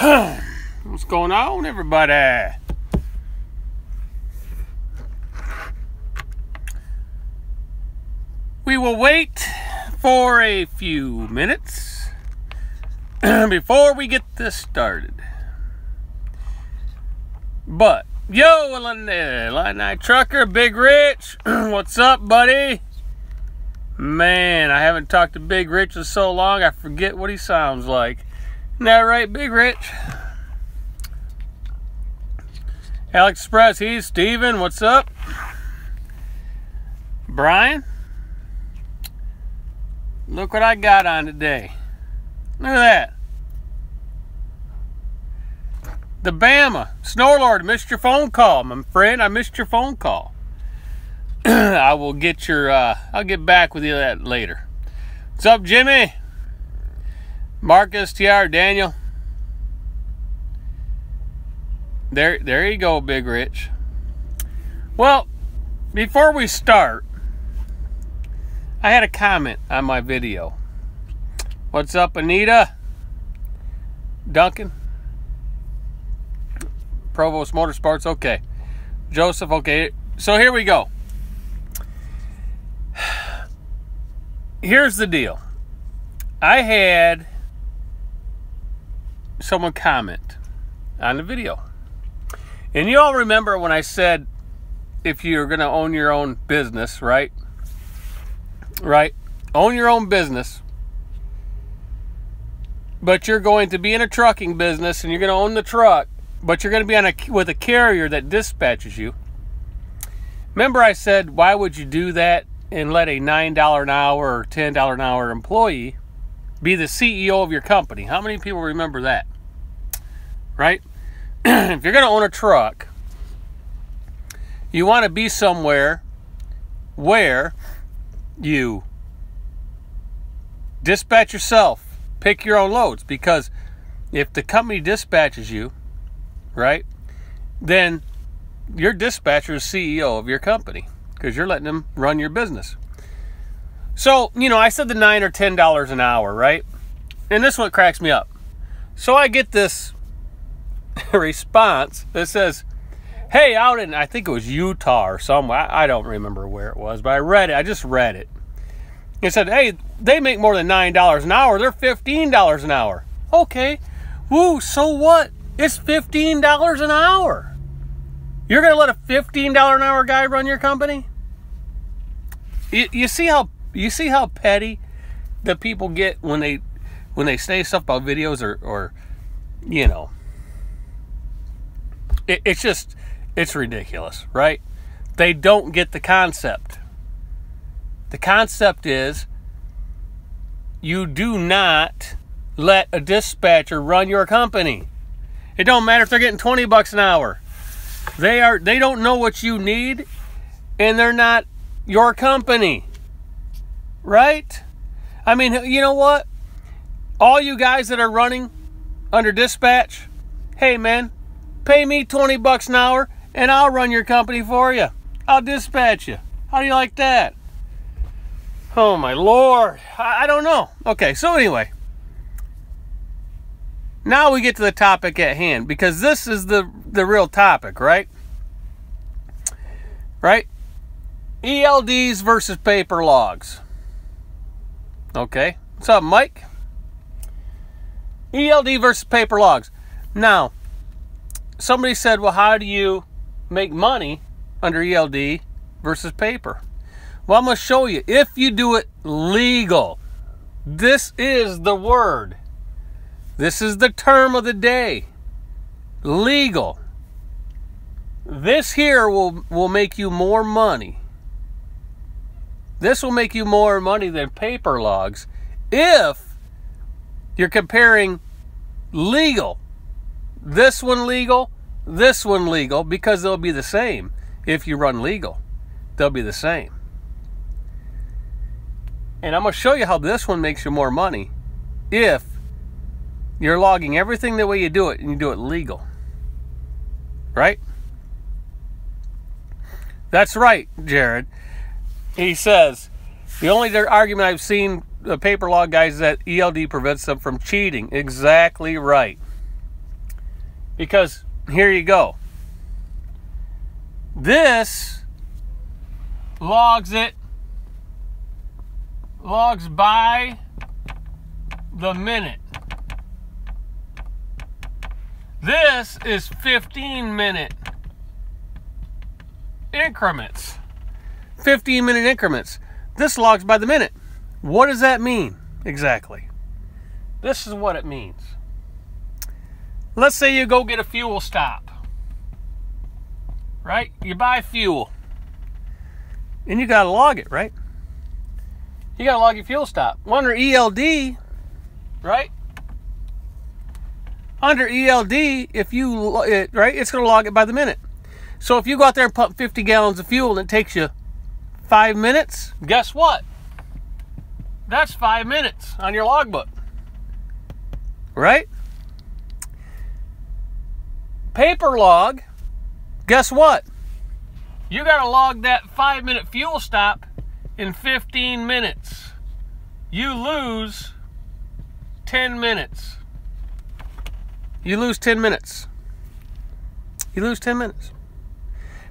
What's going on, everybody? We will wait for a few minutes before we get this started. But, yo, Illini Trucker, Big Rich, what's up, buddy? Man, I haven't talked to Big Rich in so long, I forget what he sounds like. Isn't that right, Big Rich? Alex Express, he's Steven, what's up? Brian? Look what I got on today. Look at that. The Bama. Snorlord, missed your phone call, my friend. I missed your phone call. I will get your, I'll get back with you that later. What's up, Jimmy? Marcus, TR, Daniel. There you go, Big Rich. Well, before we start, I had a comment on my video. What's up, Anita? Duncan? Provost Motorsports, okay. Joseph, okay. So here we go. Here's the deal. I had someone comment on the video. And you all remember when I said if you're going to own your own business, right? Right? Own your own business. But you're going to be in a trucking business and you're going to own the truck, but you're going to be with a carrier that dispatches you. Remember I said, why would you do that and let a $9 an hour or $10 an hour employee be the CEO of your company? How many people remember that? Right? If you're going to own a truck, you want to be somewhere where you dispatch yourself, pick your own loads, because if the company dispatches you, right, then your dispatcher is CEO of your company because you're letting them run your business. So, you know, I said the $9 or $10 an hour, right? And this one cracks me up. So I get this response that says, hey, out in, I think it was Utah or somewhere, I don't remember where it was, but I read it, I just read it. It said, hey, they make more than $9 an hour, they're $15 an hour. Okay, woo, so what? It's $15 an hour. You're going to let a $15 an hour guy run your company? You see how petty the people get when they say stuff about videos or you know. It's ridiculous, right? They don't get the concept. The concept is you do not let a dispatcher run your company. It don't matter if they're getting $20 an hour. They don't know what you need, and they're not your company. Right? I mean, you know what? All you guys that are running under dispatch, hey man, pay me $20 an hour and I'll run your company for you. I'll dispatch you. How do you like that? Oh my Lord. I don't know. Okay, so anyway. Now we get to the topic at hand, because this is the real topic, right? Right? ELDs versus paper logs. Okay. What's up, Mike? ELD versus paper logs. Now, somebody said, well, how do you make money under ELD versus paper? Well, I'm going to show you. If you do it legal, this is the word. This is the term of the day. Legal. This here will make you more money. This will make you more money than paper logs if you're comparing legal. This one legal, because they'll be the same. If you run legal, they'll be the same. And I'm going to show you how this one makes you more money if you're logging everything the way you do it and you do it legal. Right? That's right, Jared. He says, the only argument I've seen the paper log guys is that ELD prevents them from cheating. Exactly right. Because here you go. This logs by the minute. This is 15-minute increments. 15-minute increments. This logs by the minute. What does that mean exactly? This is what it means. Let's say you go get a fuel stop. Right? You buy fuel. And you got to log it, right? You got to log your fuel stop. Well, under ELD, right? Under ELD, if you, right, it's going to log it by the minute. So if you go out there and pump 50 gallons of fuel and it takes you 5 minutes, guess what? That's 5 minutes on your logbook. Right? Paper log, guess what? You got to log that 5-minute fuel stop in 15 minutes. You lose 10 minutes. You lose 10 minutes. You lose 10 minutes.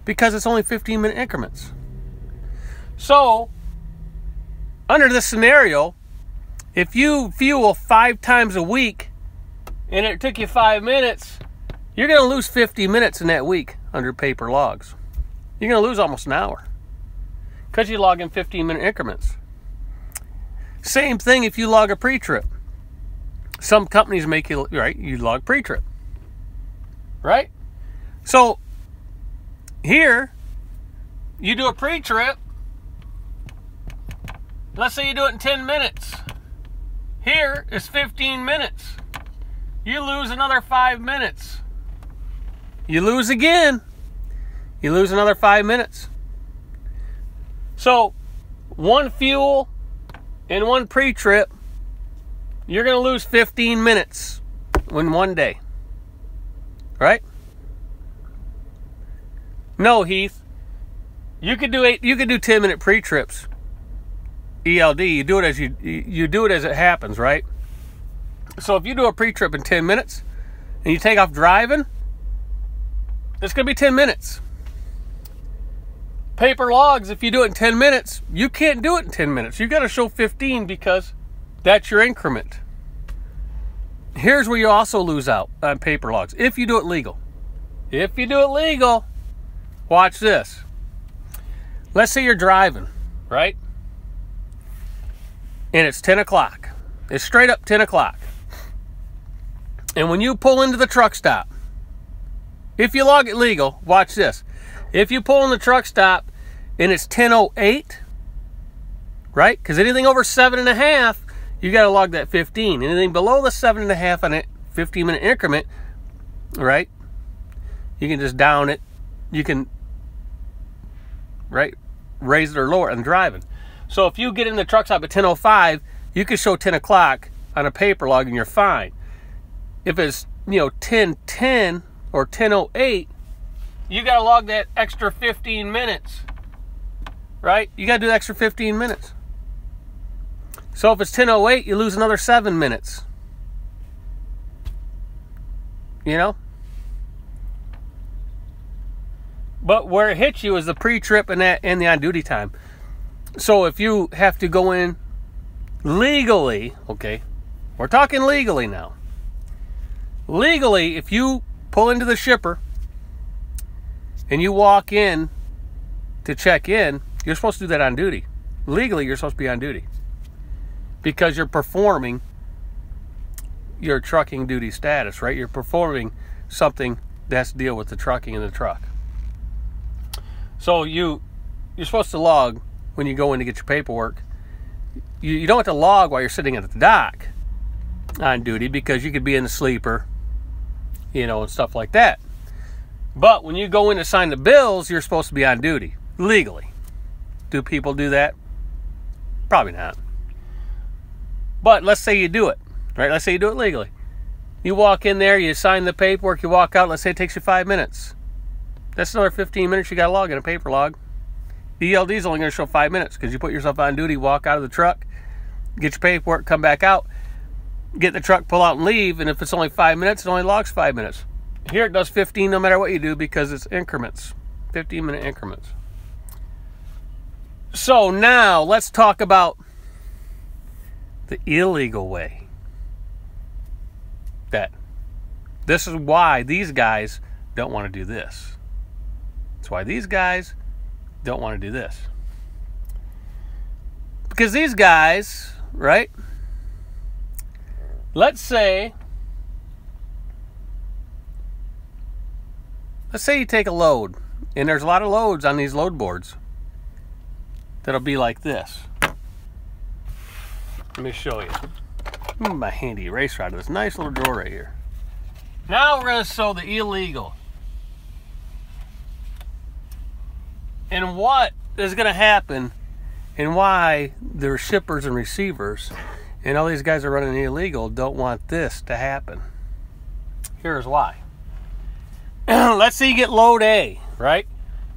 Because it's only 15-minute increments. So, under this scenario, if you fuel 5 times a week and it took you 5 minutes, you're going to lose 50 minutes in that week under paper logs. You're going to lose almost an hour because you log in 15-minute increments. Same thing if you log a pre-trip. Some companies make you, right, you log pre-trip. Right? So, here, you do a pre-trip. Let's say you do it in 10 minutes. Here is 15 minutes. You lose another 5 minutes. You lose again. You lose another 5 minutes. So, one fuel and one pre-trip, you're going to lose 15 minutes in one day. Right? No, Heath. You could do 10-minute pre-trips. ELD, you do it as you do it as it happens, right? So if you do a pre-trip in 10 minutes and you take off driving, it's going to be 10 minutes. Paper logs, if you do it in 10 minutes, you can't do it in 10 minutes. You got to show 15 because that's your increment. Here's where you also lose out on paper logs if you do it legal. If you do it legal, watch this. Let's say you're driving, right? And it's 10 o'clock. It's straight up 10 o'clock. And when you pull into the truck stop, if you log it legal, watch this. If you pull in the truck stop and it's 10:08, right? Because anything over 7.5, you got to log that 15. Anything below the 7.5 on a 15-minute increment, right? You can just down it. You can, right, raise it or lower it and driving. So if you get in the truck stop at 10:05, you can show 10 o'clock on a paper log and you're fine. If it's, 10:10 or 10:08, you got to log that extra 15 minutes, right? You got to do the extra 15 minutes. So if it's 10:08, you lose another 7 minutes. But where it hits you is the pre-trip and the on-duty time. So if you have to go in legally, okay, we're talking legally now. Legally, if you pull into the shipper and you walk in to check in, you're supposed to do that on duty. Legally, you're supposed to be on duty because you're performing your trucking duty status, right? You're performing something that has to deal with the trucking in the truck. So you're supposed to log when you go in to get your paperwork. You don't have to log while you're sitting at the dock on duty because you could be in the sleeper, and stuff like that. But when you go in to sign the bills, you're supposed to be on duty, legally. Do people do that? Probably not. But let's say you do it, right? Let's say you do it legally. You walk in there, you sign the paperwork, you walk out, let's say it takes you 5 minutes. That's another 15 minutes you got to log in a paper log. The ELD is only going to show 5 minutes because you put yourself on duty, walk out of the truck, get your paperwork, come back out, get the truck, pull out and leave, and if it's only 5 minutes, it only logs 5 minutes. Here it does 15 no matter what you do because it's increments, 15-minute increments. So now let's talk about the illegal way. This is why these guys don't want to do this. That's why these guys don't want to do this. Because these guys, right? Let's say you take a load, and there's a lot of loads on these load boards that'll be like this. Let me show you. Move my handy eraser out of this nice little drawer right here. Now we're going to show the illegal. And what is going to happen and why their shippers and receivers and all these guys are running illegal don't want this to happen. Here's why. Let's say you get load A, right?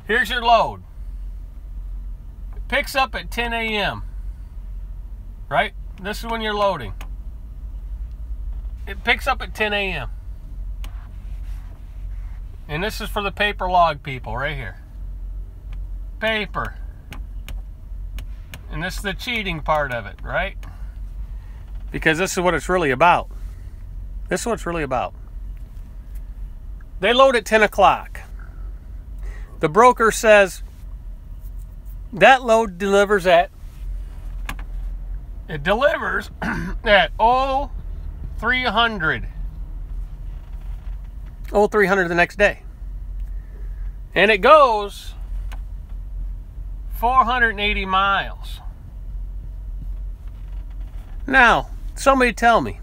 Here's your load. It picks up at 10 a.m., right? This is when you're loading. It picks up at 10 a.m. And this is for the paper log people right here. Paper. And this is the cheating part of it, right? Because this is what it's really about. This is what it's really about. They load at 10 o'clock. The broker says that load delivers at, it delivers at 0300. 0300 the next day. And it goes 480 miles. Now, somebody tell me,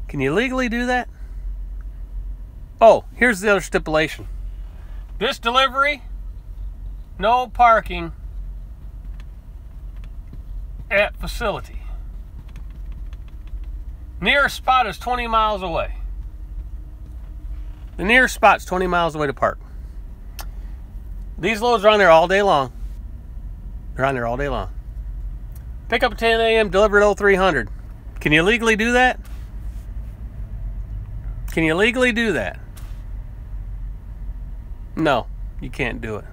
can you legally do that? Oh, here's the other stipulation. This delivery, no parking at facility. Nearest spot is 20 miles away. The nearest spot's 20 miles away to park. These loads are on there all day long. They're on there all day long. Pick up at 10 a.m., deliver at 0300. Can you legally do that? Can you legally do that? No, you can't do it.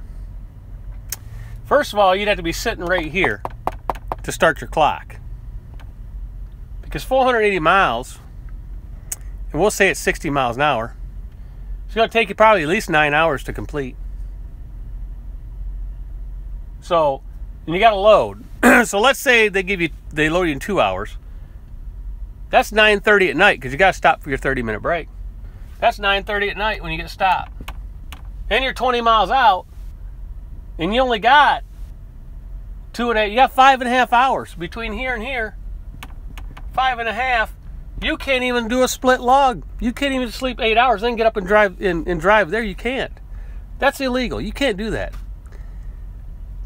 First of all, you'd have to be sitting right here to start your clock. Because 480 miles, and we'll say it's 60 miles an hour, it's going to take you probably at least 9 hours to complete. So, and you got to load. So let's say they load you in 2 hours. That's 9:30 at night because you got to stop for your 30-minute break. That's 9:30 at night when you get stopped. And you're 20 miles out, and you only got you got 5.5 hours between here and here. 5.5. You can't even do a split log. You can't even sleep 8 hours, then get up and drive drive there. You can't. That's illegal. You can't do that.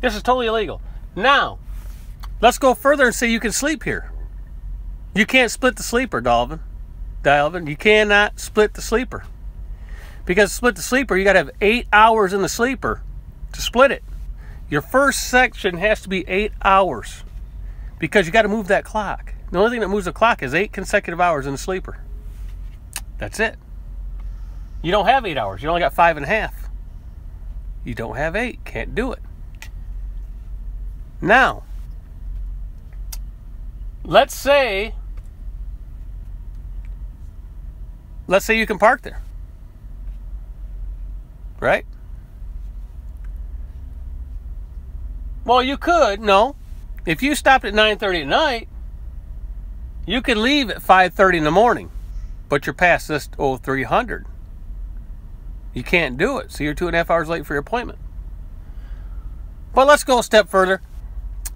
This is totally illegal. Now, let's go further and say you can sleep here. You can't split the sleeper, Dalvin. You cannot split the sleeper. Because to split the sleeper, you got to have 8 hours in the sleeper to split it. Your first section has to be 8 hours because you got to move that clock. The only thing that moves the clock is 8 consecutive hours in the sleeper. That's it. You don't have 8 hours. You only got 5.5. You don't have 8. Can't do it. Now, let's say you can park there. Right? Well, you could. No. If you stopped at 9:30 at night, you could leave at 5:30 in the morning, but you're past this 0300. You can't do it, so you're 2.5 hours late for your appointment. But let's go a step further.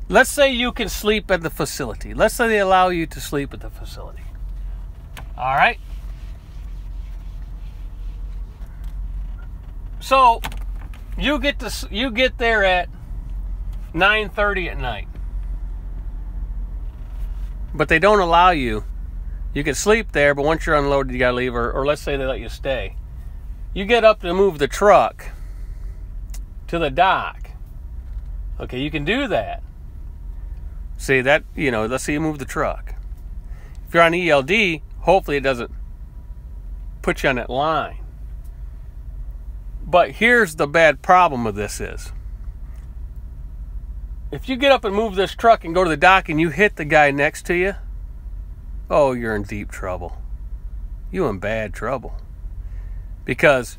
Let's say you can sleep at the facility. Let's say they allow you to sleep at the facility. All right? So, you get there at 9:30 at night. But they don't allow you. You can sleep there, but once you're unloaded, you got to leave, or let's say they let you stay. You get up to move the truck to the dock. Okay, you can do that. See that, let's say you move the truck. If you're on ELD, hopefully it doesn't put you on that line. But here's the bad problem with this is, if you get up and move this truck and go to the dock and you hit the guy next to you, oh, you're in deep trouble. You're in bad trouble. Because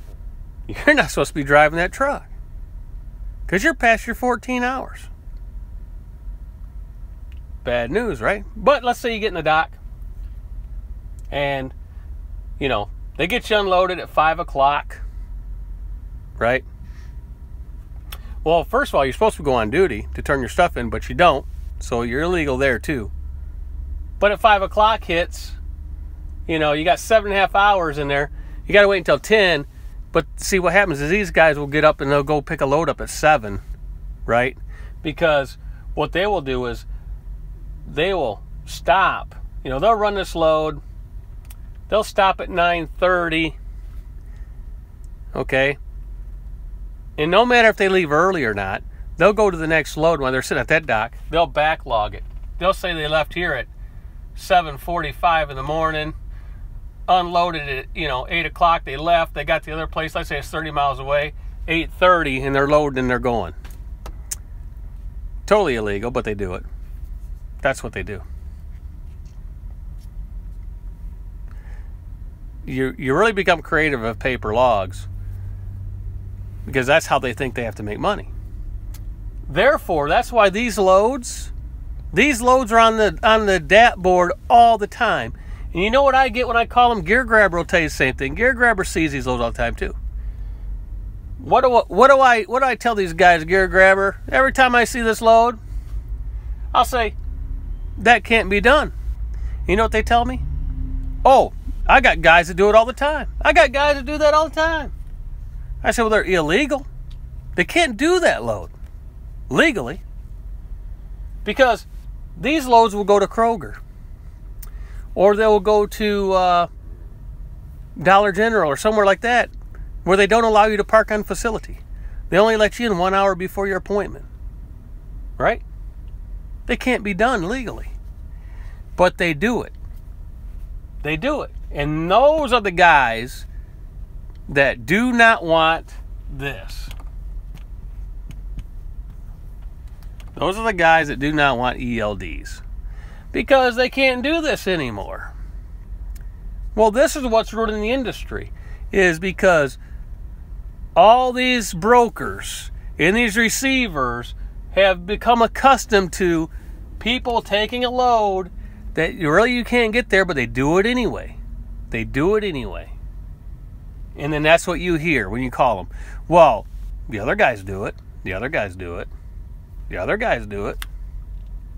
you're not supposed to be driving that truck. Because you're past your 14 hours. Bad news, right? But let's say you get in the dock and, you know, they get you unloaded at 5 o'clock, right? Well, first of all, you're supposed to go on duty to turn your stuff in, but you don't. So you're illegal there too. But at 5 o'clock hits, you know, you got 7.5 hours in there. You got to wait until 10. But see, what happens is these guys will get up and they'll go pick a load up at 7, right? Because what they will do is they will stop. You know, they'll run this load. They'll stop at 9:30. Okay? And no matter if they leave early or not, they'll go to the next load when they're sitting at that dock. They'll backlog it. They'll say they left here at 7:45 in the morning, unloaded at, you know, 8 o'clock. They left. They got to the other place. Let's say it's 30 miles away. 8:30, and they're loading and they're going. Totally illegal, but they do it. That's what they do. You really become creative with paper logs because that's how they think they have to make money. Therefore, that's why these loads are on the DAT board all the time. And you know what I get when I call them? Gear Grabber will tell you the same thing. Gear Grabber sees these loads all the time too. What do I tell these guys, Gear Grabber? Every time I see this load, I'll say, that can't be done. You know what they tell me? Oh, I got guys that do it all the time. I got guys that do that all the time. I said, well, they're illegal. They can't do that load legally because these loads will go to Kroger or they will go to Dollar General or somewhere like that where they don't allow you to park on facility. They only let you in 1 hour before your appointment, right? They can't be done legally, but they do it. They do it. And those are the guys that do not want this. Those are the guys that do not want ELDs because they can't do this anymore. Well, this is what's ruining the industry, is because all these brokers and these receivers have become accustomed to people taking a load that you can't get there, but they do it anyway. They do it anyway. And then that's what you hear when you call them. Well, the other guys do it. The other guys do it. The other guys do it.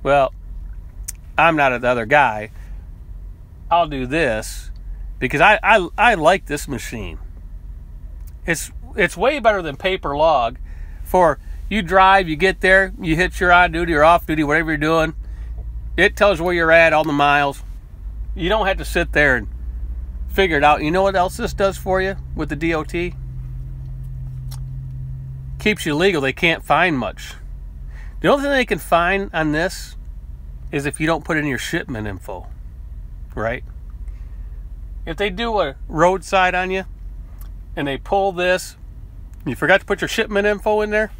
Well, I'm not the other guy. I'll do this because I like this machine. It's way better than paper log. For you drive, you get there, you hit your on duty or off duty, whatever you're doing. It tells where you're at, all the miles. You don't have to sit there and figure it out. You know what else this does for you with the DOT? Keeps you legal. They can't find much. The only thing they can find on this is if you don't put in your shipment info, right? If they do a roadside on you and they pull this, you forgot to put your shipment info in there,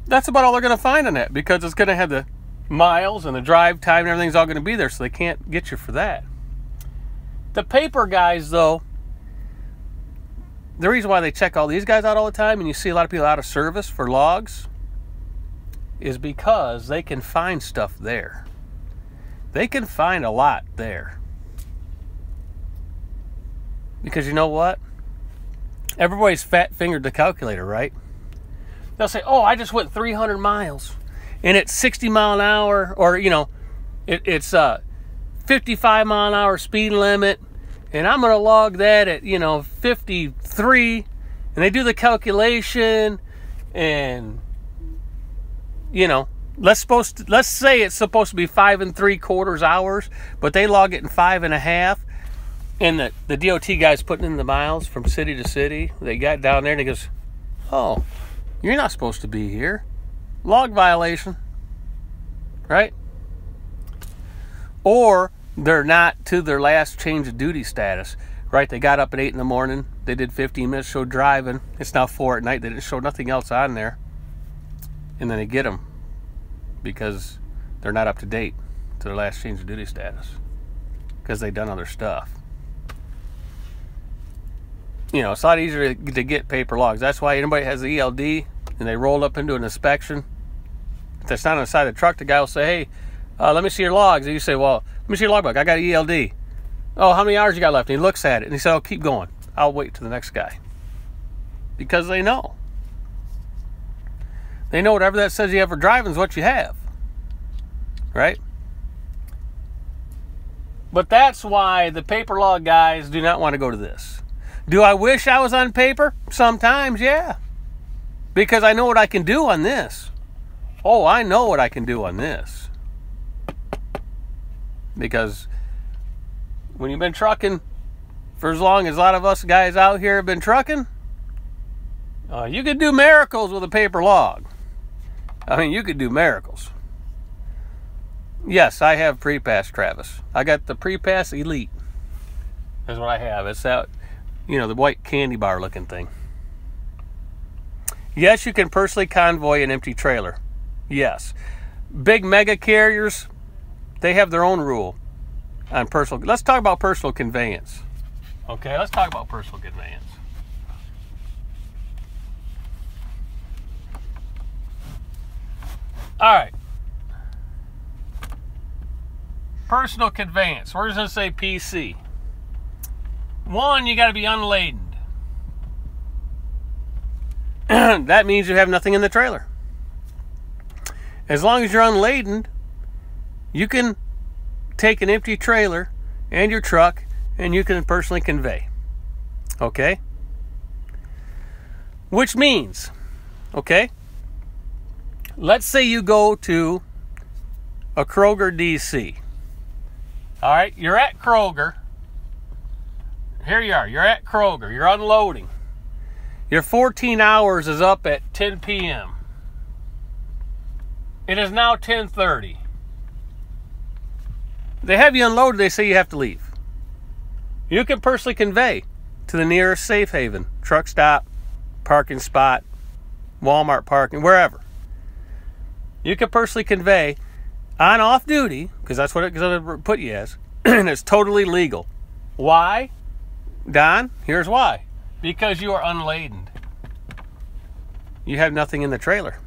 that's about all they're going to find on that because it's going to have the miles and the drive time and everything's all going to be there, so they can't get you for that. The paper guys, though, the reason why they check all these guys out all the time and you see a lot of people out of service for logs is because they can find stuff there. They can find a lot there. Because you know what? Everybody's fat-fingered the calculator, right? They'll say, oh, I just went 300 miles. And it's 60 mile an hour, or, you know, it's 55 mile an hour speed limit. And I'm going to log that at, you know, 53. And they do the calculation. And, you know, let's say it's supposed to be 5 3/4 hours. But they log it in 5.5. And the DOT guy's putting in the miles from city to city. They got down there and he goes, oh, you're not supposed to be here. Log violation, right? Or they're not to their last change of duty status, right? They got up at 8 in the morning. They did 15 minutes show driving. It's now 4 at night. They didn't show nothing else on there. And then they get them because they're not up to date to their last change of duty status because they've done other stuff. You know, it's a lot easier to get paper logs. That's why anybody has the ELD and they roll up into an inspection, if that's not on the side of the truck, the guy will say, hey, let me see your logs. And you say, well, let me see your logbook. I got an ELD. Oh, how many hours you got left? And he looks at it and he said, oh, keep going. I'll wait to the next guy. Because they know. They know whatever that says you have for driving is what you have. Right? But that's why the paper log guys do not want to go to this. Do I wish I was on paper? Sometimes, yeah. Because I know what I can do on this. Oh, I know what I can do on this. Because when you've been trucking for as long as a lot of us guys out here have been trucking, you could do miracles with a paper log. I mean, you could do miracles. Yes, I have pre-pass, Travis. I got the pre-pass Elite. That's what I have. It's that, you know, the white candy bar looking thing. Yes, you can personally convoy an empty trailer. Yes. Big mega carriers, they have their own rule on personal. Let's talk about personal conveyance. Okay, let's talk about personal conveyance. All right. Personal conveyance. We're just going to say PC. One, you got to be unladen. That means you have nothing in the trailer. As long as you're unladen, you can take an empty trailer and your truck and you can personally convey. Okay? Which means, okay, let's say you go to a Kroger DC. All right, you're at Kroger. Here you are, you're at Kroger, you're unloading. Your 14 hours is up at 10 p.m. It is now 10:30. They have you unloaded, they say you have to leave. You can personally convey to the nearest safe haven, truck stop, parking spot, Walmart parking, wherever. You can personally convey on off duty, because that's what it's going to put you as, and it's totally legal. Why? Don, here's why. Because you are unladen. You have nothing in the trailer.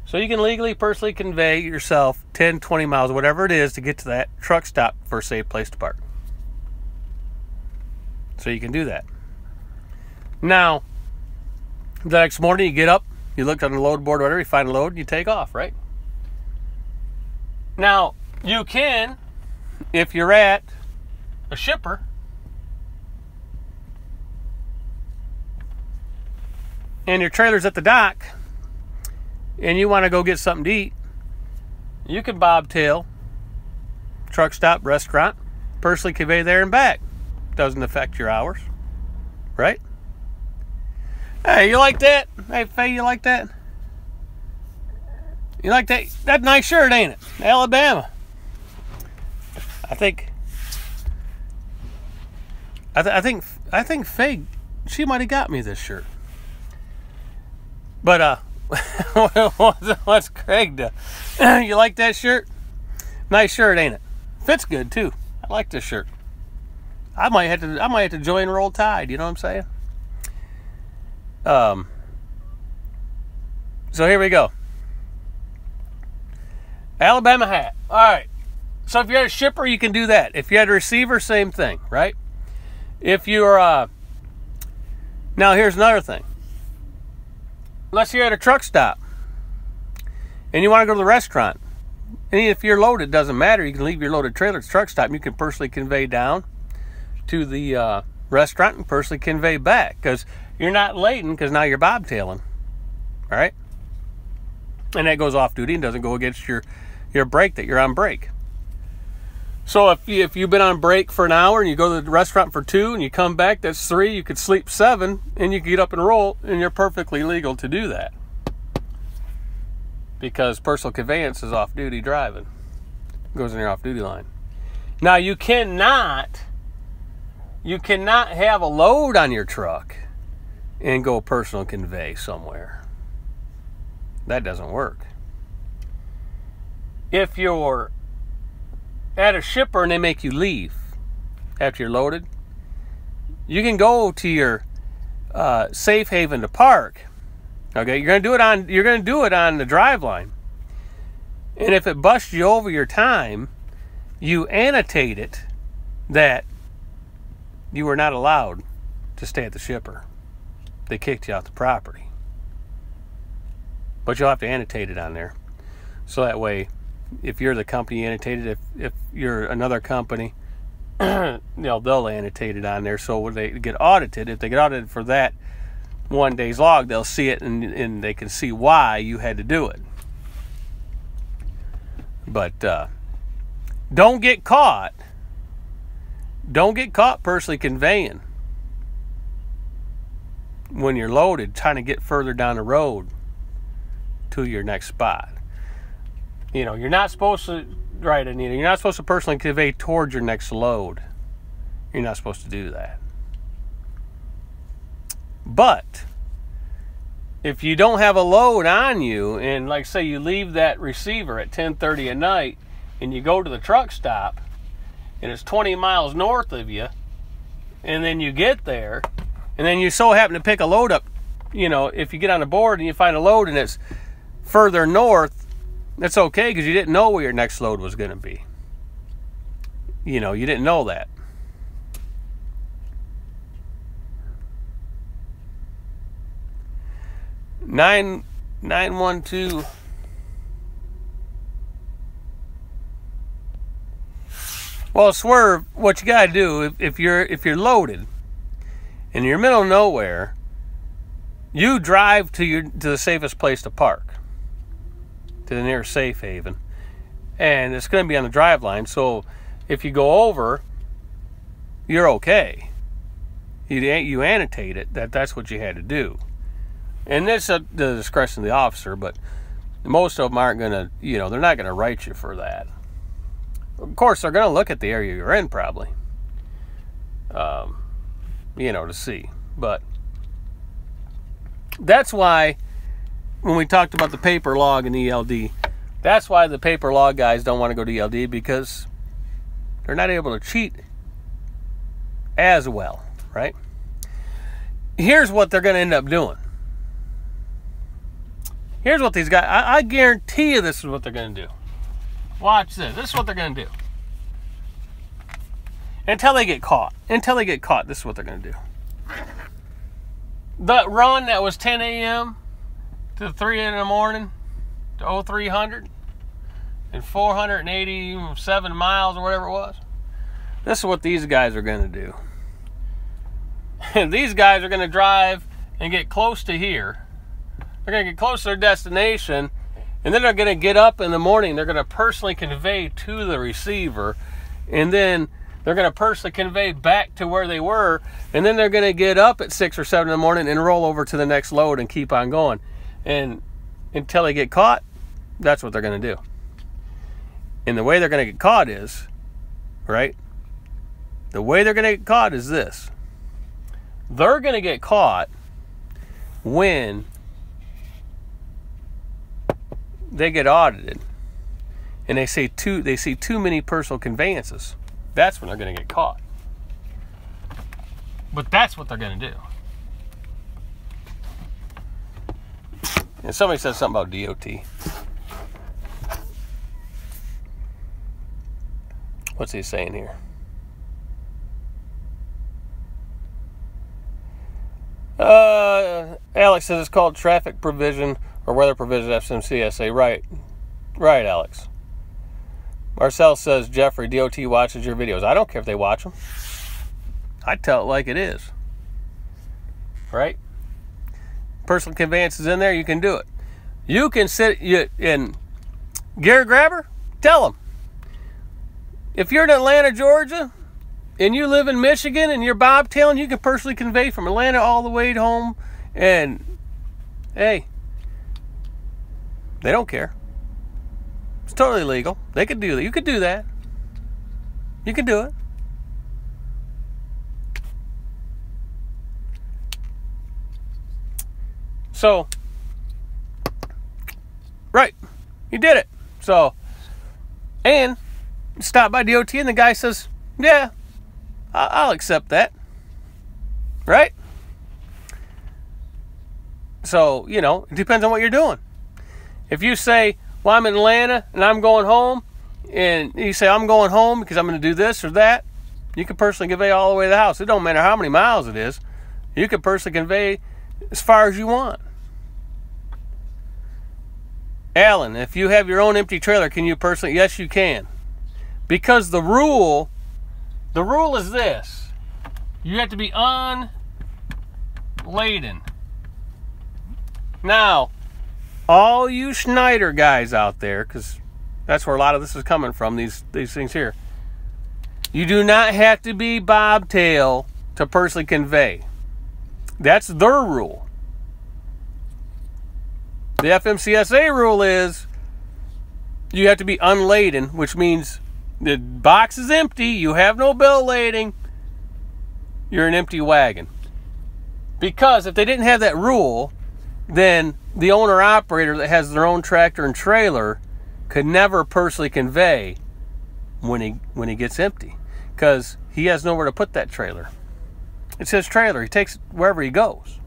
So you can legally, personally convey yourself 10, 20 miles, whatever it is, to get to that truck stop for a safe place to park. So you can do that. Now, the next morning you get up, you look on the load board, whatever, you find a load, and you take off, right? Now, you can, if you're at a shipper, and your trailer's at the dock, and you want to go get something to eat, you can bobtail, truck stop, restaurant, personally convey there and back. Doesn't affect your hours, right? Hey, you like that? Hey, Faye, you like that? You like that? That nice shirt, ain't it? Alabama. I think Faye, she might have got me this shirt. But what's Craig do? You like that shirt? Nice shirt, ain't it? Fits good too. I like this shirt. I might have to join Roll Tide. You know what I'm saying? So here we go. Alabama hat. All right. So if you're a shipper, you can do that. If you had a receiver, same thing, right? If you're now here's another thing. Let's say you're at a truck stop and you want to go to the restaurant. And if you're loaded, it doesn't matter. You can leave your loaded trailer at the truck stop and you can personally convey down to the restaurant and personally convey back, because you're not laden, because now you're bobtailing. All right? And that goes off duty and doesn't go against your break that you're on break. So if you've been on break for an hour and you go to the restaurant for 2 and you come back, that's 3. You could sleep 7 and you can get up and roll, and you're perfectly legal to do that. Because personal conveyance is off-duty driving. It goes in your off-duty line. Now, you cannot You cannot have a load on your truck and go personal convey somewhere. That doesn't work. If you're at a shipper and they make you leave after you're loaded, you can go to your safe haven to park. Okay, you're gonna do it on the drive line. And if it busts you over your time, you annotate it that you were not allowed to stay at the shipper. They kicked you off the property. But you'll have to annotate it on there. So that way, if you're the company, annotate it. If you're another company, they'll annotate it on there. So when they get audited, if they get audited for that 1 day's log, they'll see it and they can see why you had to do it. But don't get caught. Don't get caught personally conveying when you're loaded, trying to get further down the road to your next spot. You know, you're not supposed to, right, Anita, you're not supposed to personally convey towards your next load. You're not supposed to do that. But if you don't have a load on you, and like say you leave that receiver at 10:30 at night and you go to the truck stop and it's 20 miles north of you, and then you get there and then you so happen to pick a load up, you know, if you get on the board and you find a load and it's further north, that's okay, because you didn't know where your next load was going to be. You know, you didn't know that. Nine 912. Well, Swerve, what you gotta do if you're loaded and you're in the middle of nowhere, you drive to the safest place to park, to the nearest safe haven, and it's going to be on the drive line. So if you go over, you're okay. You annotate it that's what you had to do, and it's at the discretion of the officer. But most of them aren't going to, you know, they're not going to write you for that. Of course, they're going to look at the area you're in, probably, you know, to see. But that's why when we talked about the paper log and ELD, that's why the paper log guys don't want to go to ELD, because they're not able to cheat as well, right? Here's what they're going to end up doing. Here's what these guys, I guarantee you this is what they're going to do. Watch this. This is what they're going to do. Until they get caught. Until they get caught, this is what they're going to do. That run that was 10 a.m. to 3 in the morning to 0300 and 487 miles or whatever it was. This is what these guys are going to do. And these guys are going to drive and get close to here. They're going to get close to their destination, and then they're going to get up in the morning. They're going to personally convey to the receiver, and then they're going to personally convey back to where they were, and then they're going to get up at 6 or 7 in the morning and roll over to the next load and keep on going. And until they get caught, that's what they're going to do. And the way they're going to get caught is, right? The way they're going to get caught is this. They're going to get caught when they get audited and they see too many personal conveyances. That's when they're going to get caught. But that's what they're going to do. And somebody said something about DOT. What's he saying here? Alex says it's called traffic provision or weather provision, FMCSA. Right, Alex. Marcel says, Jeffrey, DOT watches your videos. I don't care if they watch them. I tell it like it is. Right? Personal conveyance is in there, you can do it. You can sit in Gear Grabber, tell them. If you're in Atlanta, Georgia, and you live in Michigan and you're bobtailing, you can personally convey from Atlanta all the way home, and hey, they don't care. It's totally legal. They could do that. You could do that. You can do it. So, right, you did it. So, and stop by DOT and the guy says, yeah, I'll accept that. Right? So, you know, it depends on what you're doing. If you say, well, I'm in Atlanta and I'm going home, and you say, I'm going home because I'm going to do this or that, you can personally convey all the way to the house. It don't matter how many miles it is. You can personally convey as far as you want. Alan, if you have your own empty trailer, can you personally? Yes, you can. Because the rule is this. You have to be unladen. Now, all you Schneider guys out there, because that's where a lot of this is coming from, these things here. You do not have to be bobtail to personally convey. That's their rule. The FMCSA rule is you have to be unladen, which means the box is empty, you have no bill lading, you're an empty wagon. Because if they didn't have that rule, then the owner-operator that has their own tractor and trailer could never personally convey when he gets empty, because he has nowhere to put that trailer. It's his trailer. He takes it wherever he goes,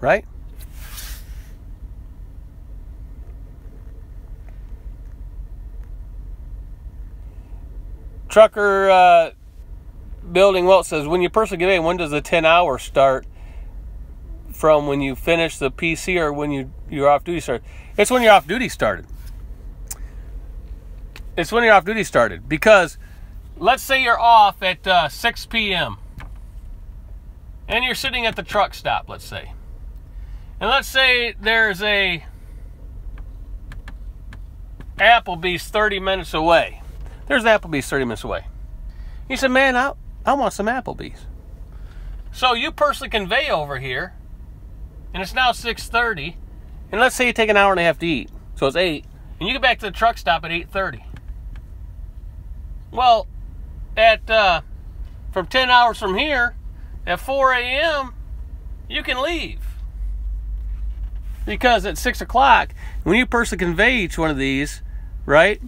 right? Trucker Building Welt says, when you personally convey, when does the 10 hours start? From when you finish the PC or when you're off duty started? It's when you're off duty started. It's when you're off duty started. Because let's say you're off at 6 p.m. and you're sitting at the truck stop, let's say. And let's say there's a Applebee's 30 minutes away. There's Applebee's 30 minutes away. You said, man, I want some Applebee's. So you personally convey over here, and it's now 6:30, and let's say you take an hour and a half to eat, so it's 8, and you get back to the truck stop at 8:30. Well, from 10 hours from here, at 4 a.m., you can leave. Because at 6 o'clock, when you personally convey each one of these, right,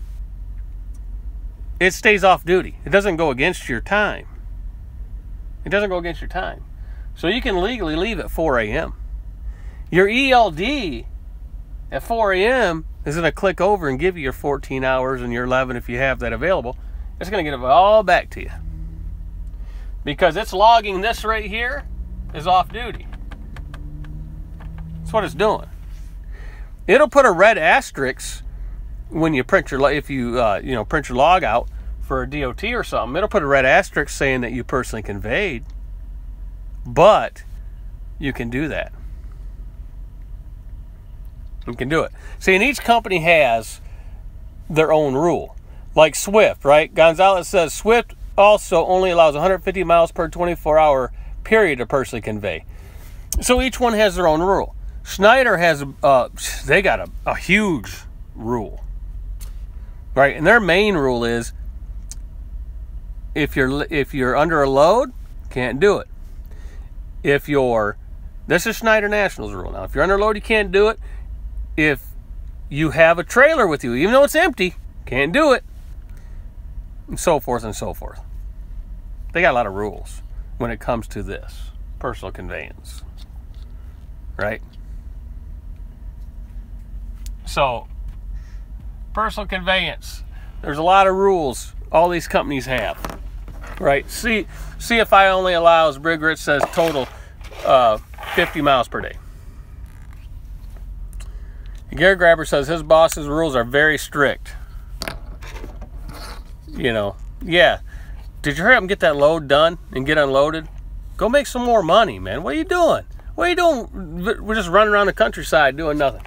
it stays off duty. It doesn't go against your time. It doesn't go against your time. So you can legally leave at 4 a.m. Your ELD at 4 a.m. is going to click over and give you your 14 hours and your 11 if you have that available. It's going to get it all back to you. Because it's logging this right here is off duty. That's what it's doing. It'll put a red asterisk when you print your, if you print your log out for a DOT or something. It'll put a red asterisk saying that you personally conveyed. But you can do that. You can do it. See, and each company has their own rule. Like Swift, right? Gonzalez says Swift also only allows 150 miles per 24-hour period to personally convey. So each one has their own rule. Schneider has, they got a huge rule, right? And their main rule is if you're under a load, can't do it. This is Schneider National's rule now. If you're under load, you can't do it. If you have a trailer with you, even though it's empty, can't do it. And so forth and so forth. They got a lot of rules when it comes to this personal conveyance, right? So, personal conveyance. There's a lot of rules all these companies have, right? See if I only allows Brigger, it says total 50 miles per day. Gary Grabber says his boss's rules are very strict. You know, yeah. Did you hurry up and get that load done and get unloaded? Go make some more money, man. What are you doing? What are you doing? We're just running around the countryside doing nothing.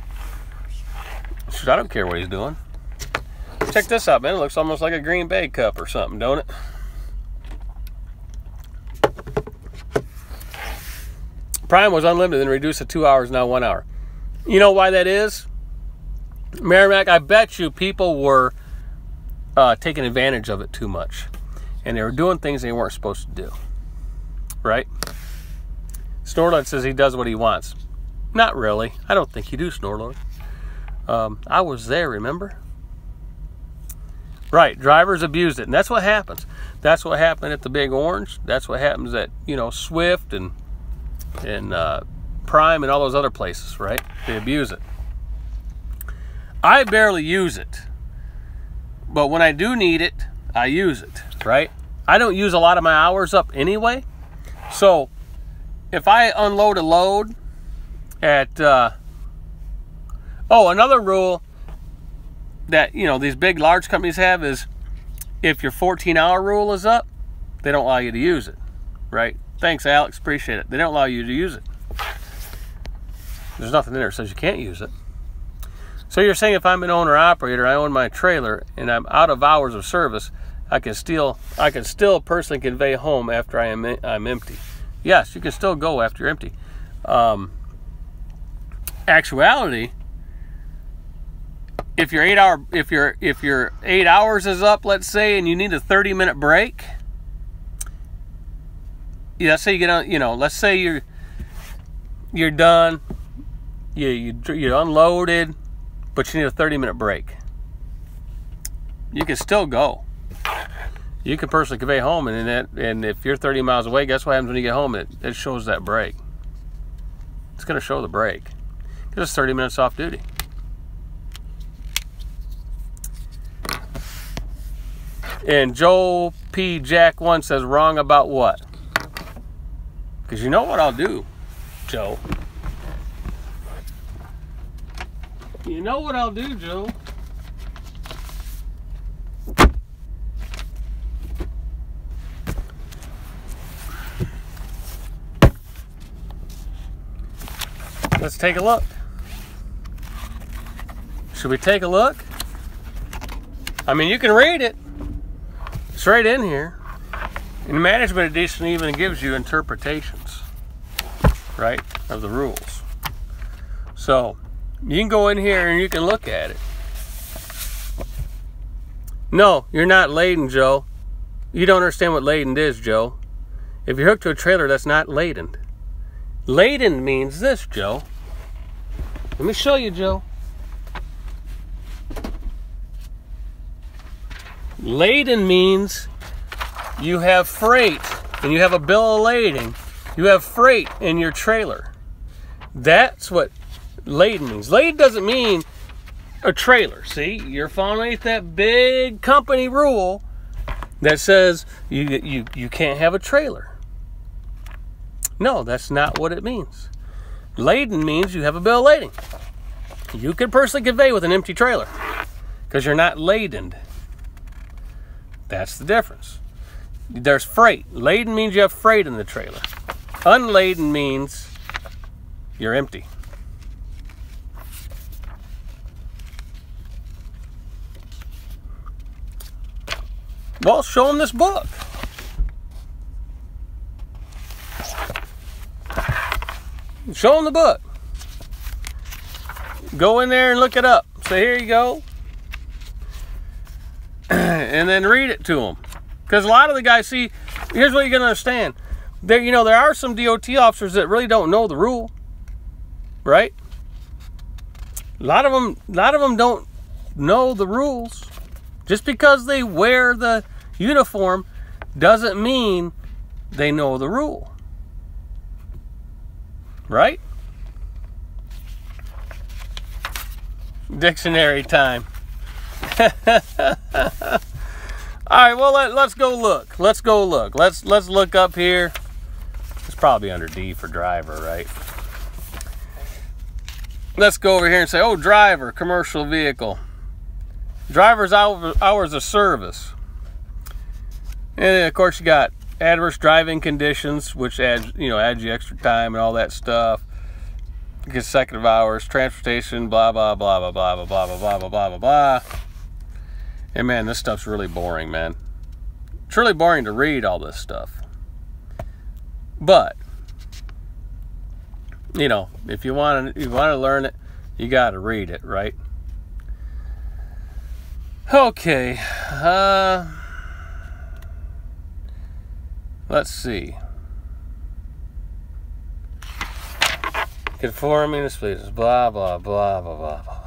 I don't care what he's doing. Check this out, man. It looks almost like a Green Bay cup or something, don't it? Prime was unlimited and reduced to 2 hours, now 1 hour. You know why that is? Merrimack, I bet you people were taking advantage of it too much. And they were doing things they weren't supposed to do. Right? Snortlet says he does what he wants. Not really. I don't think you do snow load. I was there, remember? Right, drivers abused it, and that's what happens. That's what happened at the Big Orange. That's what happens at, you know, Swift and Prime and all those other places, right? They abuse it. I barely use it, but when I do need it, I use it, right? I don't use a lot of my hours up anyway, so if I unload a load at, another rule that, you know, these big, large companies have is if your 14-hour rule is up, they don't allow you to use it, right? Thanks, Alex. Appreciate it. They don't allow you to use it. There's nothing in there that says you can't use it. So you're saying if I'm an owner-operator, I own my trailer, and I'm out of hours of service, I can still personally convey home after I'm empty. Yes, you can still go after you're empty. Actuality, if your 8 hours is up, let's say, and you need a 30-minute break, yeah, let's say you get on, you know, let's say you're done, you unloaded, but you need a 30-minute break. You can still go. You can personally convey home, and if you're 30 miles away, guess what happens when you get home? It shows that break. It's going to show the break because it's 30 minutes off duty. And Joe P. Jack 1 says, wrong about what? Because you know what I'll do, Joe. You know what I'll do, Joe. Let's take a look. Should we take a look? I mean, you can read it. It's right in here. And the management edition even gives you interpretations, right, of the rules. So you can go in here and you can look at it. No, you're not laden, Joe. You don't understand what laden is, Joe. If you're hooked to a trailer, that's not laden. Laden means this, Joe. Let me show you, Joe. Laden means you have freight and you have a bill of lading. You have freight in your trailer. That's what laden means. Laden doesn't mean a trailer. See, you're following that big company rule that says you can't have a trailer. No, that's not what it means. Laden means you have a bill of lading. You can personally convey with an empty trailer because you're not ladened. That's the difference. There's freight. Laden means you have freight in the trailer. Unladen means you're empty. Well, show them this book. Show them the book. Go in there and look it up. Say, here you go. And then read it to them. Because a lot of the guys, see, here's what you're going to understand. There are some DOT officers that really don't know the rule. Right? A lot of them don't know the rules. Just because they wear the uniform doesn't mean they know the rule. Right? Dictionary time. All right, well, let's go look. Let's go look. Let's look up here. It's probably under D for driver, right? Let's go over here and say, oh, driver, commercial vehicle. Driver's hours of service. And of course you got adverse driving conditions, which adds you extra time and all that stuff. Consecutive hours, transportation, blah blah blah blah blah blah blah blah blah blah blah blah. And man, this stuff's really boring, man. It's really boring to read all this stuff. But if you want to learn it, you got to read it, right? Okay. Let's see. Conforming to speeds, blah, blah, blah, blah, blah, blah.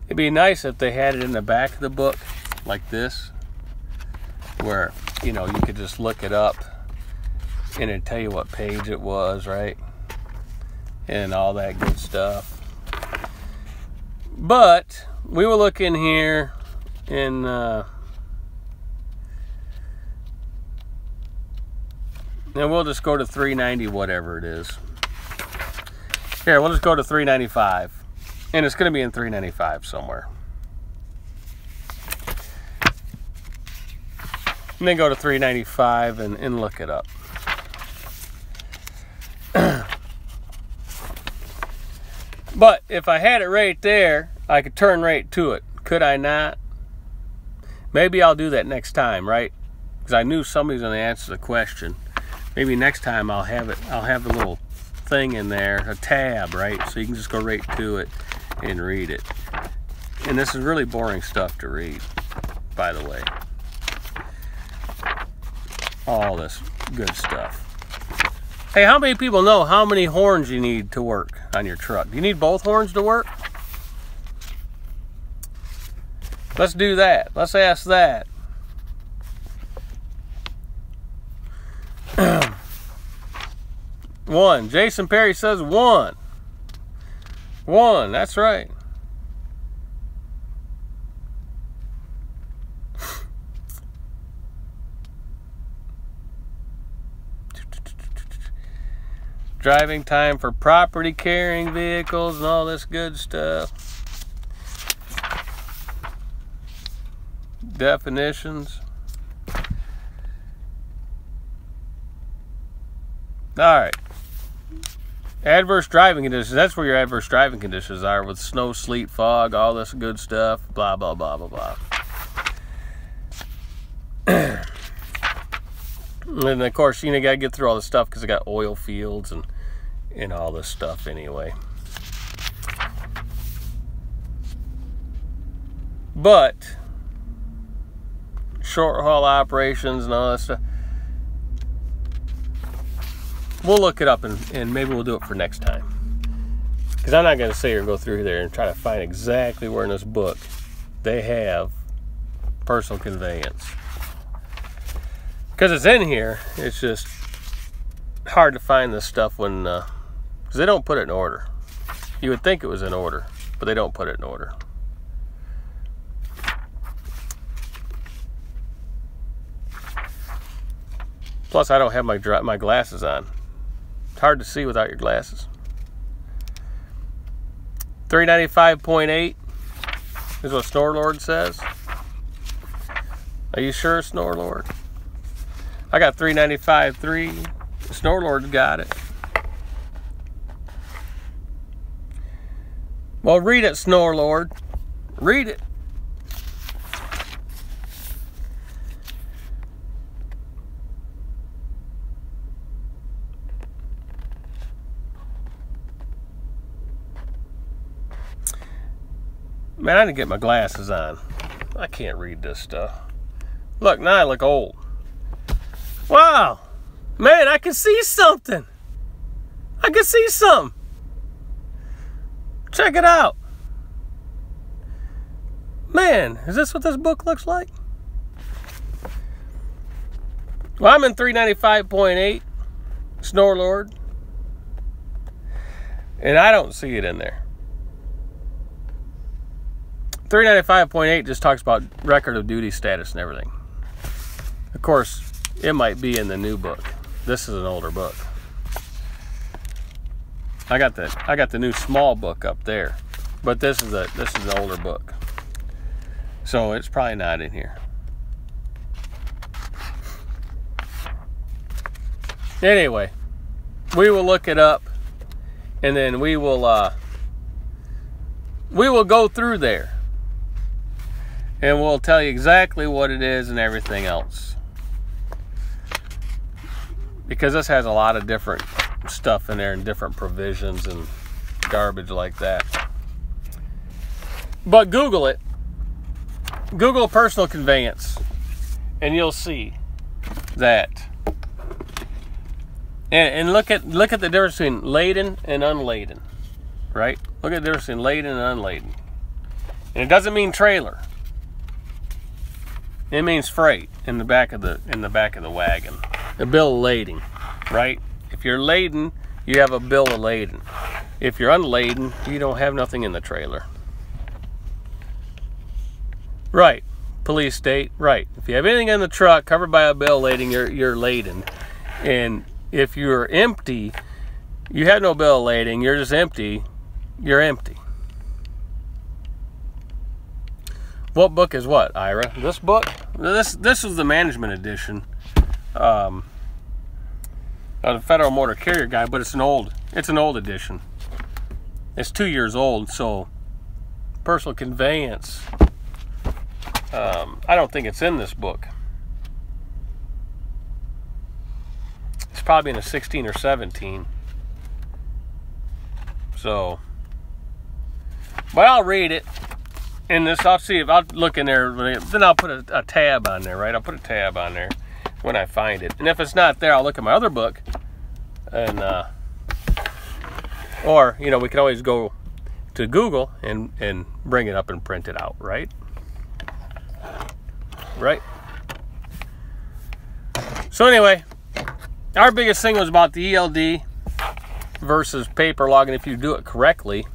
It'd be nice if they had it in the back of the book like this, where, you know, you could just look it up and it'd tell you what page it was, right? And all that good stuff. But we will look in here and we'll just go to 390, whatever it is. Here, we'll just go to 395. And it's going to be in 395 somewhere. And then go to 395 and look it up. But if I had it right there, I could turn right to it. Could I not? Maybe I'll do that next time, right? Because I knew somebody's going to answer the question. Maybe next time I'll have it. I'll have a little thing in there, a tab, right? So you can just go right to it and read it. And this is really boring stuff to read, by the way. All this good stuff. Hey, how many people know how many horns you need to work on your truck? Do you need both horns to work? Let's do that. Let's ask that. One. Jason Perry says one. One, that's right. Driving time for property carrying vehicles and all this good stuff. Definitions. All right. Adverse driving conditions. That's where your adverse driving conditions are, with snow, sleet, fog, all this good stuff. Blah, blah, blah, blah, blah. And of course, you got to get through all this stuff because it got oil fields and all this stuff anyway. But short haul operations and all that stuff, we'll look it up and maybe we'll do it for next time. Because I'm not going to sit here and go through there and try to find exactly where in this book they have personal conveyance. Because it's in here, it's just hard to find this stuff when, because they don't put it in order. You would think it was in order, but they don't put it in order. Plus, I don't have my glasses on. It's hard to see without your glasses. 395.8 is what Snorlord says. Are you sure, Snorlord? I got 395.3. Snorlord's got it. Well, read it, Snorlord. Read it. Man, I didn't get my glasses on. I can't read this stuff. Look, now I look old. Wow. Man, I can see something. I can see something. Check it out. Man, is this what this book looks like? Well, I'm in 395.8, Snorlord. And I don't see it in there. 395.8 just talks about record of duty status and everything. Of course, it might be in the new book. This is an older book. I got the new small book up there, but this is an older book, so it's probably not in here. Anyway, we will look it up, and then we will go through there, and we'll tell you exactly what it is and everything else. Because this has a lot of different stuff in there and different provisions and garbage like that. But Google it. Google personal conveyance. and you'll see that. And look at the difference between laden and unladen, right? Look at the difference between laden and unladen. And it doesn't mean trailer. It means freight in the back of the wagon. A bill of lading, right? If you're laden, you have a bill of lading. If you're unladen, you don't have nothing in the trailer. Right. Police state, right. If you have anything in the truck covered by a bill of lading, you're laden. And if you're empty, you have no bill of lading, you're just empty, you're empty. What book is what, Ira? This book? This is the management edition of the Federal Motor Carrier Guide, but it's an old edition. It's 2 years old, so personal conveyance, I don't think it's in this book. It's probably in a 16 or 17. So, but I'll read it. In this, I'll see if I'll look in there. Then I'll put a tab on there, right? I'll put a tab on there when I find it. And if it's not there, I'll look at my other book, and or you know, we can always go to Google and bring it up and print it out, right? Right. So anyway, our biggest thing was about the ELD versus paper log, and if you do it correctly,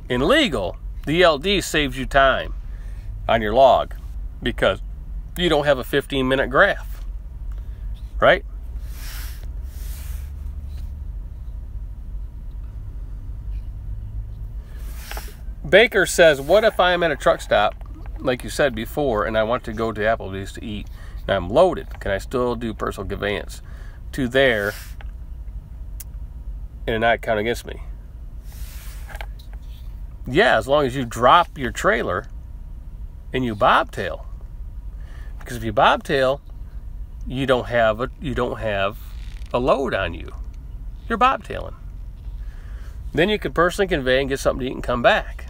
in legal, the ELD saves you time on your log because you don't have a 15-minute graph, right? Baker says, what if I'm at a truck stop, like you said before, and I want to go to Applebee's to eat, and I'm loaded? Can I still do personal conveyance to there and not count against me? Yeah, as long as you drop your trailer and you bobtail. Because if you bobtail, you don't have a load on you. You're bobtailing. Then you can personally convey and get something to eat and come back.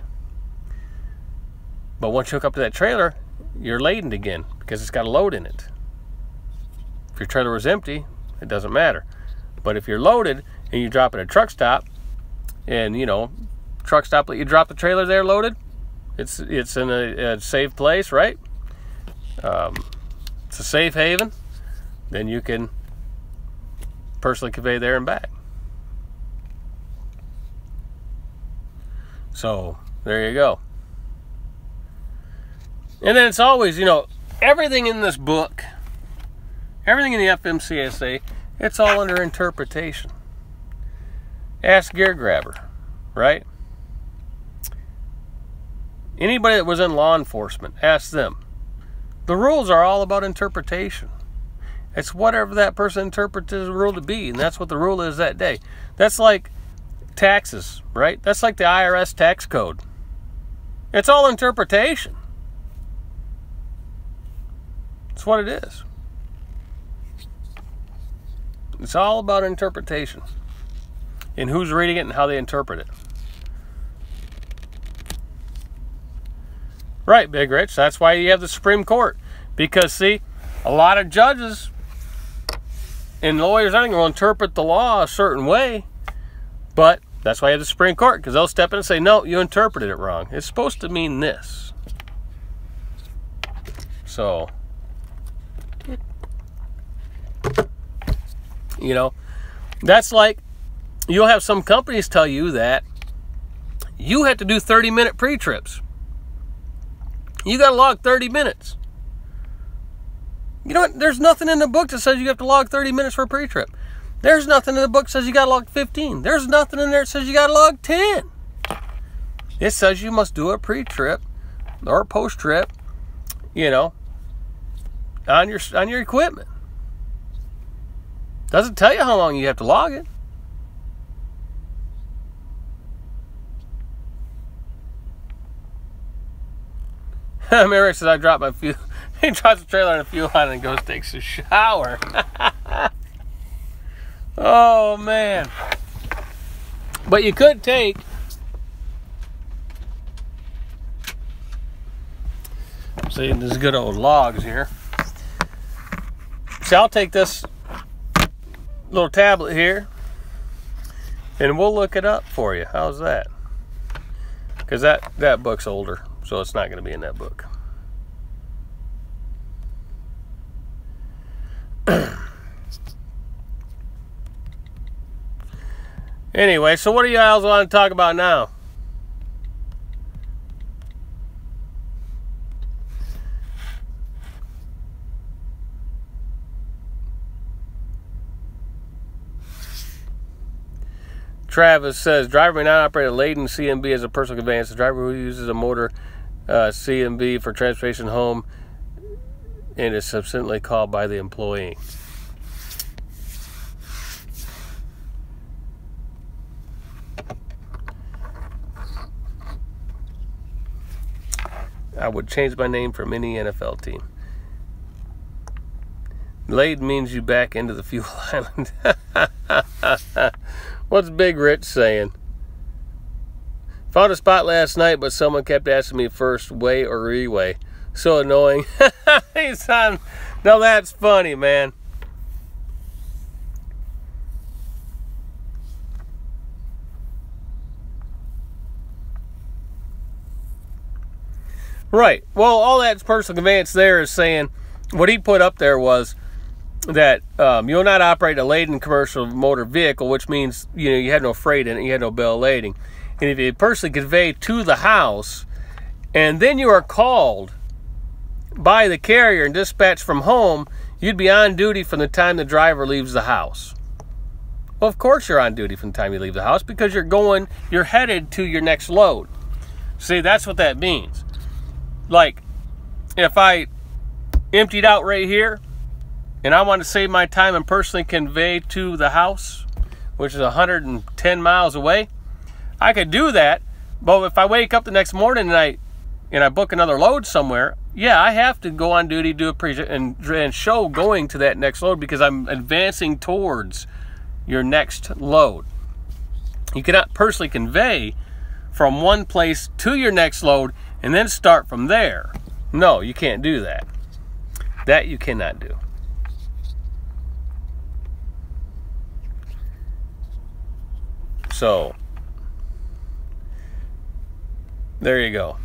But once you hook up to that trailer, you're laden again because it's got a load in it. If your trailer was empty, it doesn't matter. But if you're loaded and you drop at a truck stop, and you know, truck stop let you drop the trailer there loaded, it's in a safe place, right? It's a safe haven. Then you can personally convey there and back. So there you go. And then it's always, you know, everything in this book, everything in the FMCSA, it's all under interpretation. Ask Gear Grabber, right? Anybody that was in law enforcement, ask them. The rules are all about interpretation. It's whatever that person interprets the rule to be, and that's what the rule is that day. That's like taxes, right? That's like the IRS tax code. It's all interpretation. It's what it is. It's all about interpretation and who's reading it and how they interpret it. Right, Big Rich. That's why you have the Supreme Court. Because, see, a lot of judges and lawyers, I think, will interpret the law a certain way. But that's why you have the Supreme Court, because they'll step in and say, no, you interpreted it wrong. It's supposed to mean this. So, you know, that's like, you'll have some companies tell you that you have to do 30-minute pre-trips. You got to log 30 minutes. You know what? There's nothing in the book that says you have to log 30 minutes for a pre-trip. There's nothing in the book that says you got to log 15. There's nothing in there that says you got to log 10. It says you must do a pre-trip or post-trip, you know, on your equipment. Doesn't tell you how long you have to log it. Mary says, I dropped my fuel. He drops the trailer and the fuel on and goes takes a shower. Oh, man. But you could take See, these good old logs here. So I'll take this little tablet here and we'll look it up for you. How's that? Because that book's older, so it's not going to be in that book. Anyway, so what do you guys want to talk about now? Travis says, driver may not operate a laden CMB as a personal conveyance. The driver who uses a motor CMB for transportation home and is subsequently called by the employee. I would change my name from any NFL team. Laden means you back into the fuel island. What's Big Rich saying? Found a spot last night, but someone kept asking me first way or re-way. So annoying. Hey, son. Now that's funny, man. Right. Well, all that personal conveyance there is saying, what he put up there was that you'll not operate a laden commercial motor vehicle, which means you had no freight in it, you had no bill of lading. And if you personally convey to the house, and then you are called by the carrier and dispatched from home, you'd be on duty from the time the driver leaves the house. Well, of course you're on duty from the time you leave the house because you're headed to your next load. See, that's what that means. Like, if I emptied out right here, and I want to save my time and personally convey to the house, which is 110 miles away, I could do that. But if I wake up the next morning and I book another load somewhere, yeah, I have to go on duty, do a and show going to that next load because I'm advancing towards your next load. You cannot personally convey from one place to your next load and then start from there. No, you can't do that. That you cannot do. So, there you go.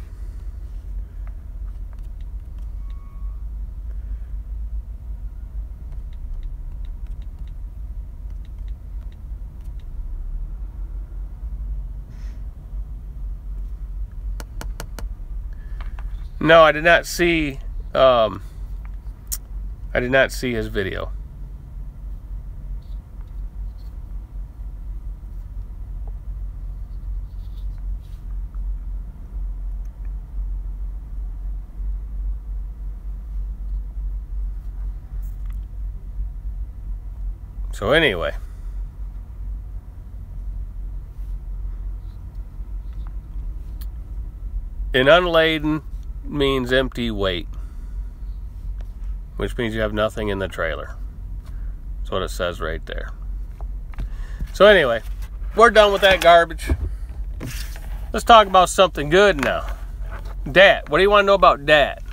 No, I did not see his video. So anyway, an unladen means empty weight, which means you have nothing in the trailer. That's what it says right there. So anyway, we're done with that garbage. Let's talk about something good now. DAT. What do you want to know about DAT?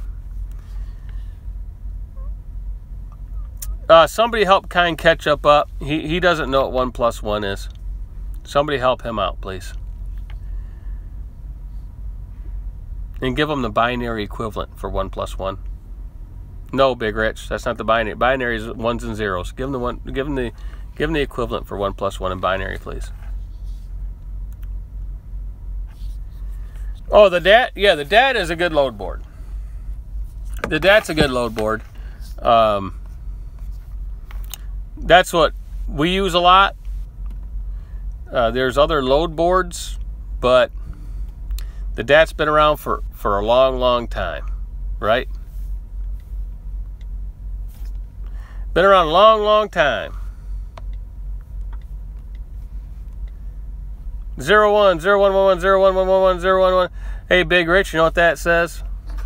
Somebody help Kind Ketchup up. He doesn't know what 1 + 1 is. Somebody help him out, please. And give him the binary equivalent for 1 + 1. No, Big Rich, that's not the binary. Binary is 1s and 0s. Give him the equivalent for 1 + 1 in binary, please. Oh, the DAT? Yeah, the DAT is a good load board. The DAT's a good load board. That's what we use a lot. There's other load boards, but the DAT's been around for a long, long time, right? Been around a long, long time. 01, 0111, 0111, 011. Hey, Big Rich, you know what that says?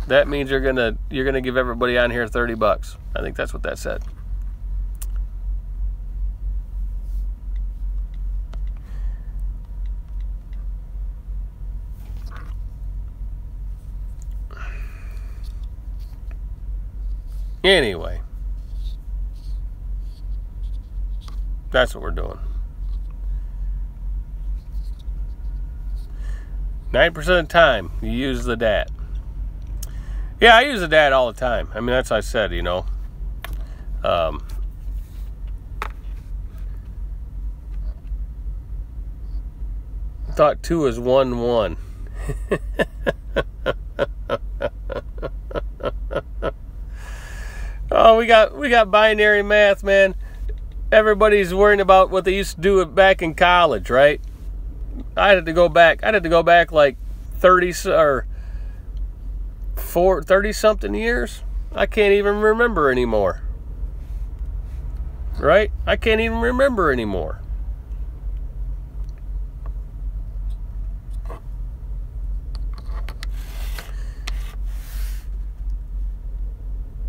That means you're gonna give everybody on here $30. I think that's what that said. Anyway, that's what we're doing. 9% of the time, you use the DAT. Yeah, I use the DAT all the time. I mean, that's what I said, you know. Thought 2 is 1, 1. Oh, we got binary math, man. Everybody's worrying about what they used to do back in college, right? I had to go back like 30 or 30 something years. I can't even remember anymore. Right? I can't even remember anymore.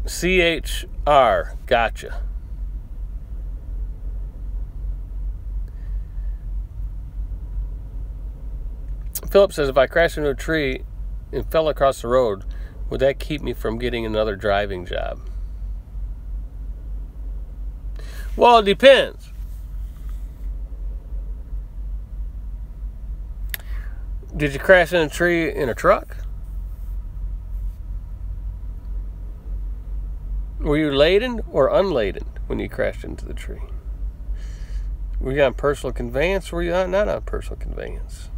CHR, gotcha. Philip says, if I crashed into a tree and fell across the road, would that keep me from getting another driving job? Well, it depends. Did you crash in a tree in a truck? Were you laden or unladen when you crashed into the tree? Were you on personal conveyance or were you not on personal conveyance?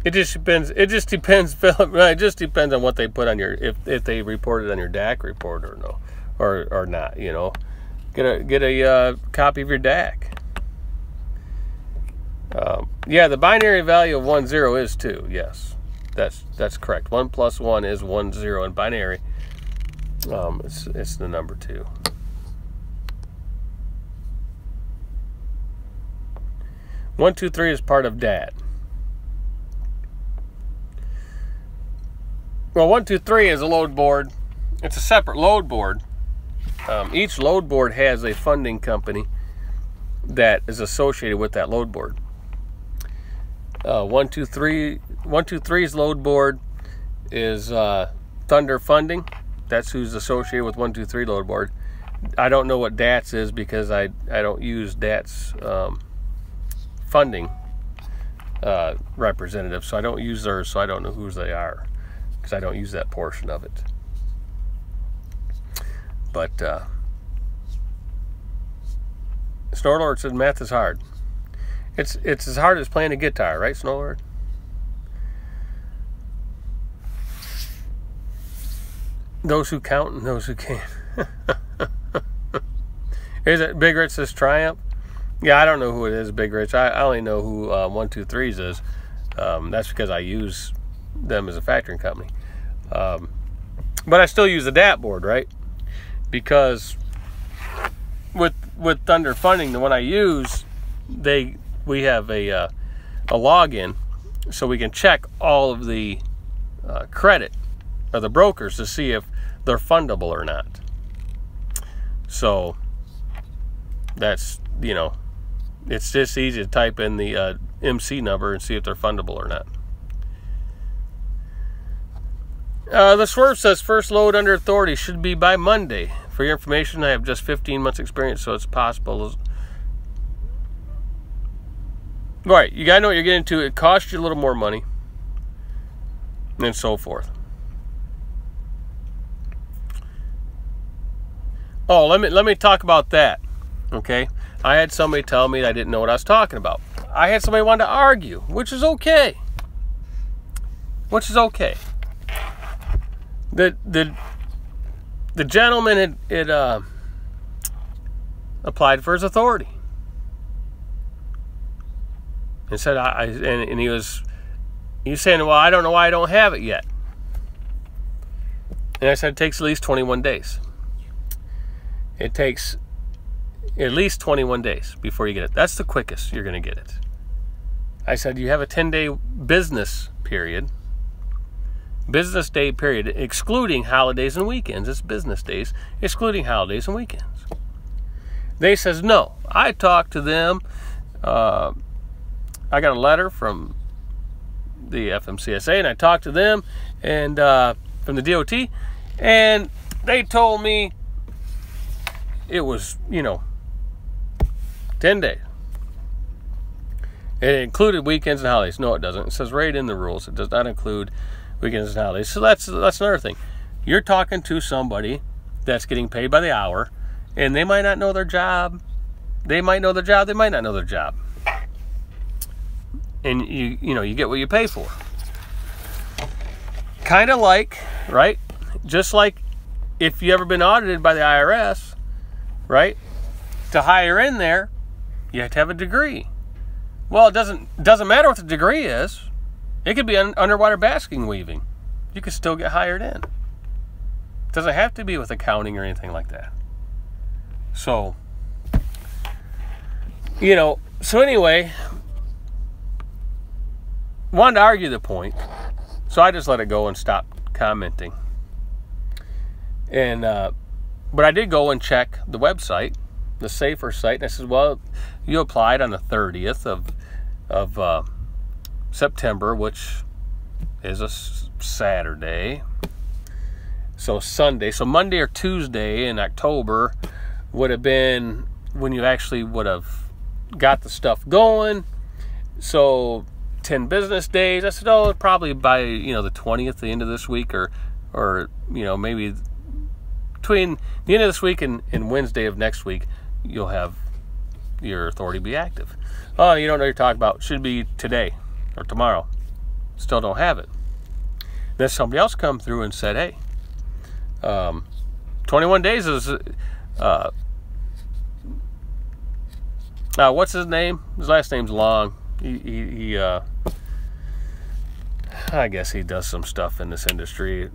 It just depends. It just depends, Philip. It just depends on what they put on your, if they reported on your DAC report or no, or not. You know, get a copy of your DAC. Yeah, the binary value of 1, 0 is 2. Yes, that's correct. 1 plus 1 is 1, 0 in binary. It's the number 2. One, 2, 3 is part of DAT. Well, 1, 2, 3 is a load board. It's a separate load board. Each load board has a funding company that is associated with that load board. 1, 2, 3's load board is Thunder Funding. That's who's associated with 1, 2, 3 load board. I don't know what DATS is because I don't use DATS funding representative, so I don't use theirs, so I don't know whose they are, because I don't use that portion of it. But Snorlord said math is hard. It's as hard as playing a guitar, right, Snorlord? Those who count and those who can't. Is it Big Rich says Triumph? Yeah, I don't know who it is, Big Rich. I only know who 1, 2, 3's is. That's because I use them as a factoring company. But I still use the DAT board, right? Because with Thunder Funding, the one I use, we have a login, so we can check all of the credit of the brokers to see if they're fundable or not. So that's, you know, it's just easy to type in the MC number and see if they're fundable or not. The Swerve says first load under authority should be by Monday. For your information, I have just 15 months experience, so it's possible. Right, you gotta know what you're getting into. It costs you a little more money, and so forth. Oh, let me talk about that. Okay, I had somebody tell me I didn't know what I was talking about. I had somebody want to argue, which is okay. Which is okay. The gentleman had applied for his authority and said and he was saying, well, I don't know why I don't have it yet. And I said it takes at least 21 days. It takes at least 21 days before you get it. That's the quickest you're going to get it. I said you have a 10-day business period. Business day period, excluding holidays and weekends. It's business days, excluding holidays and weekends. They says no. I talked to them. I got a letter from the FMCSA, and I talked to them and from the DOT, and they told me it was, 10 days. It included weekends and holidays. No, it doesn't. It says right in the rules it does not include weekends and holidays. So that's another thing. You're talking to somebody that's getting paid by the hour, and they might not know their job. They might know their job. They might not know their job. And you get what you pay for. Kind of like, right? Just like if you ever been audited by the IRS, right? To hire in there, you have to have a degree. Well, it doesn't matter what the degree is. It could be underwater basking weaving. You could still get hired in. It doesn't have to be with accounting or anything like that. So, so anyway, wanted to argue the point, so I just let it go and stopped commenting. And but I did go and check the website, the Safer site, and I said, well, you applied on the 30th of September, which is a Saturday. So Sunday, so Monday or Tuesday in October would have been when you actually would have got the stuff going. So 10 business days. I said, oh, probably by the 20th, the end of this week, or maybe between the end of this week and Wednesday of next week, you'll have your authority be active. Oh, you don't know what you're talking about. Should be today or tomorrow. Still don't have it. Then somebody else come through and said, hey, 21 days is what's his name? His last name's long. He I guess he does some stuff in this industry.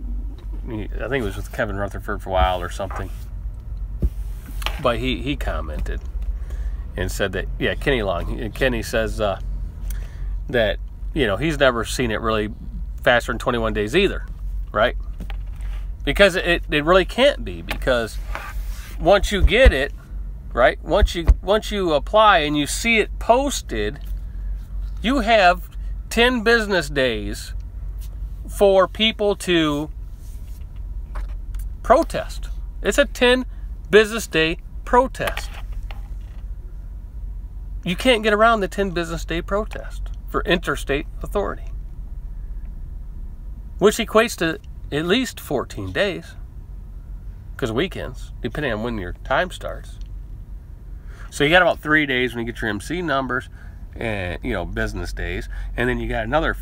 I think it was with Kevin Rutherford for a while or something. But he commented and said that, yeah, Kenny Long. Kenny says that, he's never seen it really faster than 21 days either, right? Because it really can't be, because once you get it, right, once you apply and you see it posted, you have 10 business days for people to protest. It's a 10 business day protest. You can't get around the 10 business day protest for interstate authority, which equates to at least 14 days, because weekends, depending on when your time starts. So you got about 3 days when you get your MC numbers and business days, and then you got another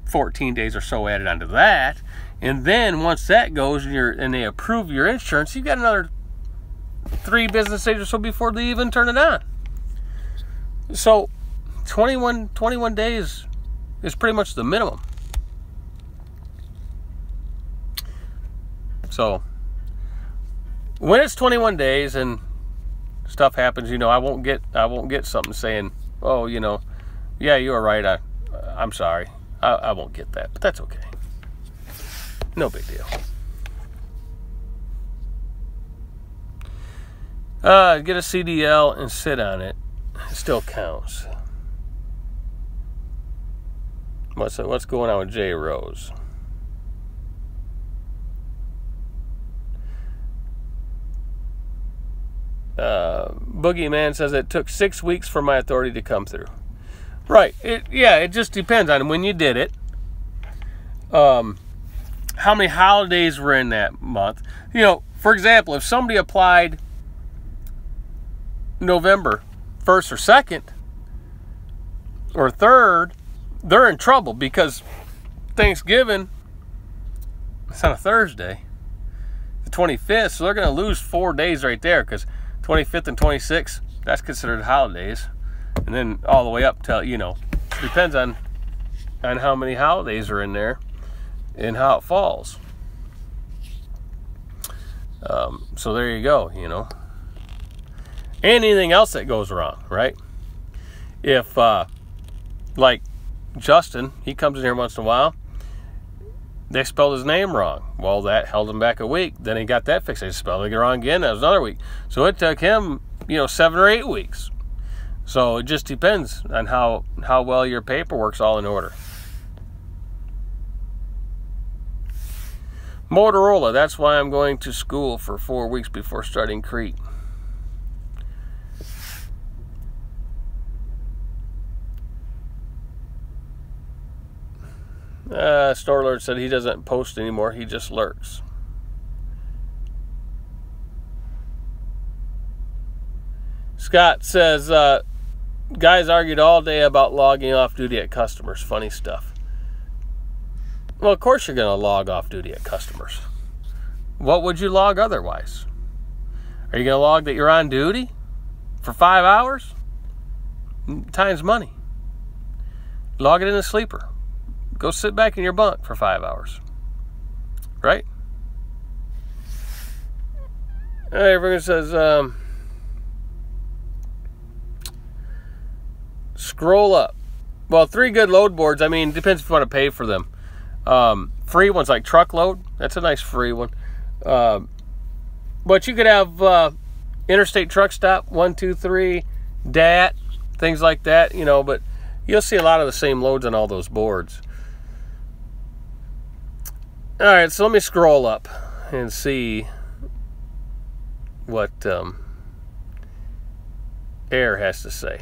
14 days or so added onto that, and then once that goes and they approve your insurance, you got another 3 business days or so before they even turn it on. So 21 days is pretty much the minimum. So when it's 21 days and stuff happens, I won't get something saying, oh, yeah, you were right, I'm sorry. I won't get that, but that's okay. No big deal. Get a CDL and sit on it. It still counts. What's going on with J. Rose? Boogeyman says it took 6 weeks for my authority to come through. Right. It just depends on when you did it. How many holidays were in that month? For example, if somebody applied November 1st or 2nd or 3rd, they're in trouble, because Thanksgiving, it's on a Thursday, the 25th, so they're going to lose 4 days right there, because 25th and 26th, that's considered holidays. And then all the way up till, depends on how many holidays are in there and how it falls. So there you go, Anything else that goes wrong, right? If, like Justin, he comes in here once in a while, they spelled his name wrong. Well, that held him back a week. Then he got that fixed. They spelled it wrong again. That was another week. So it took him, 7 or 8 weeks. So it just depends on how well your paperwork's all in order. Motorola, that's why I'm going to school for 4 weeks before starting Crete. Store Alert said he doesn't post anymore, he just lurks. Scott says, guys argued all day about logging off duty at customers. Funny stuff. Well, of course you're going to log off duty at customers. What would you log otherwise? Are you going to log that you're on duty for 5 hours? Time's money. Log it in a sleeper. Go sit back in your bunk for 5 hours. Right? Everyone says, scroll up. Well, 3 good load boards. I mean, depends if you want to pay for them. Free ones like Truckload. That's a nice free one. But you could have Interstate Truck Stop, 123, DAT, things like that, you know, but you'll see a lot of the same loads on all those boards. All right, so let me scroll up and see what Air has to say.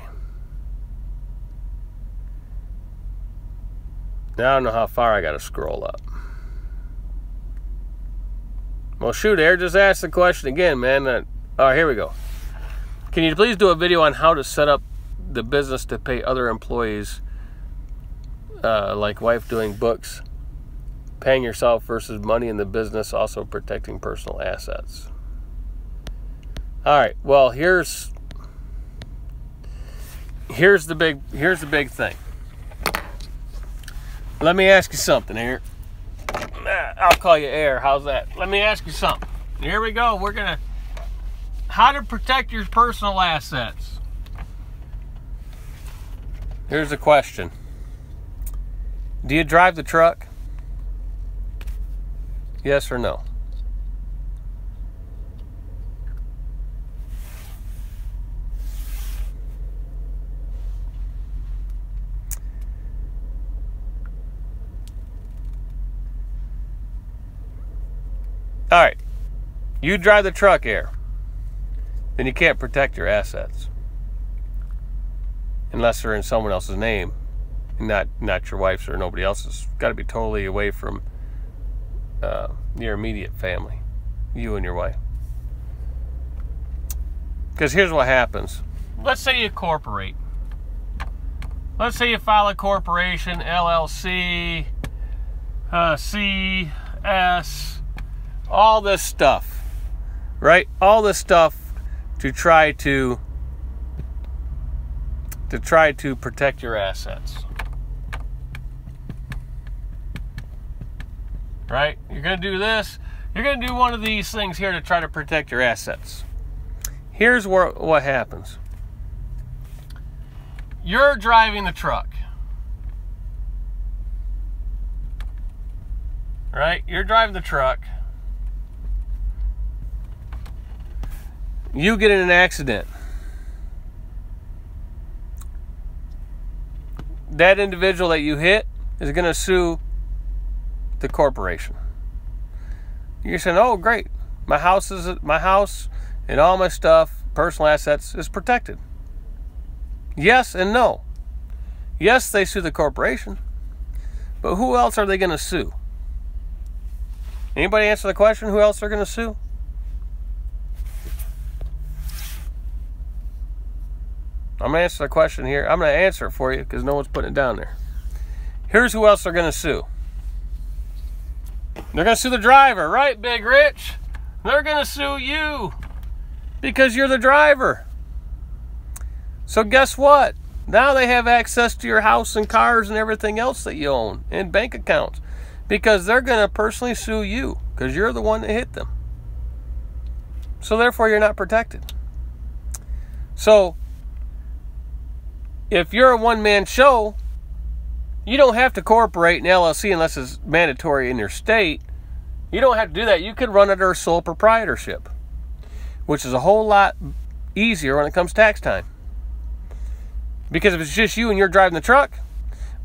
Now I don't know how far I got to scroll up. Well, shoot, Air, just ask the question again, man. All right, here we go. Can you please do a video on how to set up the business to pay other employees, like wife doing books, paying yourself versus money in the business, also protecting personal assets? All right, well, here's the big thing. Let me ask you something, Air. I'll call you Air. How's that? Let me ask you something. Here we go. We're going to... How to protect your personal assets. Here's the question. Do you drive the truck? Yes or no? All right, you drive the truck, Air, then you can't protect your assets unless they're in someone else's name, and not your wife's or nobody else's. Got to be totally away from your immediate family, you and your wife. Because here's what happens. Let's say you incorporate. Let's say you file a corporation, LLC, CS, all this stuff, right? All this stuff to try to protect your assets, right? You're going to do this. You're going to do one of these things here to try to protect your assets. Here's what happens. You're driving the truck, right? You're driving the truck. You get in an accident. That individual that you hit is going to sue the corporation. You're saying, "Oh, great. My house and all my stuff, personal assets is protected." Yes and no. Yes, they sue the corporation. But who else are they going to sue? Anybody answer the question who else they're going to sue? I'm going to answer the question here. I'm going to answer it for you because no one's putting it down there. Here's who else they're going to sue. They're going to sue the driver, right, Big Rich? They're going to sue you because you're the driver. So guess what? Now they have access to your house and cars and everything else that you own and bank accounts because they're going to personally sue you because you're the one that hit them. So therefore, you're not protected. So if you're a one-man show, you don't have to incorporate an LLC unless it's mandatory in your state. You don't have to do that. You could run under a sole proprietorship, which is a whole lot easier when it comes tax time. Because if it's just you and you're driving the truck,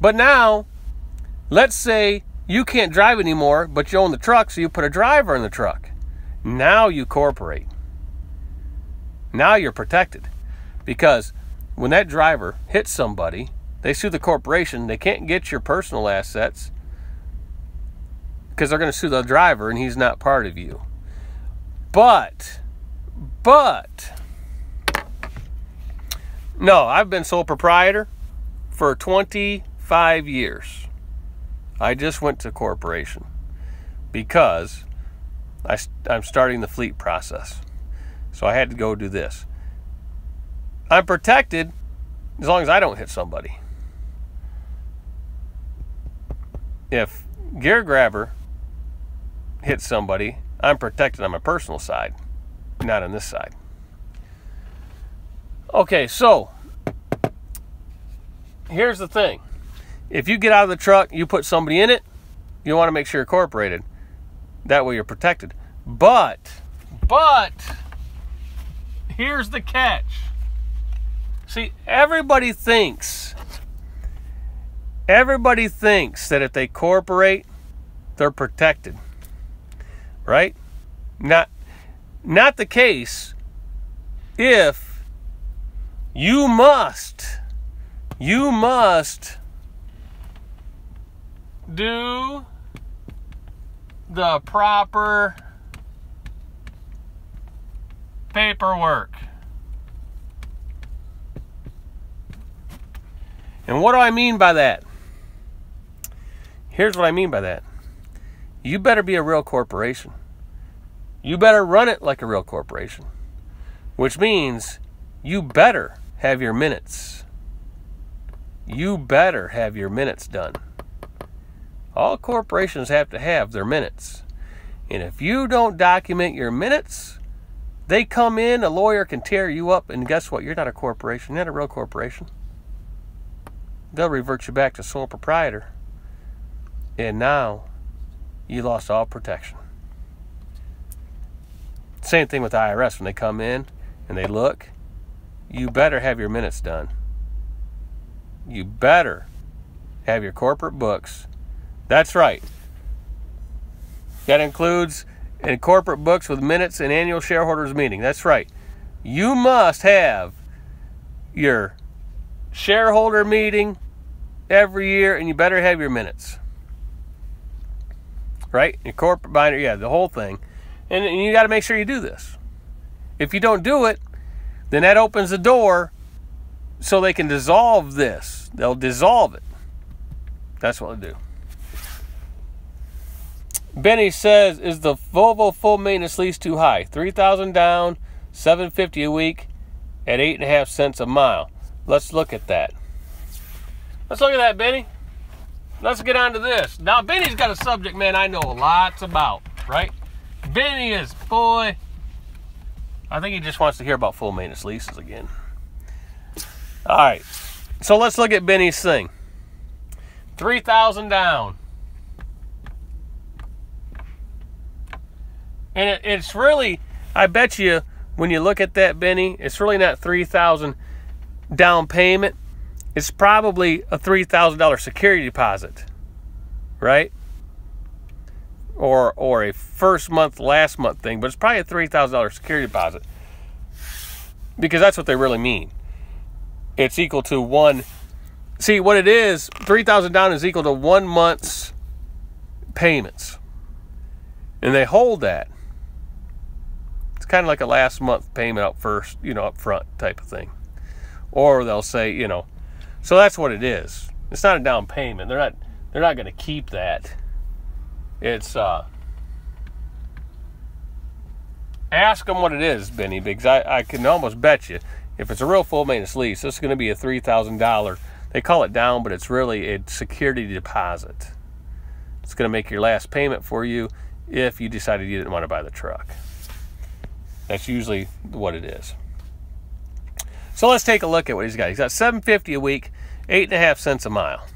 but now, let's say you can't drive anymore, but you own the truck, so you put a driver in the truck. Now you incorporate. Now you're protected. Because when that driver hits somebody, they sue the corporation. They can't get your personal assets because they're going to sue the driver and he's not part of you. But, no, I've been sole proprietor for 25 years. I just went to corporation because I'm starting the fleet process. So I had to go do this. I'm protected as long as I don't hit somebody. If Gear Grabber hits somebody, I'm protected on my personal side, not on this side. Okay, so here's the thing. If you get out of the truck, you put somebody in it, you want to make sure you're incorporated. That way you're protected. But, here's the catch. See, everybody thinks that if they incorporate, they're protected. Right? Not the case if you must do the proper paperwork. And what do I mean by that? Here's what I mean by that. You better be a real corporation. You better run it like a real corporation. Which means you better have your minutes. You better have your minutes done. All corporations have to have their minutes. And if you don't document your minutes, they come in, a lawyer can tear you up, and guess what? You're not a corporation. You're not a real corporation. They'll revert you back to sole proprietor. And now you lost all protection. Same thing with the IRS. When they come in and they look, you better have your minutes done. You better have your corporate books. That's right. That includes in corporate books with minutes and annual shareholders meeting. That's right. You must have your shareholder meeting every year, and you better have your minutes. Right? Your corporate binder, yeah, the whole thing. And you got to make sure you do this. If you don't do it, then that opens the door so they can dissolve this. They'll dissolve it. That's what they'll do. Benny says, is the Volvo full maintenance lease too high? $3,000 down, $750 a week at 8.5 cents a mile. Let's look at that. Let's look at that, Benny. Let's get on to this. Now, Benny's got a subject, man, I know lots about, right? Benny is, boy, I think he just wants to hear about full maintenance leases again. All right. So let's look at Benny's thing. $3,000 down. And it's really, I bet you, when you look at that, Benny, it's really not $3,000 down payment. It's probably a $3,000 security deposit, right? Or a first month, last month thing, but it's probably a $3,000 security deposit because that's what they really mean. It's equal to one. See, what it is, $3,000 down is equal to 1 month's payments, and they hold that. It's kind of like a last month payment up first, up front type of thing. Or they'll say, so that's what it is. It's not a down payment. They're not going to keep that. It's ask them what it is, Benny, because I can almost bet you if it's a real full maintenance lease, this is going to be a $3,000. They call it down, but it's really a security deposit. It's going to make your last payment for you if you decided you didn't want to buy the truck. That's usually what it is. So let's take a look at what he's got. He's got $750 a week, 8.5 cents a mile.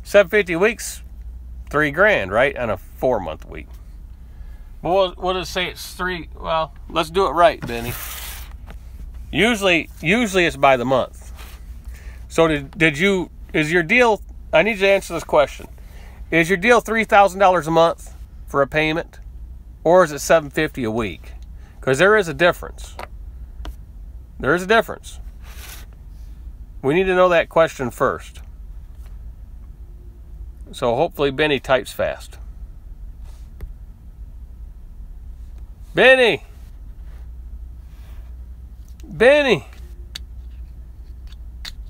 $750 a week's $3,000, right? On a 4-month week. Well, we'll just say it's three. Well, let's do it right, Benny. Usually it's by the month. So is your deal? I need you to answer this question. Is your deal $3,000 a month for a payment, or is it $750 a week? Because there is a difference. There is a difference. We need to know that question first. So hopefully Benny types fast. Benny! Benny!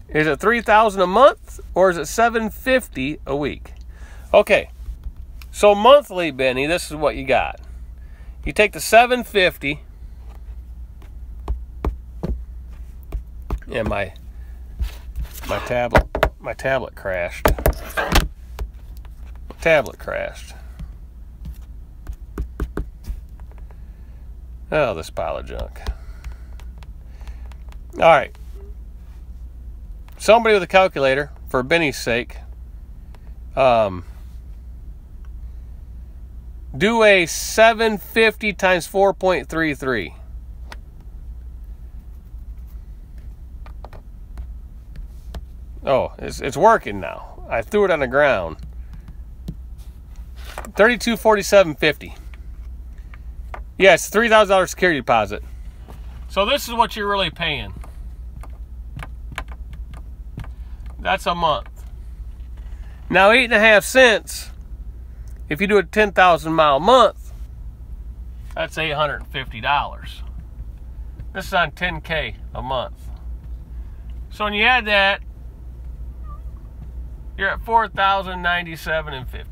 Is it $3,000 a month, or is it $750 a week? Okay, so monthly, Benny, this is what you got. You take the $750, and my tablet crashed. Oh, this pile of junk. All right. Somebody with a calculator, for Benny's sake, do a 750 times 4.33. Oh, it's working now. I threw it on the ground. 3247.50. Yeah, it's $3,000 security deposit. So this is what you're really paying. That's a month. Now 8.5 cents, if you do a 10,000 mile month, that's $850. This is on 10K a month. So when you add that, you're at $4,097.50.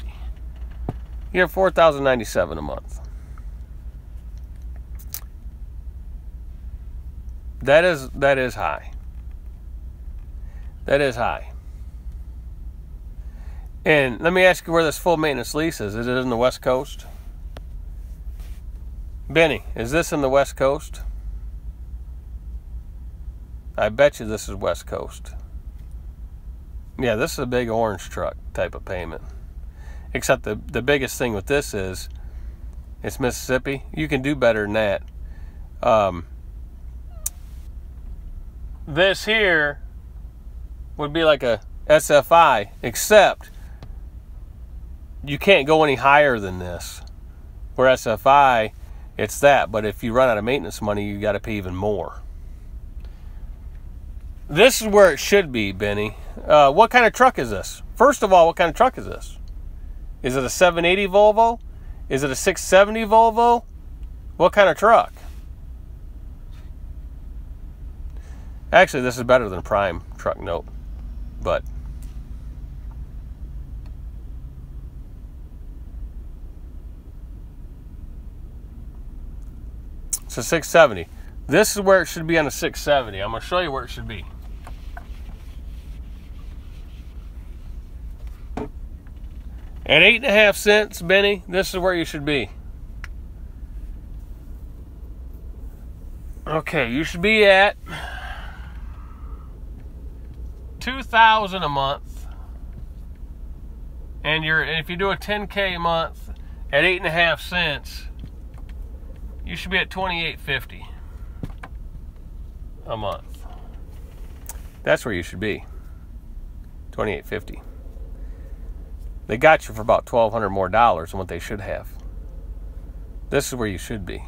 You're at $4,097 a month. That is high. That is high. And let me ask you where this full maintenance lease is. Is it in the West Coast? Benny, is this in the West Coast? I bet you this is West Coast. Yeah, this is a big orange truck type of payment. Except the biggest thing with this is it's Mississippi. You can do better than that. This here would be like a SFI, except you can't go any higher than this. Where SFI, it's that, but if you run out of maintenance money, you got to pay even more. This is where it should be, Benny. What kind of truck is this? First of all, what kind of truck is this? Is it a 780 Volvo? Is it a 670 Volvo? What kind of truck? Actually, this is better than a Prime truck note, but it's a 670. This is where it should be on a 670. I'm going to show you where it should be. At 8.5 cents, Benny, this is where you should be. Okay, you should be at $2,000 a month, and if you do a 10K a month at 8.5 cents, you should be at $28.50 a month. That's where you should be. $28.50. They got you for about $1,200 more than what they should have. This is where you should be,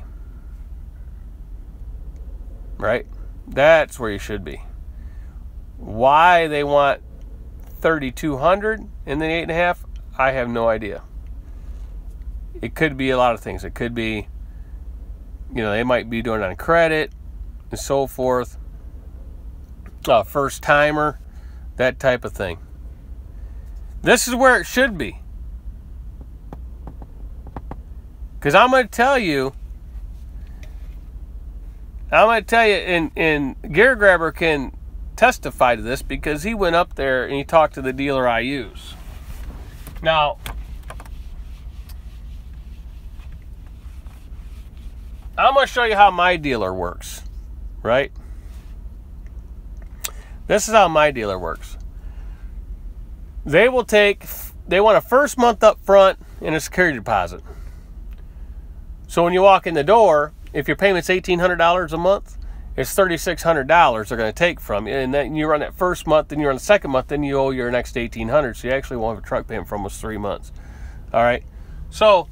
right? That's where you should be. Why they want $3,200 and then 8.5, I have no idea. It could be a lot of things. It could be, they might be doing it on credit and so forth. First timer, that type of thing. This is where it should be. Because I'm going to tell you, and Gear Grabber can testify to this because he went up there and he talked to the dealer I use. Now, I'm going to show you how my dealer works, right? This is how my dealer works. They want a first month up front and a security deposit. So when you walk in the door, if your payment's $1,800 a month, it's $3,600 they're going to take from you, and then you run that first month, then you're on the second month, then you owe your next $1,800. So you actually won't have a truck payment for almost 3 months. All right. So,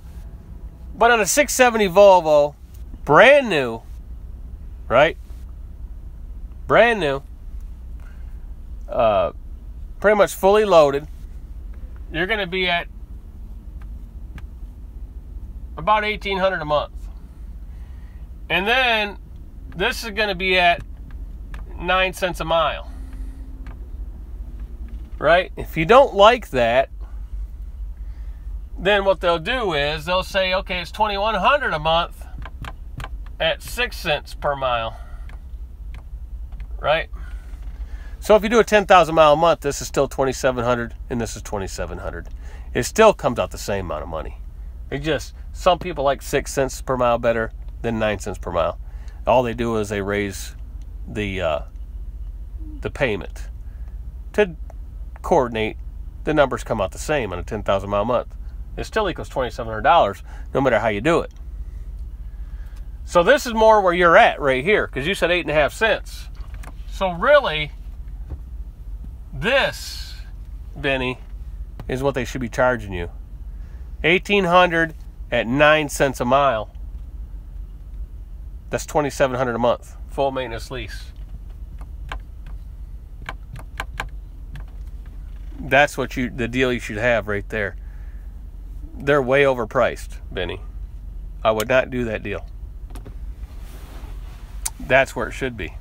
but on a 670 Volvo, brand new, right? Brand new, pretty much fully loaded, you're going to be at about $1,800 a month. And then this is going to be at 9 cents a mile. Right? If you don't like that, then what they'll do is they'll say, okay, it's $2,100 a month at 6 cents per mile. Right? So if you do a 10,000 mile a month, this is still $2,700 and this is $2,700. It still comes out the same amount of money. It just, some people like 6 cents per mile better than 9 cents per mile. All they do is they raise the payment to coordinate. The numbers come out the same on a 10,000 mile month. It still equals $2,700 no matter how you do it. So this is more where you're at right here, because you said 8.5 cents. So really, this, Benny, is what they should be charging you. $1,800 at 9 cents a mile. That's $2,700 a month, full maintenance lease. That's what the deal you should have right there. They're way overpriced, Benny. I would not do that deal. That's where it should be.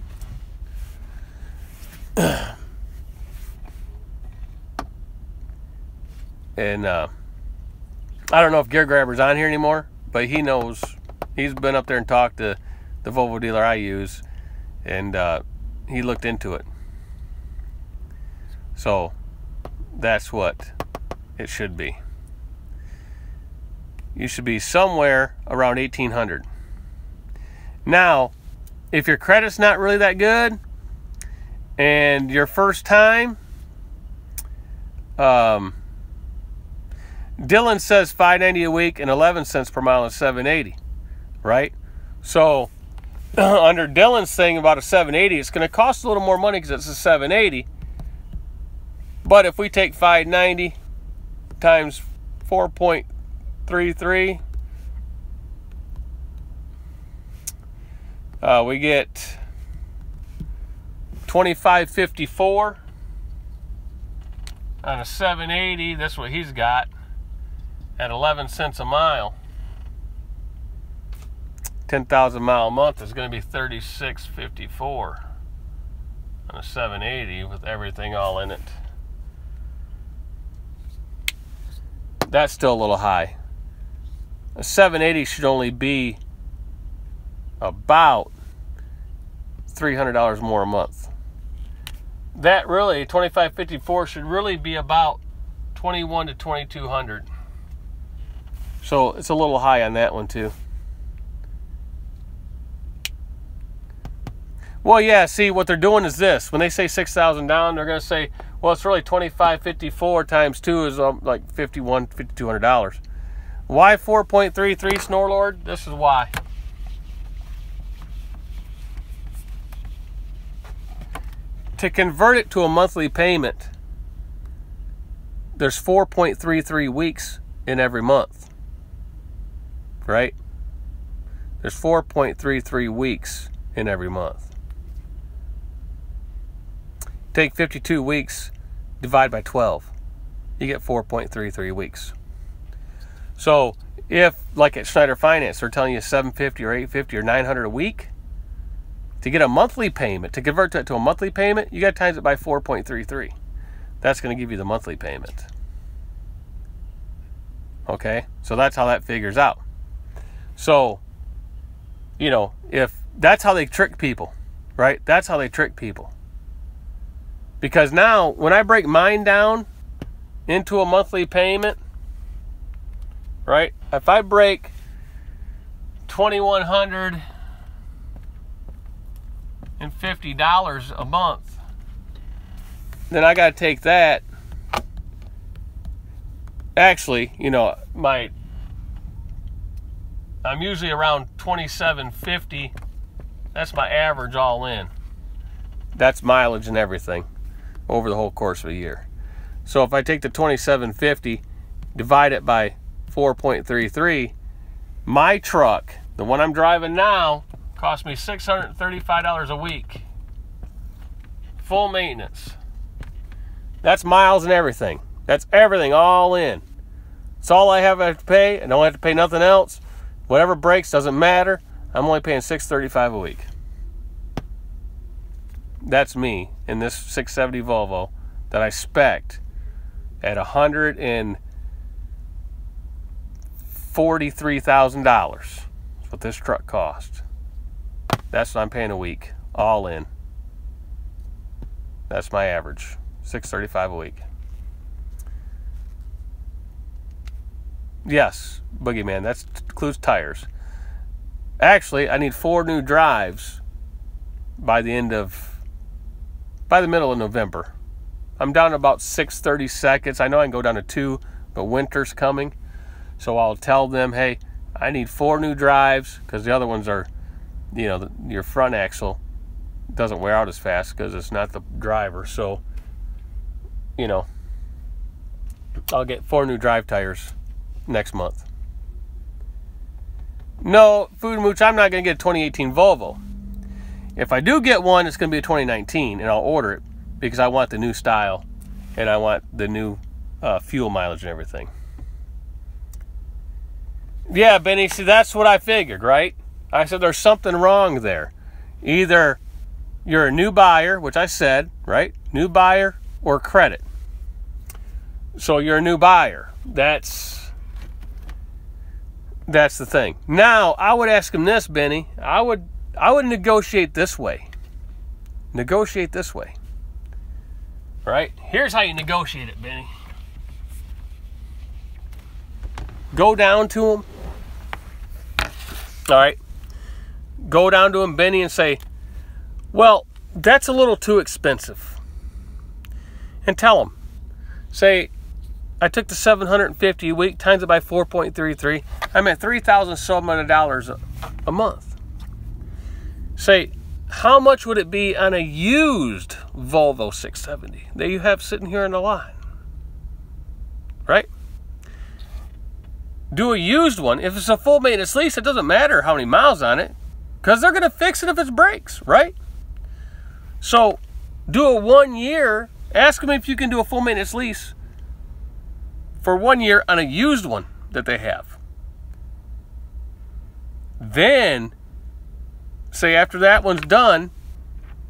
And I don't know if Gear Grabber's on here anymore, but he knows. He's been up there and talked to the Volvo dealer I use, and he looked into it. So that's what it should be. You should be somewhere around $1,800. Now, if your credit's not really that good and your first time, Dylan says $590 a week and 11 cents per mile is $780, right? So under Dylan's thing about a $780, it's going to cost a little more money because it's a $780. But if we take $590 times 4.33, we get $25.54 on a $780. That's what he's got at 11 cents a mile. 10,000 mile a month is going to be $36.54 on a $780 with everything all in it. That's still a little high. A $780 should only be about $300 more a month. That really, $25.54 should really be about $2,100 to $2,200. So it's a little high on that one too. Well, yeah, see, what they're doing is this. When they say 6,000 down, they're going to say, well, it's really $25.54 times 2 is like $5,100, $5,200. Why 4.33, Snorlord? This is why. To convert it to a monthly payment, there's 4.33 weeks in every month, right? There's 4.33 weeks in every month. Take 52 weeks, divide by 12. You get 4.33 weeks. So if, like at Schneider Finance, they're telling you $750 or $850 or $900 a week, to get a monthly payment, to convert that to a monthly payment, you got to times it by 4.33. That's going to give you the monthly payment. Okay? So that's how that figures out. So, you know, if that's how they trick people, right? That's how they trick people. Because now, when I break mine down into a monthly payment, right? If I break $2,150 a month, then I got to take that. Actually, you know, I'm usually around $2,750 That's my average all in. That's mileage and everything over the whole course of a year. So if I take the 2750, divide it by 4.33, my truck, the one I'm driving now, cost me $635 a week. Full maintenance. That's miles and everything. That's everything all in. It's all I have to pay. I don't have to pay nothing else. Whatever breaks doesn't matter. I'm only paying $635 a week. That's me in this 670 Volvo that I spec'd at $143,000. That's what this truck cost. That's what I'm paying a week, all in. That's my average, $635 a week. Yes, Boogeyman, that includes tires. Actually, I need 4 new drives by the middle of November. I'm down to about 630 seconds. I know I can go down to 2, but winter's coming. So I'll tell them, hey, I need 4 new drives, because the other ones are, you know, your front axle doesn't wear out as fast because it's not the driver. So, you know, I'll get 4 new drive tires next month. No, Food Mooch, I'm not going to get a 2018 Volvo. If I do get one, it's going to be a 2019, and I'll order it because I want the new style and I want the new fuel mileage and everything. Yeah, Benny, see, that's what I figured, right? I said there's something wrong there. Either you're a new buyer, which I said, right? New buyer or credit. So you're a new buyer. That's the thing. Now, I would ask him this, Benny. I would negotiate this way. Negotiate this way. Right? Here's how you negotiate it, Benny. Go down to him. All right. Go down to him, Benny, and say, well, that's a little too expensive. And tell him. Say, I took the $750 a week, times it by 4.33. I'm at $3,700 a month. Say, how much would it be on a used Volvo 670 that you have sitting here in the lot? Right? Do a used one. If it's a full maintenance lease, it doesn't matter how many miles on it, because they're going to fix it if it breaks, right? So do a 1 year. Ask them if you can do a full maintenance lease for 1 year on a used one that they have. Then, say after that one's done,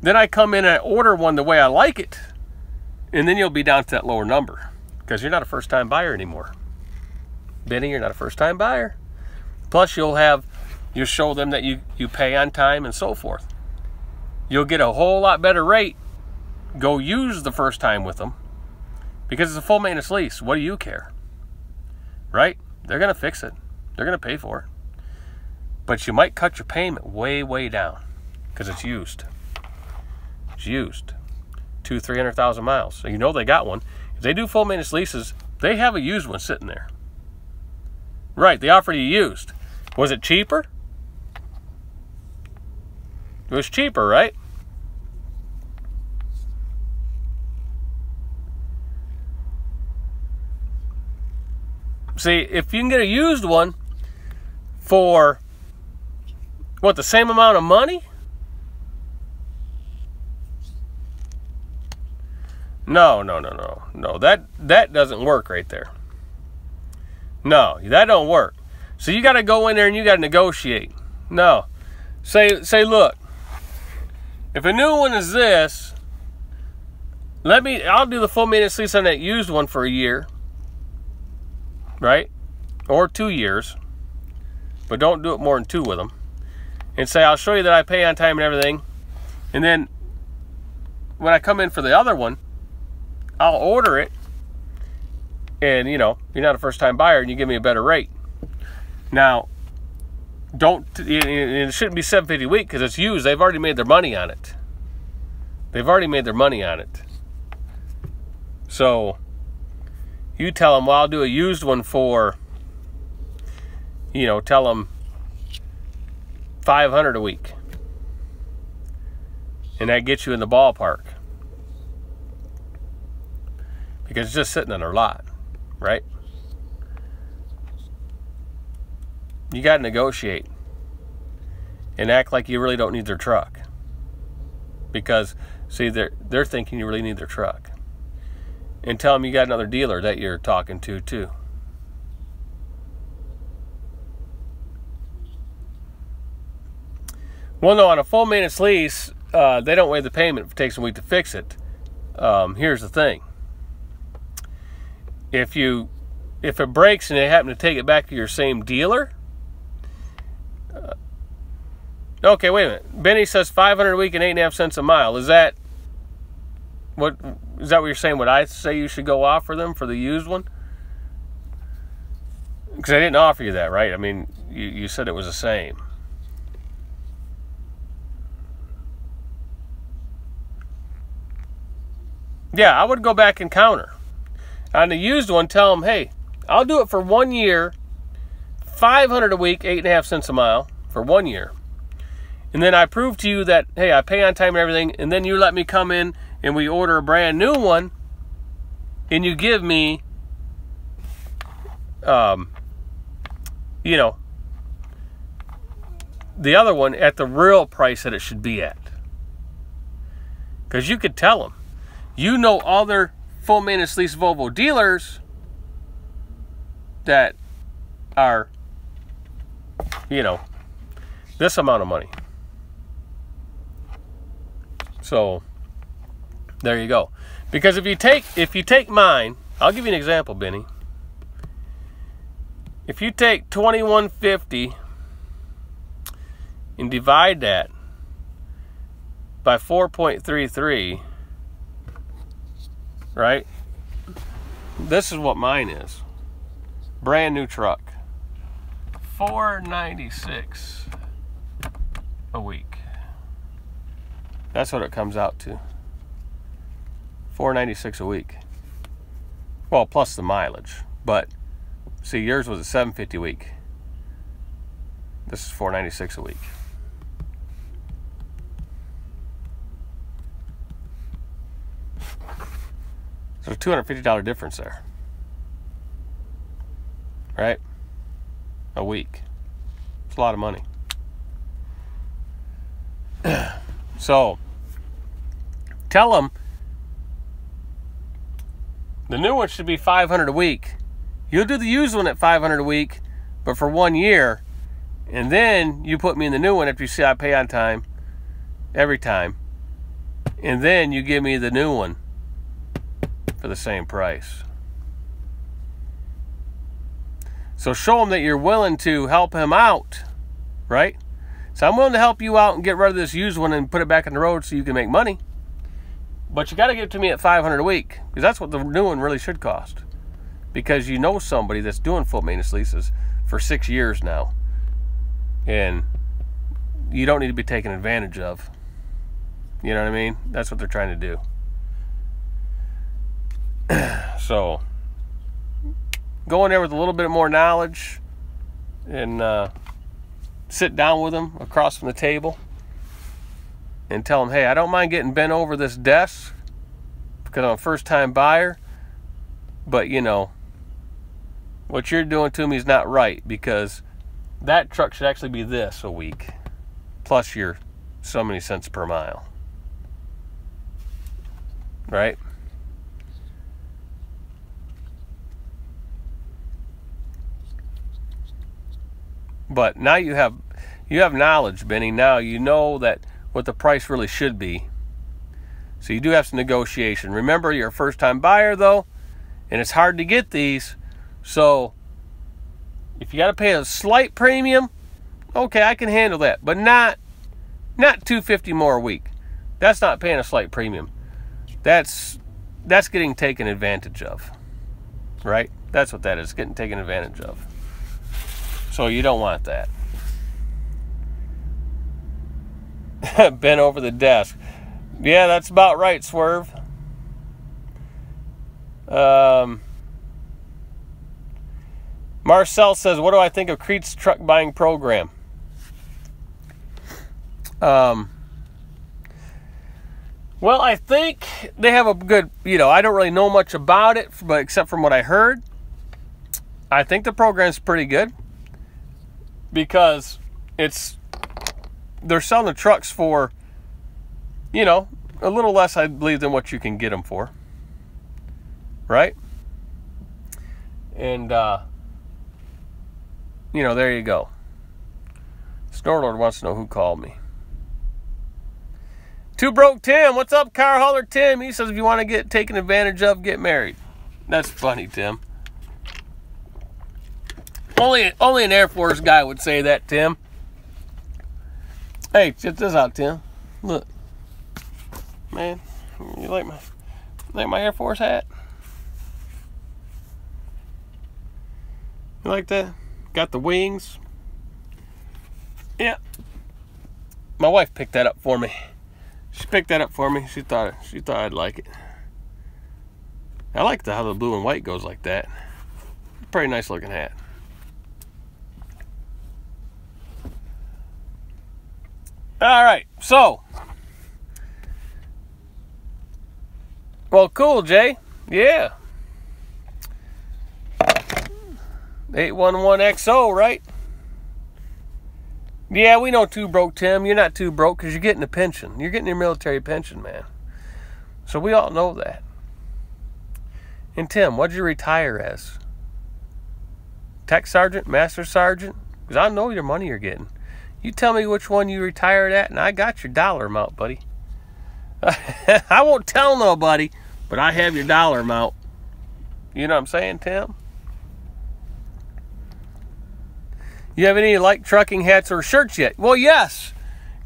then I come in and I order one the way I like it. And then you'll be down to that lower number, because you're not a first-time buyer anymore. Benny, you're not a first-time buyer. Plus, you'll show them that you pay on time and so forth. You'll get a whole lot better rate. Go use the first time with them, because it's a full maintenance lease. What do you care? Right? They're going to fix it. They're going to pay for it. But you might cut your payment way, way down, because it's used. It's used. 200,000-300,000 miles. So you know they got one. If they do full maintenance leases, they have a used one sitting there. Right, they offer you used. Was it cheaper? It was cheaper, right? See, if you can get a used one for, what, the same amount of money? No. That doesn't work right there. No, that don't work. So you got to go in there and you got to negotiate. No. Say, look, if a new one is this, I'll do the full maintenance lease on that used one for a year. Right? Or 2 years. But don't do it more than 2 with them. And say, I'll show you that I pay on time and everything. And then when I come in for the other one, I'll order it. And, you know, you're not a first-time buyer and you give me a better rate. Now, it shouldn't be $750 a week because it's used. They've already made their money on it. They've already made their money on it. So, you tell them, well, I'll do a used one for, you know, tell them $500 a week. And that gets you in the ballpark. Because it's just sitting on their lot, right? You got to negotiate and act like you really don't need their truck. Because, see, they're thinking you really need their truck. And tell them you got another dealer that you're talking to, too. Well, no, on a full maintenance lease, they don't waive the payment if it takes a week to fix it. Here's the thing. If it breaks and they happen to take it back to your same dealer, okay, wait a minute. Benny says $500 a week and 8.5 cents a mile. Is that what you're saying? Would I say you should go offer them for the used one? Because I didn't offer you that, right? I mean, you said it was the same. Yeah, I would go back and counter. On the used one, tell them, hey, I'll do it for 1 year, $500 a week, 8.5 cents a mile for 1 year. And then I prove to you that, hey, I pay on time and everything, and then you let me come in and we order a brand new one, and you give me, you know, the other one at the real price that it should be at. Because you could tell them. You know other full maintenance lease Volvo dealers that are, you know, this amount of money. So there you go. Because if you take mine, I'll give you an example, Benny. If you take $21.50 and divide that by 4.33, right? This is what mine is. Brand new truck. $496 a week. That's what it comes out to. $496 a week. Well, plus the mileage. But see, yours was a $750 a week. This is $496 a week. So a $250 difference there. Right? A week. It's a lot of money. So, tell them the new one should be $500 a week. You'll do the used one at $500 a week, but for 1 year, and then you put me in the new one after you see I pay on time, every time, and then you give me the new one for the same price. So show him that you're willing to help him out, right? So I'm willing to help you out and get rid of this used one and put it back on the road so you can make money. But you got to give it to me at $500 a week, because that's what the new one really should cost. Because you know somebody that's doing full maintenance leases for 6 years now, and you don't need to be taken advantage of. You know what I mean? That's what they're trying to do. So go in there with a little bit more knowledge and sit down with them across from the table and tell them, hey, I don't mind getting bent over this desk because I'm a first-time buyer, but you know, what you're doing to me is not right, because that truck should actually be this a week plus your so many cents per mile, right? But now you have knowledge, Benny. Now you know that what the price really should be. So you do have some negotiation. Remember, you're a first-time buyer, though, and it's hard to get these. So if you got to pay a slight premium, okay, I can handle that. But not $250 more a week. That's not paying a slight premium. That's getting taken advantage of, right? That's what that is, getting taken advantage of. So you don't want that. Bent over the desk. Yeah, that's about right, Swerve. Marcel says, what do I think of Crete's truck buying program? Well, I think they have a good, I don't really know much about it, but except from what I heard, I think the program's pretty good because they're selling the trucks for, a little less, I believe, than what you can get them for. Right? And, there you go. Snorlord wants to know who called me. Too Broke Tim. What's up, car hauler Tim? He says if you want to get taken advantage of, get married. That's funny, Tim. Only an Air Force guy would say that, Tim. Hey, check this out, Tim. Look. Man, you like my Air Force hat? You like that? Got the wings. Yeah. My wife picked that up for me. She picked that up for me. She thought I'd like it. I like how the blue and white goes like that. Pretty nice looking hat. All right, so. Well, cool, Jay. Yeah. 811XO, right? Yeah, we know Too Broke Tim. You're not too broke because you're getting a pension. You're getting your military pension, man. So we all know that. And Tim, what'd you retire as? Tech Sergeant? Master Sergeant? Because I know your money you're getting. You tell me which one you retired at, and I got your dollar amount, buddy. I won't tell nobody, but I have your dollar amount. You know what I'm saying, Tim? You have any light trucking hats or shirts yet? Well, yes.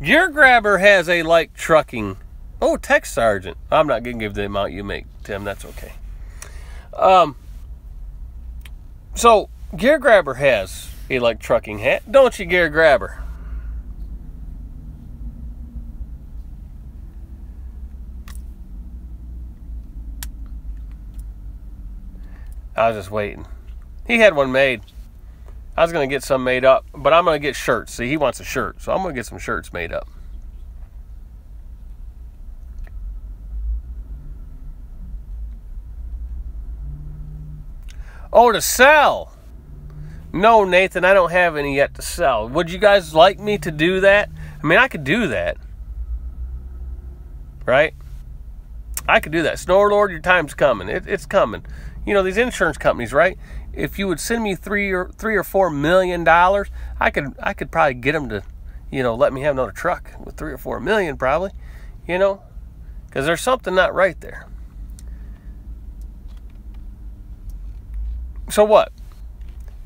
Gear Grabber has a light trucking. Oh, Tech Sergeant. I'm not going to give the amount you make, Tim. That's okay. So, Gear Grabber has a light trucking hat. Don't you, Gear Grabber? I was just waiting. He had one made. I was going to get some made up, but I'm going to get shirts. See, he wants a shirt, so I'm going to get some shirts made up. Oh, to sell? No, Nathan, I don't have any yet to sell. Would you guys like me to do that? I mean, I could do that. Right? I could do that. Snorlord, your time's coming. It's coming. These insurance companies, right? If you would send me $3 or $4 million, I could probably get them to, let me have another truck with $3 or $4 million, probably, because there's something not right there. So what?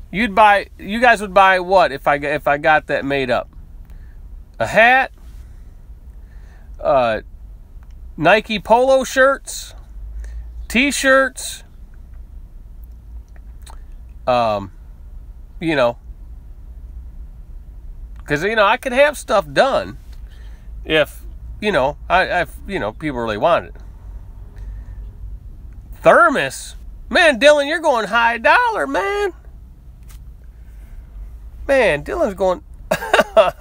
You guys would buy what if I got that made up? A hat, Nike polo shirts, T-shirts. Because I could have stuff done if people really wanted it. Thermos, man, Dylan, you're going high dollar, man. Man, Dylan's going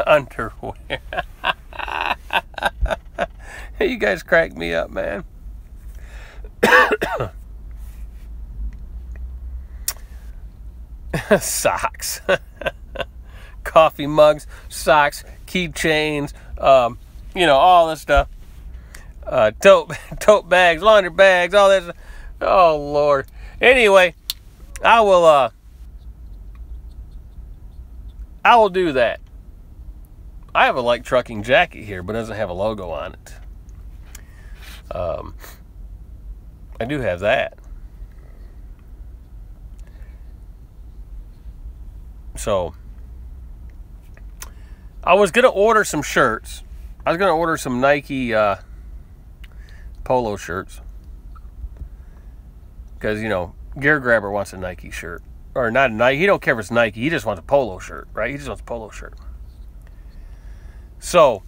underwear. Hey, you guys crack me up, man. Socks, coffee mugs, socks, keychains, all this stuff. Tote bags, laundry bags, all that. Oh Lord. Anyway, I will do that. I have a light trucking jacket here, but it doesn't have a logo on it. I do have that. So, I was going to order some shirts. I was going to order some Nike polo shirts. Because, Gear Grabber wants a Nike shirt. Or not a Nike. He don't care if it's Nike. He just wants a polo shirt, right? He just wants a polo shirt. So,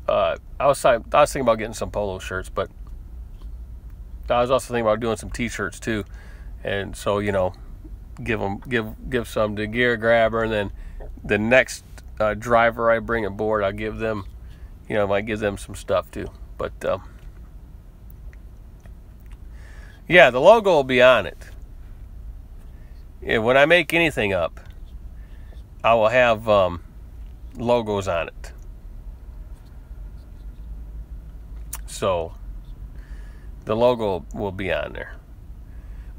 I was thinking about getting some polo shirts, but I was also thinking about doing some T-shirts too. And so, give some to Gear Grabber, and then the next driver I bring aboard, I'll give them, might give them some stuff too. But yeah, the logo will be on it. Yeah, when I make anything up, I will have logos on it. So the logo will be on there.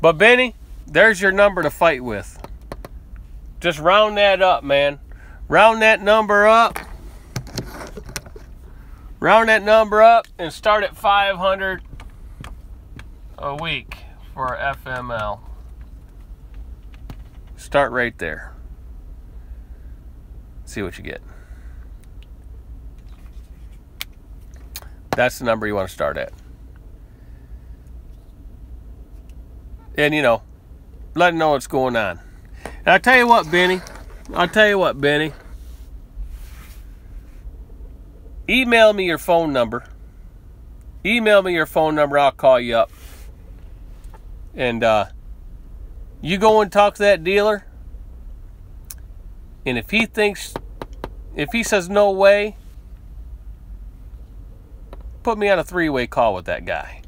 But Benny, there's your number to fight with. Just round that up, man. Round that number up. Round that number up and start at 500 a week for FML. Start right there. See what you get. That's the number you want to start at. And, you know, let them know what's going on. And I'll tell you what, Benny. Email me your phone number. I'll call you up. And you go and talk to that dealer. And if he says no way, put me on a three-way call with that guy.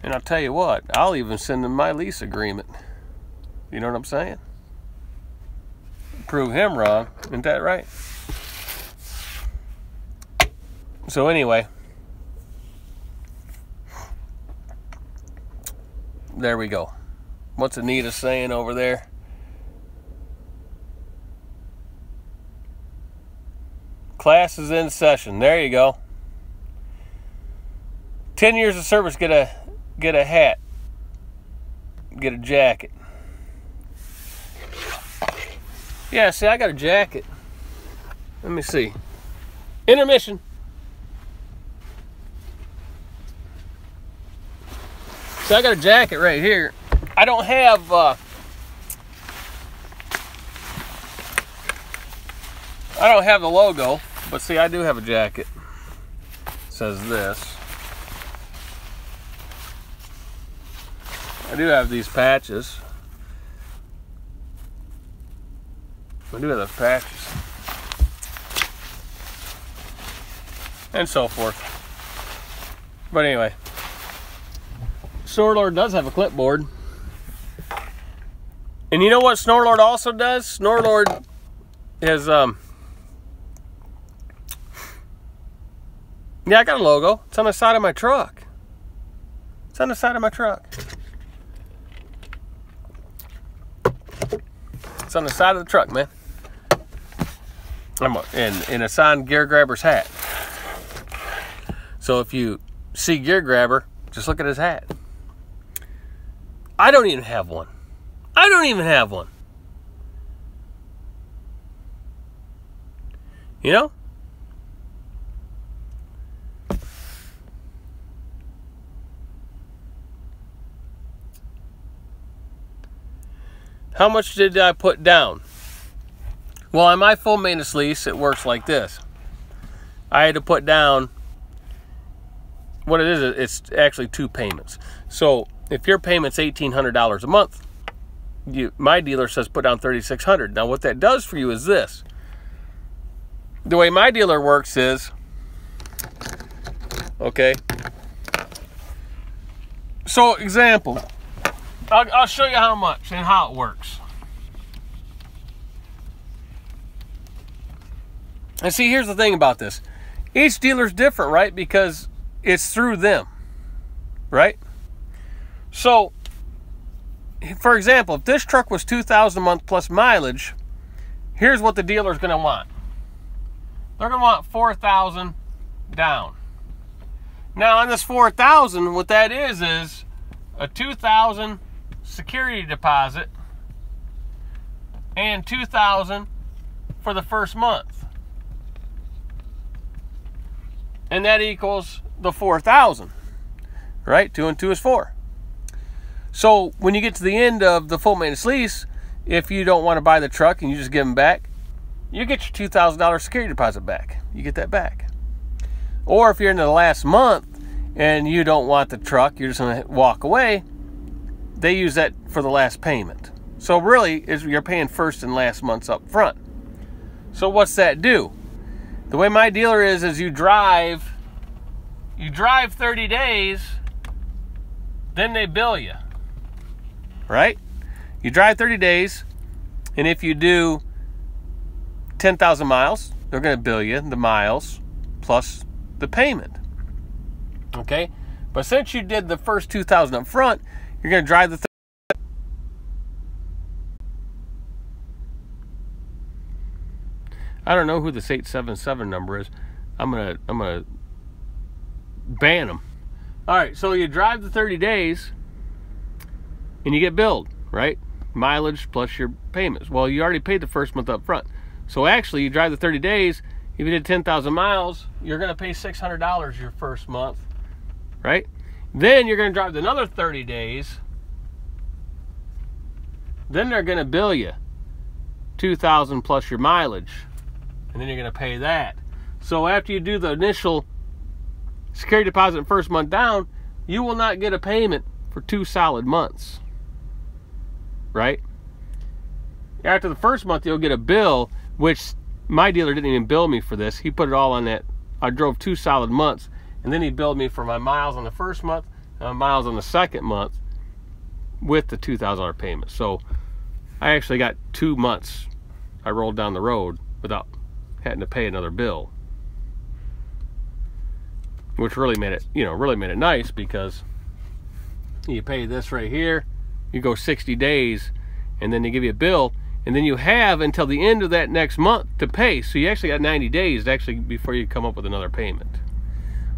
And I'll tell you what, I'll even send him my lease agreement. You know what I'm saying? Prove him wrong. Isn't that right? So anyway, there we go. What's Anita saying over there? Class is in session. There you go. 10 years of service, get a hat. Get a jacket. Yeah, see, I got a jacket. Let me see. Intermission. So I got a jacket right here. I don't have the logo, but see, I do have a jacket. It says this. I do have these patches. And so forth. But anyway, Snorlord does have a clipboard. And you know what Snorlord also does? Snorlord is yeah, I got a logo. It's on the side of my truck. It's on the on the side of the truck, man. And it's on Gear Grabber's hat. So if you see Gear Grabber, just look at his hat. I don't even have one. You know? How much did I put down? Well, on my full maintenance lease, it works like this. I had to put down, what it is, it's actually 2 payments. So if your payment's $1,800 a month, my dealer says put down $3,600. Now what that does for you is this. The way my dealer works is, okay. So example, I'll show you how much and how it works. And see, here's the thing about this. Each dealer's different, right? Because it's through them, right? So, for example, if this truck was $2,000 a month plus mileage, here's what the dealer's going to want. They're going to want $4,000 down. Now, on this $4,000, what that is a $2,000 security deposit and $2,000 for the first month. And that equals the $4,000, right? 2 and 2 is 4. So when you get to the end of the full maintenance lease, if you don't want to buy the truck and you just give them back, you get your $2,000 security deposit back. You get that back. Or if you're in the last month and you don't want the truck, you're just going to walk away, they use that for the last payment. So really, you're paying first and last months up front. So what's that do? The way my dealer is you drive 30 days, then they bill you, right? You drive 30 days, and if you do 10,000 miles, they're going to bill you the miles plus the payment, okay? But since you did the first 2,000 up front, you're going to drive the I don't know who this 877 number is. I'm gonna ban them. All right, so you drive the 30 days, and you get billed, right? Mileage plus your payments. Well, you already paid the first month up front. So actually, you drive the 30 days. If you did 10,000 miles, you're gonna pay $600 your first month, right? Then you're gonna drive another 30 days. Then they're gonna bill you $2,000 plus your mileage. And then you're going to pay that. So after you do the initial security deposit and first month down, you will not get a payment for 2 solid months, right? After the first month, you'll get a bill, which my dealer didn't even bill me for this. He put it all on that. I drove 2 solid months, and then he billed me for my miles on the first month and my miles on the second month with the $2,000 payment. So I actually got 2 months I rolled down the road without having to pay another bill, which really made it, really made it nice, because you pay this right here, you go 60 days, and then they give you a bill, and then you have until the end of that next month to pay. So you actually got 90 days actually before you come up with another payment.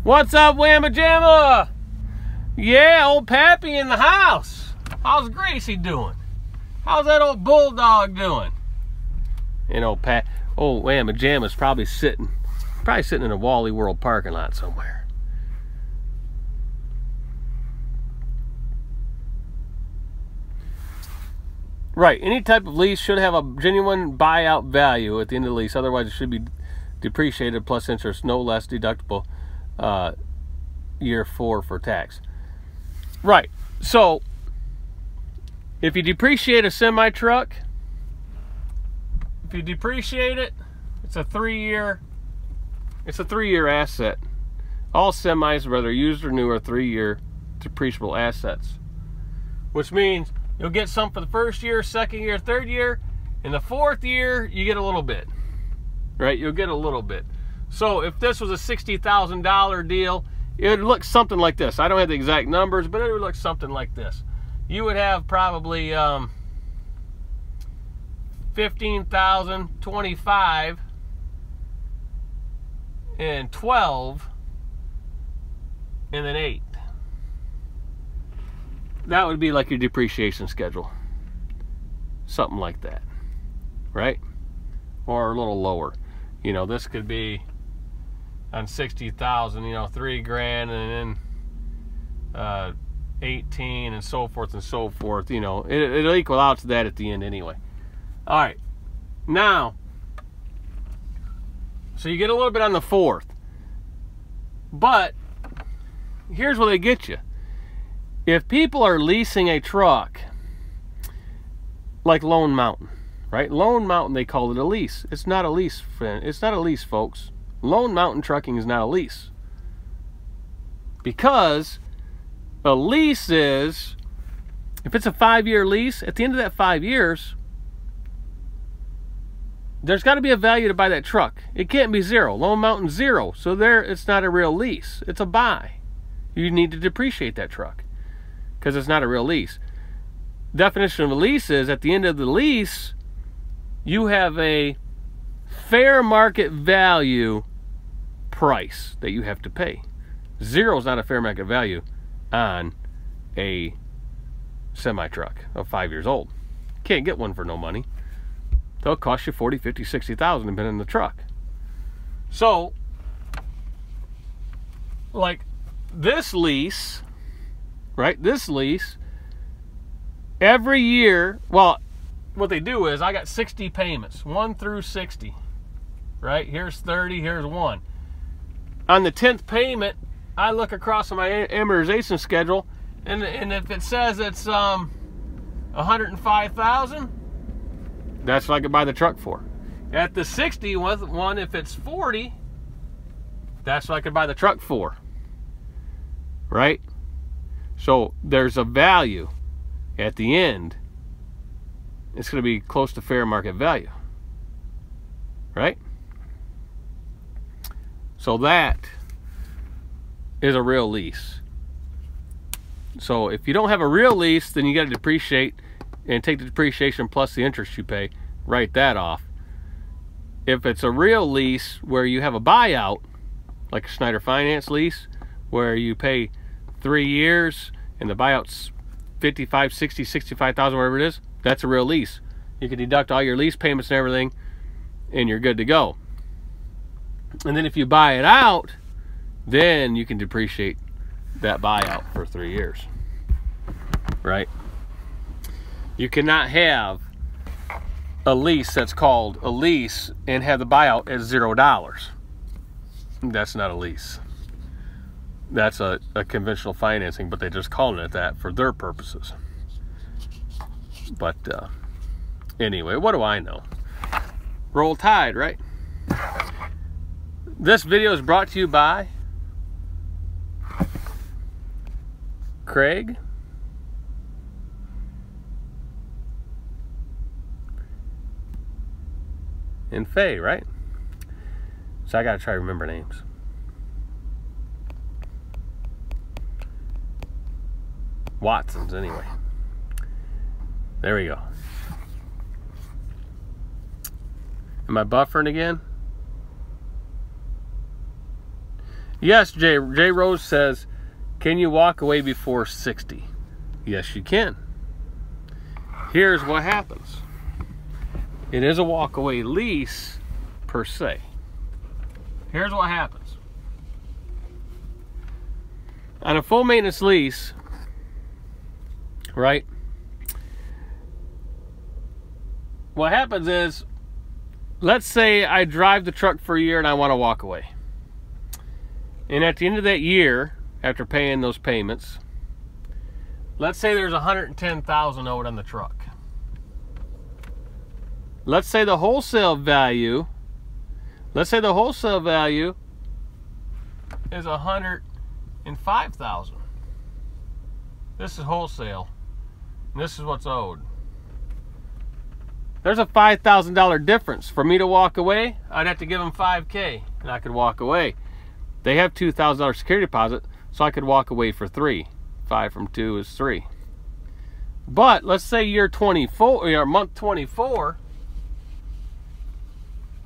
What's up, Whamma Jamma? Yeah, old Pappy in the house. How's Gracie doing? How's that old bulldog doing? And old Whamma Jamma's probably sitting in a Wally World parking lot somewhere. Right, any type of lease should have a genuine buyout value at the end of the lease. Otherwise, it should be depreciated plus interest, no less deductible year 4 for tax. Right, so if you depreciate a semi-truck, if you depreciate it, it's a 3-year asset. All semis, whether used or new, are 3-year depreciable assets, which means you'll get some for the first year, second year, third year. In the 4th year, you get a little bit, right? You'll get a little bit. So if this was a $60,000 deal, it would look something like this. I don't have the exact numbers, but it would look something like this. You would have probably 15,000, 25, and 12, and then 8. That would be like your depreciation schedule. Something like that, right? Or a little lower. This could be on 60,000, $3,000, and then 18, and so forth and so forth. It'll equal out to that at the end anyway. All right, now, so you get a little bit on the 4th, but here's where they get you. If people are leasing a truck, like Lone Mountain, right? Lone Mountain, they call it a lease. It's not a lease, friend. It's not a lease, folks. Lone Mountain Trucking is not a lease, because a lease is, if it's a 5-year lease, at the end of that 5 years, there's got to be a value to buy that truck. It can't be 0. Lone Mountain's 0. So it's not a real lease. It's a buy. You need to depreciate that truck because it's not a real lease. Definition of a lease is, at the end of the lease, you have a fair market value price that you have to pay. 0 is not a fair market value on a semi-truck of 5 years old. Can't get one for no money. They'll cost you 40, 50, 60,000 depending on the truck. So, like this lease, right? This lease, every year, well, what they do is, I got 60 payments, 1 through 60, right? Here's 30, here's 1. On the 10th payment, I look across on my amortization schedule, and if it says it's 105,000, that's what I could buy the truck for. At the 60 one, if it's 40, that's what I could buy the truck for, right? So there's a value at the end. It's going to be close to fair market value, right? So that is a real lease. So if you don't have a real lease, then you got to depreciate and take the depreciation plus the interest you pay, write that off. If it's a real lease where you have a buyout, like a Schneider Finance lease, where you pay 3 years and the buyout's 55, 60, 65,000, whatever it is, that's a real lease. You can deduct all your lease payments and everything, and you're good to go. And then if you buy it out, then you can depreciate that buyout for 3 years, right? You cannot have a lease that's called a lease and have the buyout at $0. That's not a lease. That's a conventional financing, but they just call it that for their purposes. But anyway, what do I know? Roll Tide, right? This video is brought to you by Craig and Faye, right? So I gotta try to remember names. Watsons, anyway. There we go. Am I buffering again? Yes, J Rose says, can you walk away before 60? Yes, you can. Here's what happens. It is a walk-away lease, per se. Here's what happens. On a full maintenance lease, right? What happens is, let's say I drive the truck for a year and I want to walk away. And at the end of that year, after paying those payments, let's say there's $110,000 owed on the truck. Let's say the wholesale value is $105,000. This is wholesale, and this is what's owed. There's a $5,000 difference. For me to walk away, I'd have to give them $5K, and I could walk away. They have $2,000 security deposit, so I could walk away for $3. 5 from 2 is 3. But let's say year 24, or month 24,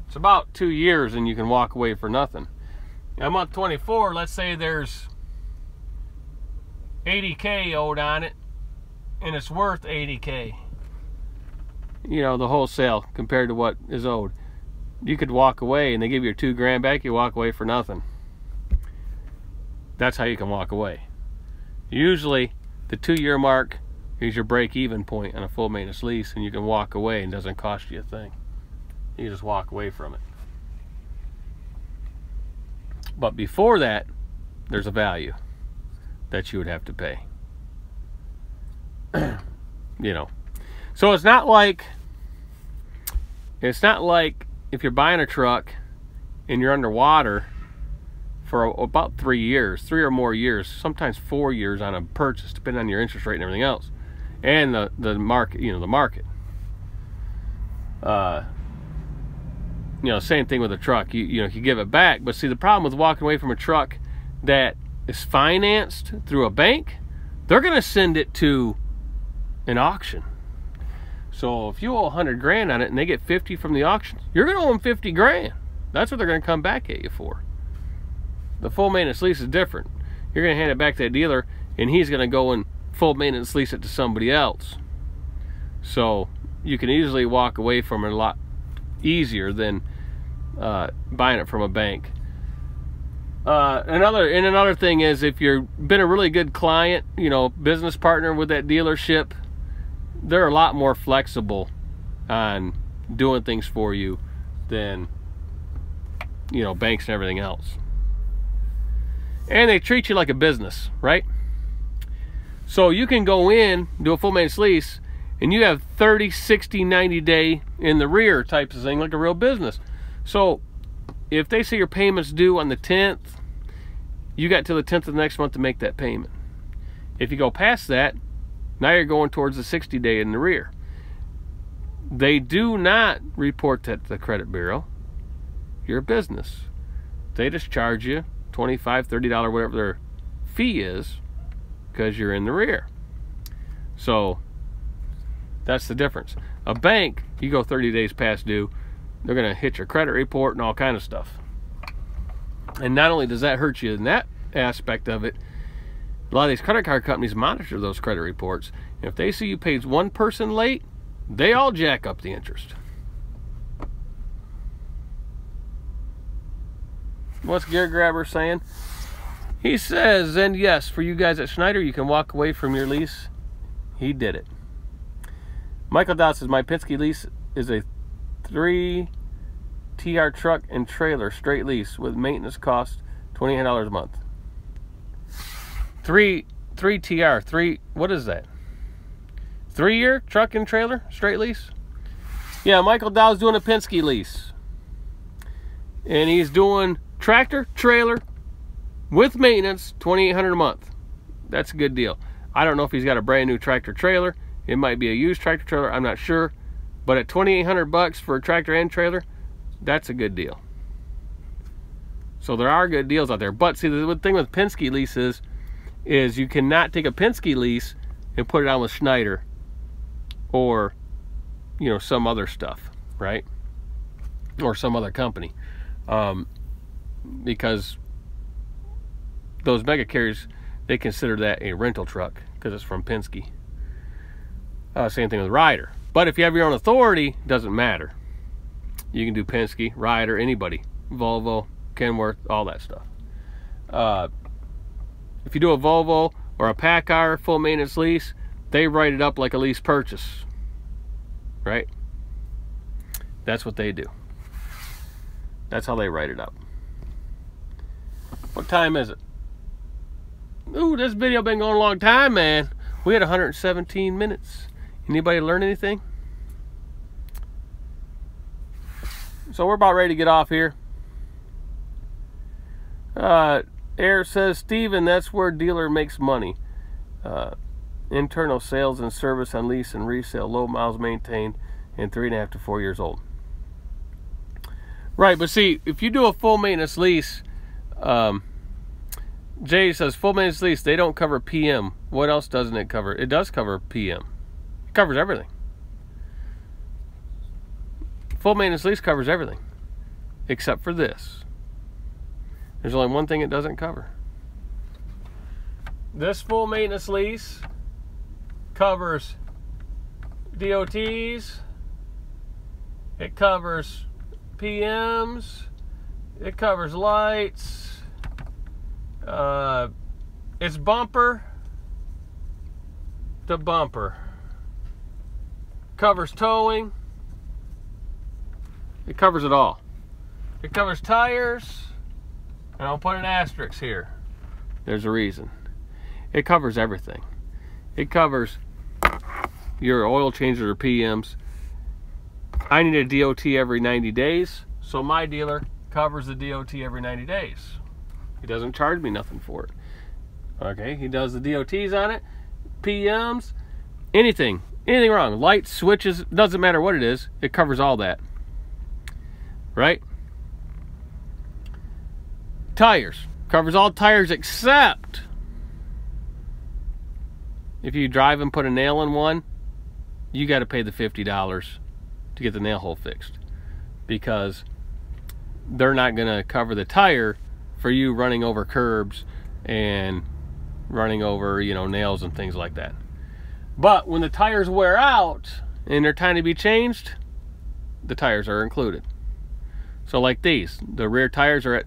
it's about 2 years, and you can walk away for nothing. Now, month 24, let's say there's $80K owed on it, and it's worth $80K. You know, the wholesale compared to what is owed. You could walk away, and they give you your $2,000 back. You walk away for nothing. That's how you can walk away. Usually, the 2-year mark is your break-even point on a full maintenance lease, and you can walk away and it doesn't cost you a thing. You just walk away from it. But before that, there's a value that you would have to pay. You know. So it's not like if you're buying a truck and you're underwater for about 3 years, 3 or more years, sometimes 4 years on a purchase, depending on your interest rate and everything else, and the market, you know, the market. You know, same thing with a truck. You know, you give it back, but see, the problem with walking away from a truck that is financed through a bank, they're going to send it to an auction. So if you owe $100,000 on it and they get 50 from the auction, you're going to owe them $50,000. That's what they're going to come back at you for. The full maintenance lease is different. You're going to hand it back to that dealer, and he's going to go and full maintenance lease it to somebody else. So you can easily walk away from it a lot easier than buying it from a bank. Another thing is, if you've been a really good client, you know, business partner with that dealership, they're a lot more flexible on doing things for you than, you know, banks and everything else. And they treat you like a business, right? So you can go in, do a full maintenance lease, and you have 30, 60, 90 day in the rear type of thing, like a real business. So if they say your payment's due on the 10th, you got till the 10th of the next month to make that payment. If you go past that, now you're going towards the 60 day in the rear. They do not report that to the credit bureau. You're a business. They just charge you $25, $30, whatever their fee is, because you're in the rear. So that's the difference. A bank, you go 30 days past due, they're going to hit your credit report and all kind of stuff. And not only does that hurt you in that aspect of it, a lot of these credit card companies monitor those credit reports. And if they see you paid one person late, they all jack up the interest. What's Gear Grabber saying? He says, and yes, for you guys at Schneider, you can walk away from your lease. He did it. Michael Dowd says, my Penske lease is a 3 TR truck and trailer straight lease with maintenance cost $2,800 a month. 3 TR, what is that? 3-year truck and trailer straight lease? Yeah, Michael Dowd's doing a Penske lease. And he's doing tractor, trailer, with maintenance, $2,800 a month. That's a good deal. I don't know if he's got a brand new tractor trailer. It might be a used tractor trailer. I'm not sure. But at $2,800 for a tractor and trailer, that's a good deal. So there are good deals out there. But see, the thing with Penske leases is you cannot take a Penske lease and put it on with Schneider or, you know, some other stuff, right? Or some other company. Because those mega carriers, they consider that a rental truck because it's from Penske. Same thing with Ryder. But if you have your own authority, it doesn't matter. You can do Penske, Ryder, anybody, Volvo, Kenworth, all that stuff. If you do a Volvo or a PACCAR full maintenance lease, they write it up like a lease purchase, right? That's what they do. That's how they write it up. What time is it? Ooh, this video been going a long time, man. We had 117 minutes. Anybody learn anything? So we're about ready to get off here. Air says, Steven, that's where dealer makes money. Internal sales and service on lease and resale, low miles maintained, and 3.5 to 4 years old. Right, but see, if you do a full maintenance lease, Jay says, full maintenance lease, they don't cover PM. What else doesn't it cover? It does cover PM. It covers everything. Full maintenance lease covers everything, except for this. There's only one thing it doesn't cover. This full maintenance lease covers DOTs, it covers PMs, it covers lights, it's bumper to bumper, covers towing, it covers it all. It covers tires, and I'll put an asterisk here. There's a reason. It covers everything. It covers your oil changes or PMs. I need a DOT every 90 days, so my dealer covers the DOT every 90 days. He doesn't charge me nothing for it. Okay, he does the DOTs on it, PMs, anything wrong. Lights, switches, doesn't matter what it is, it covers all that. Right? Tires, covers all tires except if you drive and put a nail in one, you got to pay the $50 to get the nail hole fixed, because they're not going to cover the tire for you running over curbs and running over, you know, nails and things like that. But when the tires wear out and they're time to be changed, the tires are included. So like these, the rear tires are at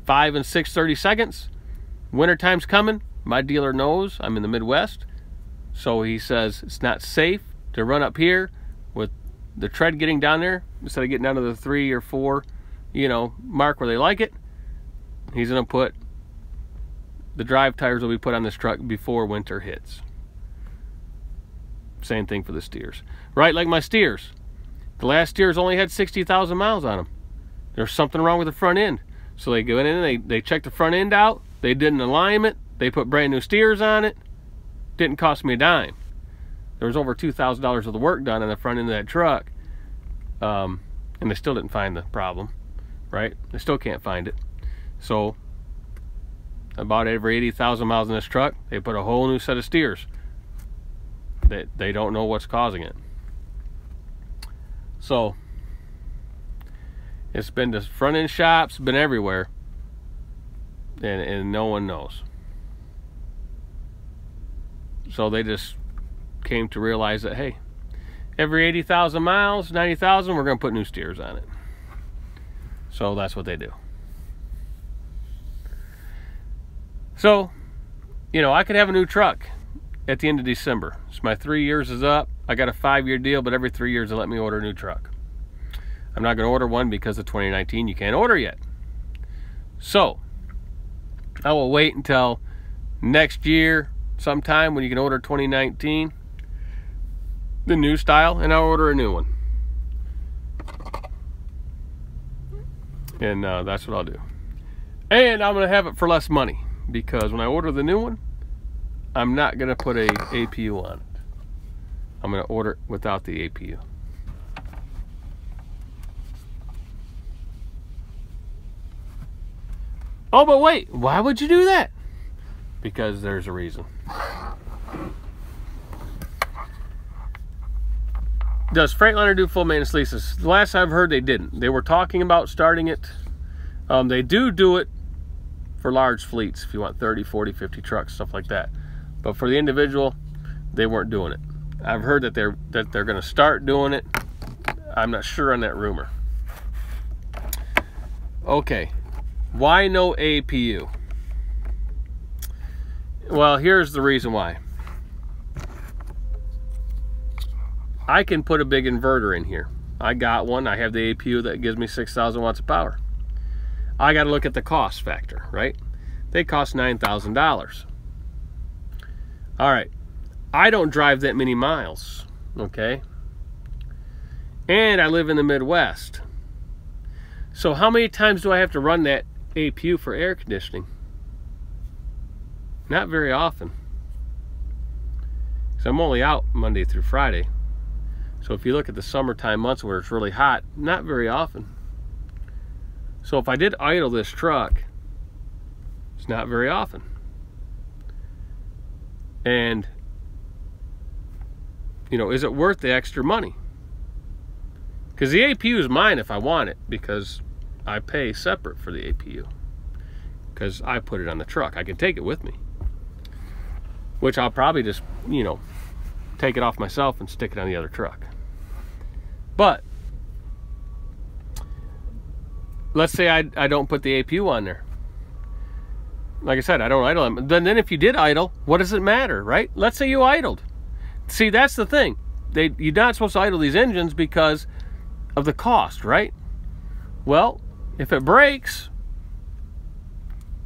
5 and 6/30 seconds. Winter time's coming. My dealer knows I'm in the Midwest, so he says it's not safe to run up here with the tread getting down there instead of getting down to the 3 or 4, you know, mark where they like it. He's gonna put the drive tires will be put on this truck before winter hits. Same thing for the steers. Right, like my steers. The last steers only had 60,000 miles on them. There's something wrong with the front end. So they go in and they check the front end out. They did an alignment. They put brand new steers on it. Didn't cost me a dime. There was over $2,000 of the work done on the front end of that truck. And they still didn't find the problem, right? They still can't find it. So about every 80,000 miles in this truck, they put a whole new set of steers. They don't know what's causing it. So it's been to front end shops, been everywhere, and no one knows. So they just came to realize that, hey, every 80,000 miles, 90,000, we're going to put new steers on it. So that's what they do. So, you know, I could have a new truck at the end of December. So my 3 years is up. I got a 5-year deal, but every 3 years they let me order a new truck. I'm not going to order one because of 2019. You can't order yet. So I will wait until next year sometime when you can order 2019, the new style, and I'll order a new one. And that's what I'll do. And I'm going to have it for less money, because when I order the new one, I'm not going to put a APU on it. I'm going to order it without the APU. Oh, but wait, why would you do that? Because there's a reason. Does Freightliner do full maintenance leases? The last I've heard, they didn't. They were talking about starting it. They do it for large fleets, if you want 30, 40, 50 trucks, stuff like that. But for the individual, they weren't doing it. I've heard that they're going to start doing it. I'm not sure on that rumor. Okay, why no APU? Well, here's the reason why. I can put a big inverter in here. I got one. I have the APU that gives me 6,000 watts of power. I got to look at the cost factor, right? They cost $9,000. All right. I don't drive that many miles, okay? And I live in the Midwest. So how many times do I have to run that APU for air conditioning? Not very often. So I'm only out Monday through Friday. So if you look at the summertime months where it's really hot, not very often. So if I did idle this truck, it's not very often. And, you know, is it worth the extra money? Because the APU is mine if I want it, because I pay separate for the APU. Because I put it on the truck. I can take it with me. Which I'll probably just, you know, take it off myself and stick it on the other truck. But let's say I don't put the APU on there. Like I said, I don't idle them. Then if you did idle, what does it matter, right? Let's say you idled. See, that's the thing. You're not supposed to idle these engines because of the cost, right? Well, if it breaks,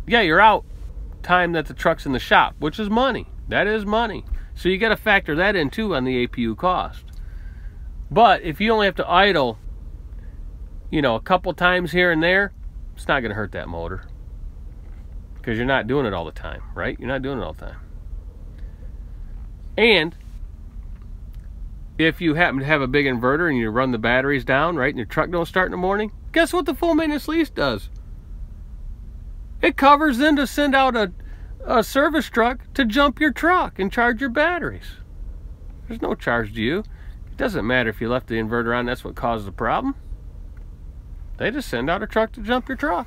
yeah, you're out time that the truck's in the shop, which is money. That is money. So you got to factor that in too on the APU cost. But if you only have to idle, you know, a couple times here and there, it's not going to hurt that motor. Because you're not doing it all the time, right? You're not doing it all the time. And if you happen to have a big inverter and you run the batteries down, right, and your truck don't start in the morning, guess what the full maintenance lease does? It covers them to send out a service truck to jump your truck and charge your batteries. There's no charge to you. It doesn't matter if you left the inverter on, that's what caused the problem. They just send out a truck to jump your truck.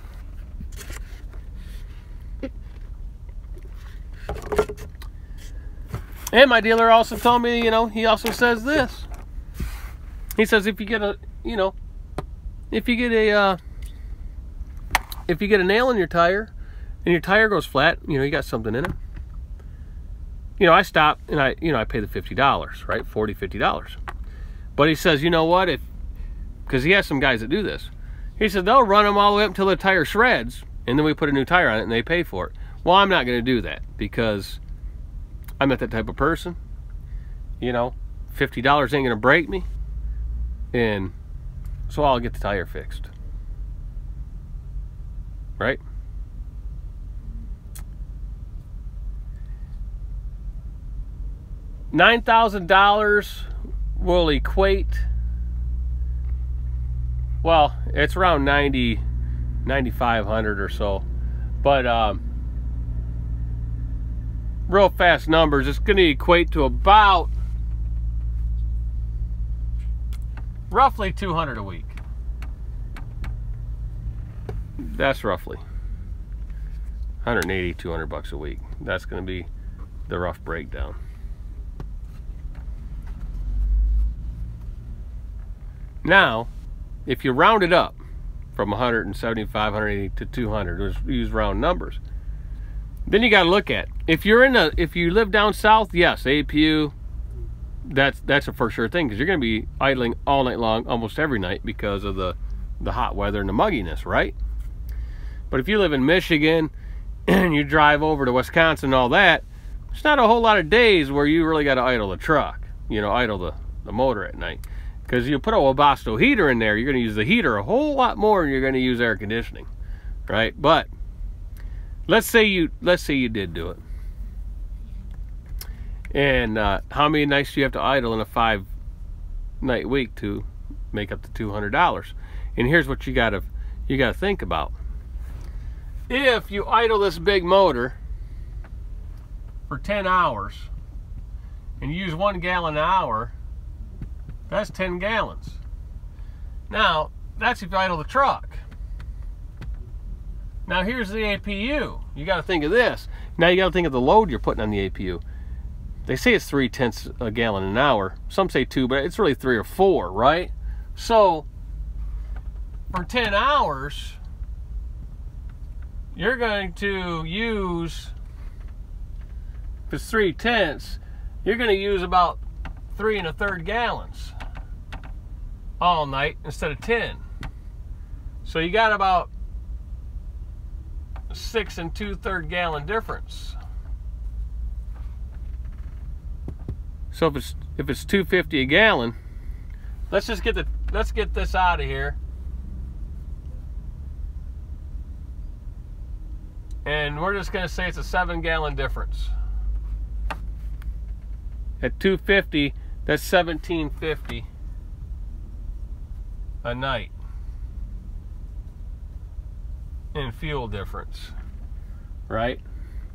And my dealer also told me, you know, he also says this. He says if you get a, you know, if you get a nail in your tire and your tire goes flat, you know, you got something in it. You know, I stop and I pay the $50, right? $40, $50. But he says, you know what, because he has some guys that do this. He said they'll run them all the way up until the tire shreds, and then we put a new tire on it and they pay for it. Well, I'm not going to do that because I'm not that type of person. You know, $50 ain't gonna break me, and so I'll get the tire fixed, right? $9,000 will equate, well, it's around 9,500 or so, but real fast numbers, it's going to equate to about roughly $200 a week. That's roughly 180, 200 bucks a week. That's going to be the rough breakdown. Now, if you round it up from 175, 180 to 200, use round numbers, then you got to look at, if you live down south, yes, APU, that's a for sure thing, because you're going to be idling all night long, almost every night, because of the hot weather and the mugginess, right? But if you live in Michigan and you drive over to Wisconsin and all that, it's not a whole lot of days where you really got to idle the truck, idle the motor at night. Because you put a Webasto heater in there, you're going to use the heater a whole lot more than you're going to use air conditioning, right? But let's say you did do it, and how many nights do you have to idle in a 5-night week to make up the $200? And here's what you got to think about: if you idle this big motor for 10 hours and you use 1 gallon an hour, that's 10 gallons. Now, that's if you idle the truck. Now, here's the APU. You got to think of this. Now, you got to think of the load you're putting on the APU. They say it's 0.3 a gallon an hour. Some say 2, but it's really 3 or 4, right? So, for 10 hours, you're going to use, if it's 0.3, you're going to use about 3 1/3 gallons all night instead of 10. So you got about 6 2/3 gallon difference. So if it's $2.50 a gallon, let's get this out of here, and we're just going to say it's a 7-gallon difference. At $2.50, that's $17.50 a night in fuel difference, right?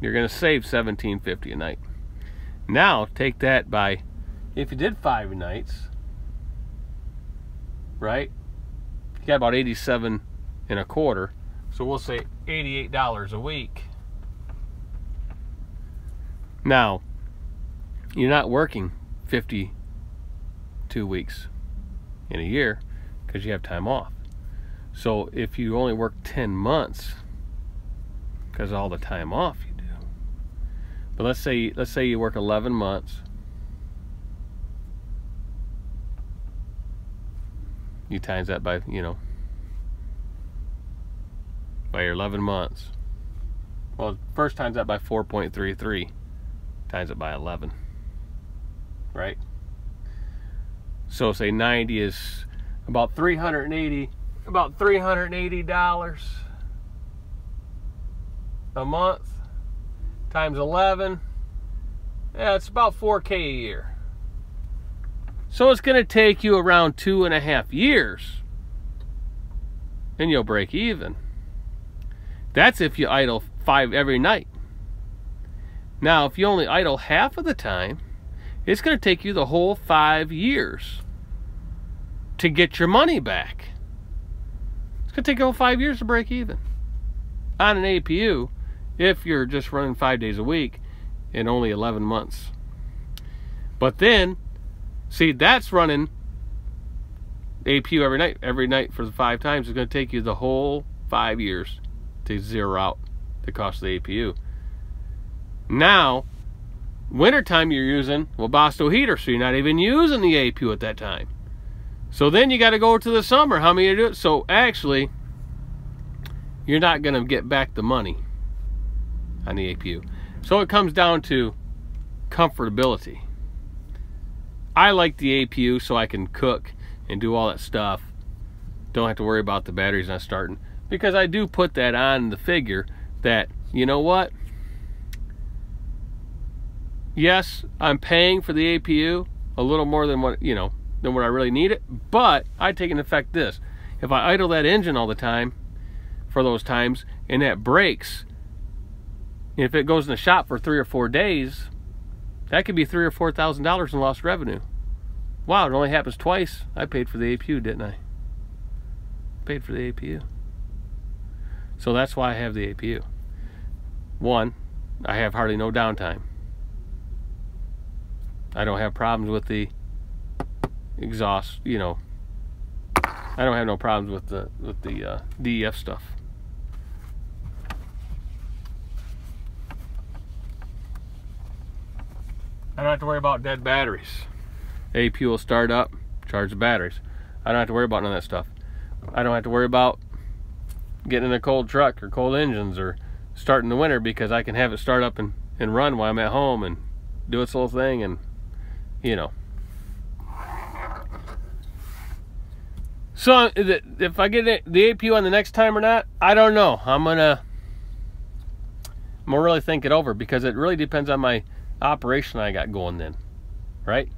You're going to save $17.50 a night. Now take that by, if you did 5 nights, right? You got about 87 1/4, so we'll say $88 a week. Now, you're not working 52 weeks in a year because you have time off. So if you only work 10 months because of all the time off you do, but let's say you work 11 months, you times that by your 11 months. Well, first times that by 4.33, times it by 11. Right? So say 90 is about $380 a month times 11. Yeah, it's about $4K a year. So it's going to take you around 2.5 years, and you'll break even. That's if you idle 5 every night. Now, if you only idle half of the time, it's going to take you the whole 5 years to get your money back. It's going to take you all 5 years to break even on an APU if you're just running 5 days a week in only 11 months. But then, see, that's running APU every night for the 5 times. It's going to take you the whole 5 years to zero out the cost of the APU. Now, wintertime you're using Webasto heater, so you're not even using the APU at that time. So then you got to go to the summer. How many do it? So actually, you're not going to get back the money on the APU. So it comes down to comfortability. I like the APU so I can cook and do all that stuff. Don't have to worry about the batteries not starting, because I do put that on the figure that, you know what, yes, I'm paying for the APU a little more than what, you know, than what I really need it, but I take into effect this: if I idle that engine all the time for those times and that breaks, if it goes in the shop for 3 or 4 days, that could be $3,000 or $4,000 in lost revenue. Wow, it only happens twice. I paid for the APU, didn't I? Paid for the APU. So that's why I have the APU. One, I have hardly no downtime. I don't have problems with the exhaust, you know. I don't have no problems with the DEF stuff. I don't have to worry about dead batteries. APU will start up, charge the batteries. I don't have to worry about none of that stuff. I don't have to worry about getting in a cold truck or cold engines or starting the winter, because I can have it start up and run while I'm at home and do its little thing, and you know. So if I get the APU on the next time or not, I don't know. I'm gonna really think it over, because it really depends on my operation I got going then, right?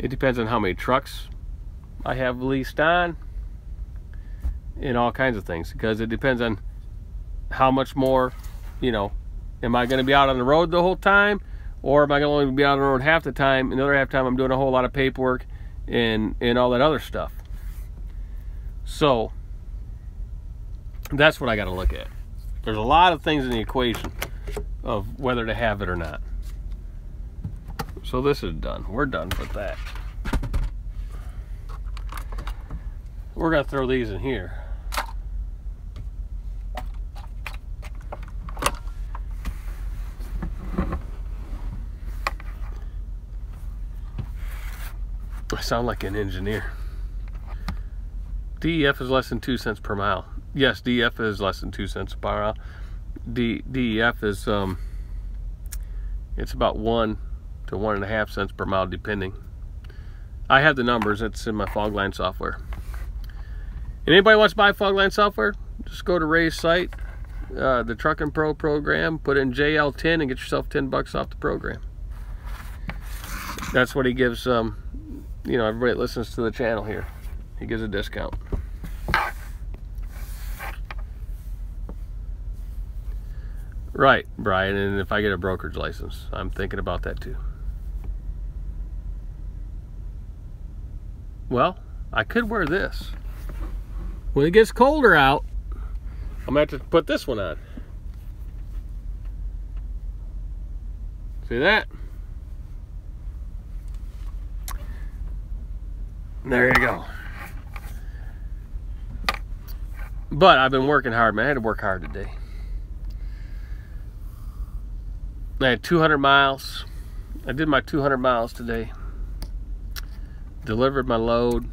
It depends on how many trucks I have leased on and all kinds of things, because it depends on how much more, you know, am I going to be out on the road the whole time, or am I going to only be out on the road half the time, and the other half the time I'm doing a whole lot of paperwork and all that other stuff. So that's what I got to look at. There's a lot of things in the equation of whether to have it or not. So this is done. We're done with that. We're going to throw these in here. I sound like an engineer. DEF is less than 2 cents per mile. Yes, DEF is less than 2 cents per mile. DEF is it's about 1 to 1.5 cents per mile, depending. I have the numbers. It's in my Fogline software. And anybody wants to buy Fogline software, just go to Ray's site, the Truckin' Pro program, put in JL10 and get yourself $10 off the program. That's what he gives you know, everybody that listens to the channel here. He gives a discount. Right, Brian, and if I get a brokerage license, I'm thinking about that too. Well, I could wear this. When it gets colder out, I'm going to have to put this one on. See that? There you go. But I've been working hard, man. I had to work hard today. I had 200 miles. I did my 200 miles today. Delivered my load.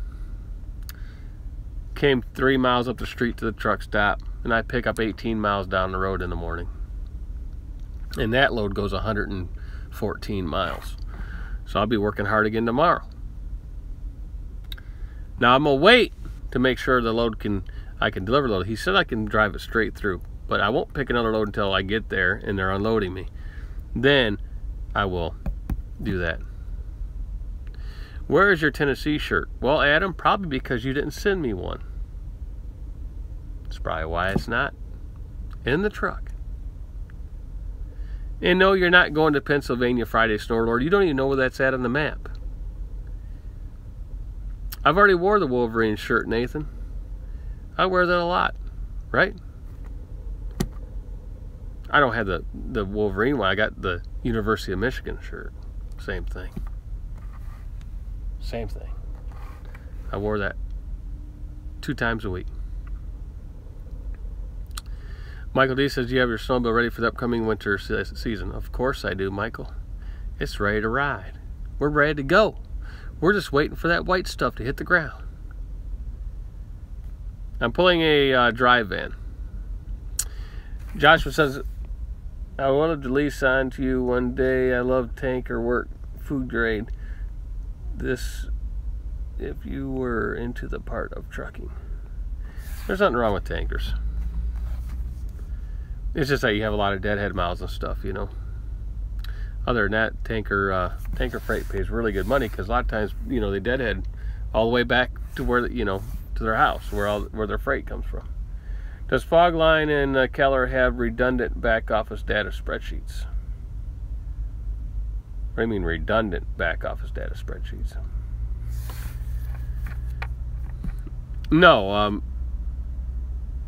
Came 3 miles up the street to the truck stop. And I pick up 18 miles down the road in the morning. And that load goes 114 miles. So I'll be working hard again tomorrow. Now I'm going to wait to make sure the load I can deliver the load. He said I can drive it straight through. But I won't pick another load until I get there and they're unloading me. Then I will do that. Where is your Tennessee shirt? Well, Adam, probably because you didn't send me one. That's probably why it's not in the truck. And no, you're not going to Pennsylvania Friday Snorelord. You don't even know where that's at on the map. I've already wore the Wolverine shirt, Nathan. I wear that a lot, right? I don't have the Wolverine one. I got the University of Michigan shirt. Same thing. Same thing. I wore that 2 times a week. Michael D says, do you have your snowmobile ready for the upcoming winter season? Of course I do, Michael. It's ready to ride. We're ready to go. We're just waiting for that white stuff to hit the ground. I'm pulling a drive van. Joshua says, I wanted to lease on to you one day. I love tanker work, food grade. this if you were into the part of trucking. There's nothing wrong with tankers. It's just that you have a lot of deadhead miles and stuff, you know. Other than that, tanker freight pays really good money, because a lot of times, you know, they deadhead all the way back to where, you know, to their house, where their freight comes from. Does Fogline and Keller have redundant back office data spreadsheets? What do you mean redundant back office data spreadsheets? No,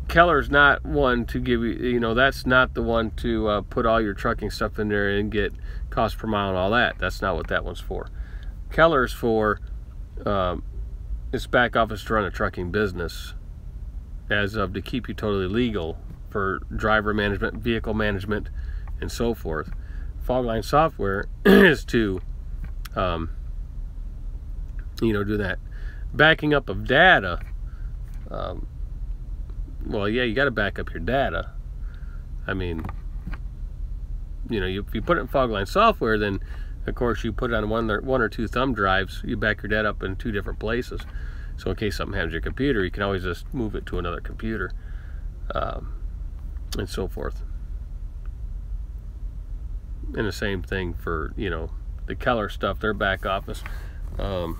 Keller's not one to give you, you know, that's not the one to put all your trucking stuff in there and get cost per mile and all that. That's not what that one's for. Keller's for, it's back office to run a trucking business, as of to keep you totally legal for driver management, vehicle management, and so forth. Fogline software is to, you know, do that. Backing up of data, well, yeah, you got to back up your data. I mean, you know, if you put it in Fogline software, then of course you put it on one or two thumb drives. You back your data up in 2 different places. So in case something happens to your computer, you can always just move it to another computer, and so forth. And the same thing for, you know, the Keller stuff, their back office. You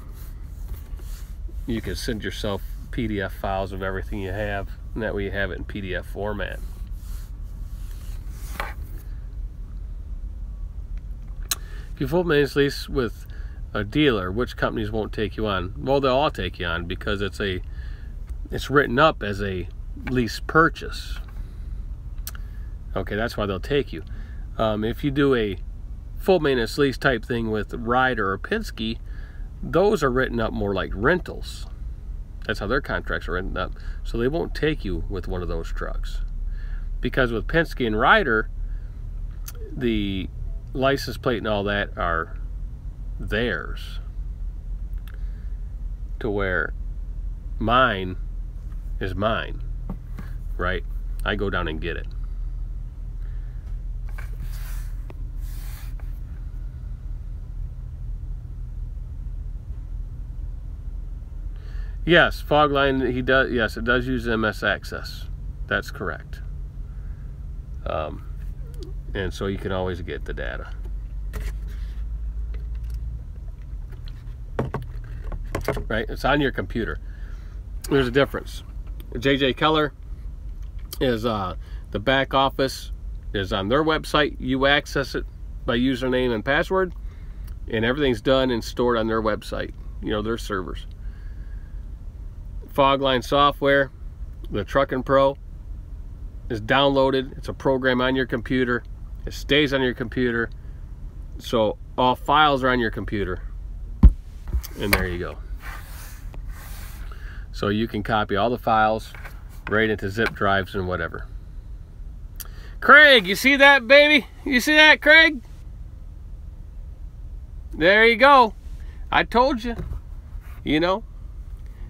can send yourself PDF files of everything you have, and that way you have it in PDF format. If you full maintenance lease with a dealer, which companies won't take you on? Well, they'll all take you on, because it's written up as a lease purchase. Okay, that's why they'll take you. If you do a full maintenance lease type thing with Ryder or Penske, those are written up more like rentals. That's how their contracts are written up. So they won't take you with one of those trucks, because with Penske and Ryder, the license plate and all that are theirs, to where mine is mine, right? I go down and get it. Yes, Fogline, he does. Yes, it does use MS Access. That's correct. And so you can always get the data. Right? It's on your computer. There's a difference. JJ Keller is the back office is on their website. You access it by username and password, and everything's done and stored on their website, you know, their servers. Fogline software, the Truckin' Pro, is downloaded. It's a program on your computer. It stays on your computer. So all files are on your computer. And there you go. So you can copy all the files right into zip drives and whatever. Craig, you see that, baby? You see that, Craig? There you go. I told you. You know.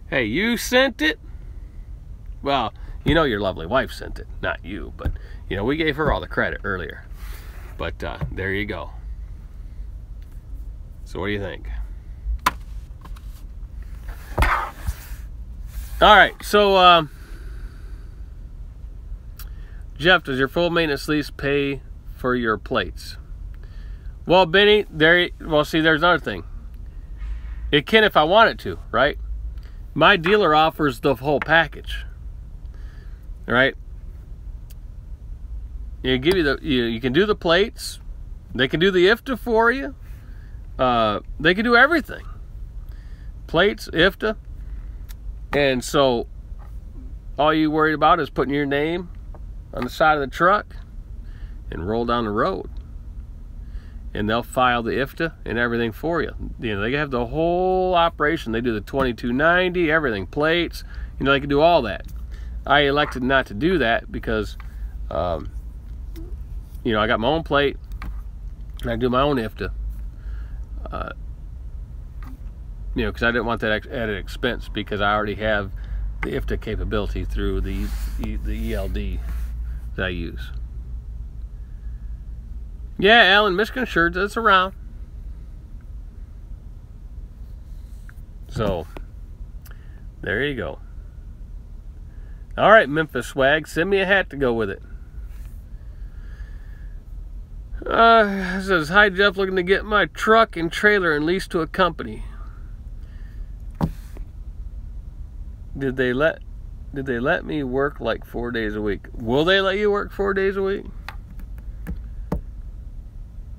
Hey, you sent it? Well, you know your lovely wife sent it, not you. But, you know, we gave her all the credit earlier. But there you go. So what do you think? All right, so Jeff, does your full maintenance lease pay for your plates? Well, Benny, see, there's another thing. It can if I want it to, right? My dealer offers the whole package. All right? You give you you can do the plates. They can do the IFTA for you. They can do everything. Plates, IFTA. And so all you worried about is putting your name on the side of the truck and roll down the road. And they'll file the IFTA and everything for you. You know, they have the whole operation. They do the 2290, everything, plates. You know, they can do all that. I elected not to do that because, you know, I got my own plate and I do my own IFTA. You know, because I didn't want that added expense, because I already have the IFTA capability through the ELD that I use. Yeah, Alan, Michigan Insurance, it's around. So, there you go. All right, Memphis swag, send me a hat to go with it. It says, hi Jeff, looking to get my truck and trailer and lease to a company. Did they let me work like 4 days a week? Will they let you work 4 days a week?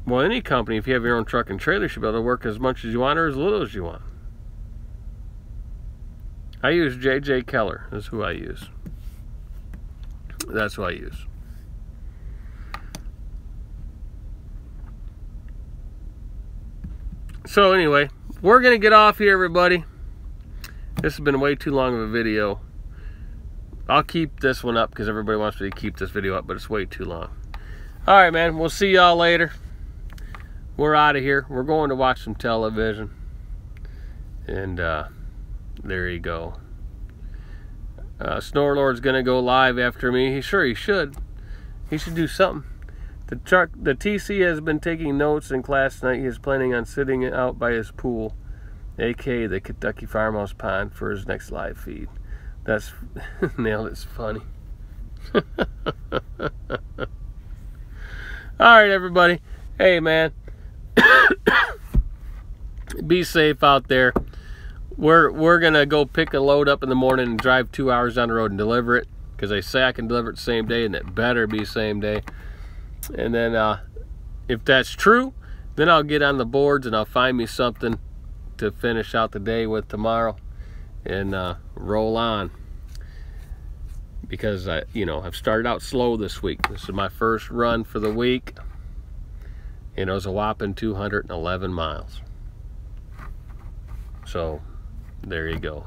Well, any company, if you have your own truck and trailer, should be able to work as much as you want or as little as you want. I use JJ Keller. That's who I use. That's who I use. So anyway, we're going to get off here, everybody. This has been way too long of a video. I'll keep this one up because everybody wants me to keep this video up, but it's way too long. All right, man. We'll see y'all later. We're out of here. We're going to watch some television. And there you go. Snorlord's going to go live after me. He should. He should do something. The TC has been taking notes in class tonight. He is planning on sitting out by his pool, aka the Kentucky Farmhouse Pond, for his next live feed. That's nailed. It's funny. All right, everybody. Hey, man. Be safe out there. We're gonna go pick a load up in the morning and drive 2 hours down the road and deliver it, because they say I can deliver it the same day, and it better be same day. And then if that's true, then I'll get on the boards and I'll find me something to finish out the day with tomorrow and roll on, because I've started out slow this week. This is my first run for the week, and it was a whopping 211 miles. So there you go.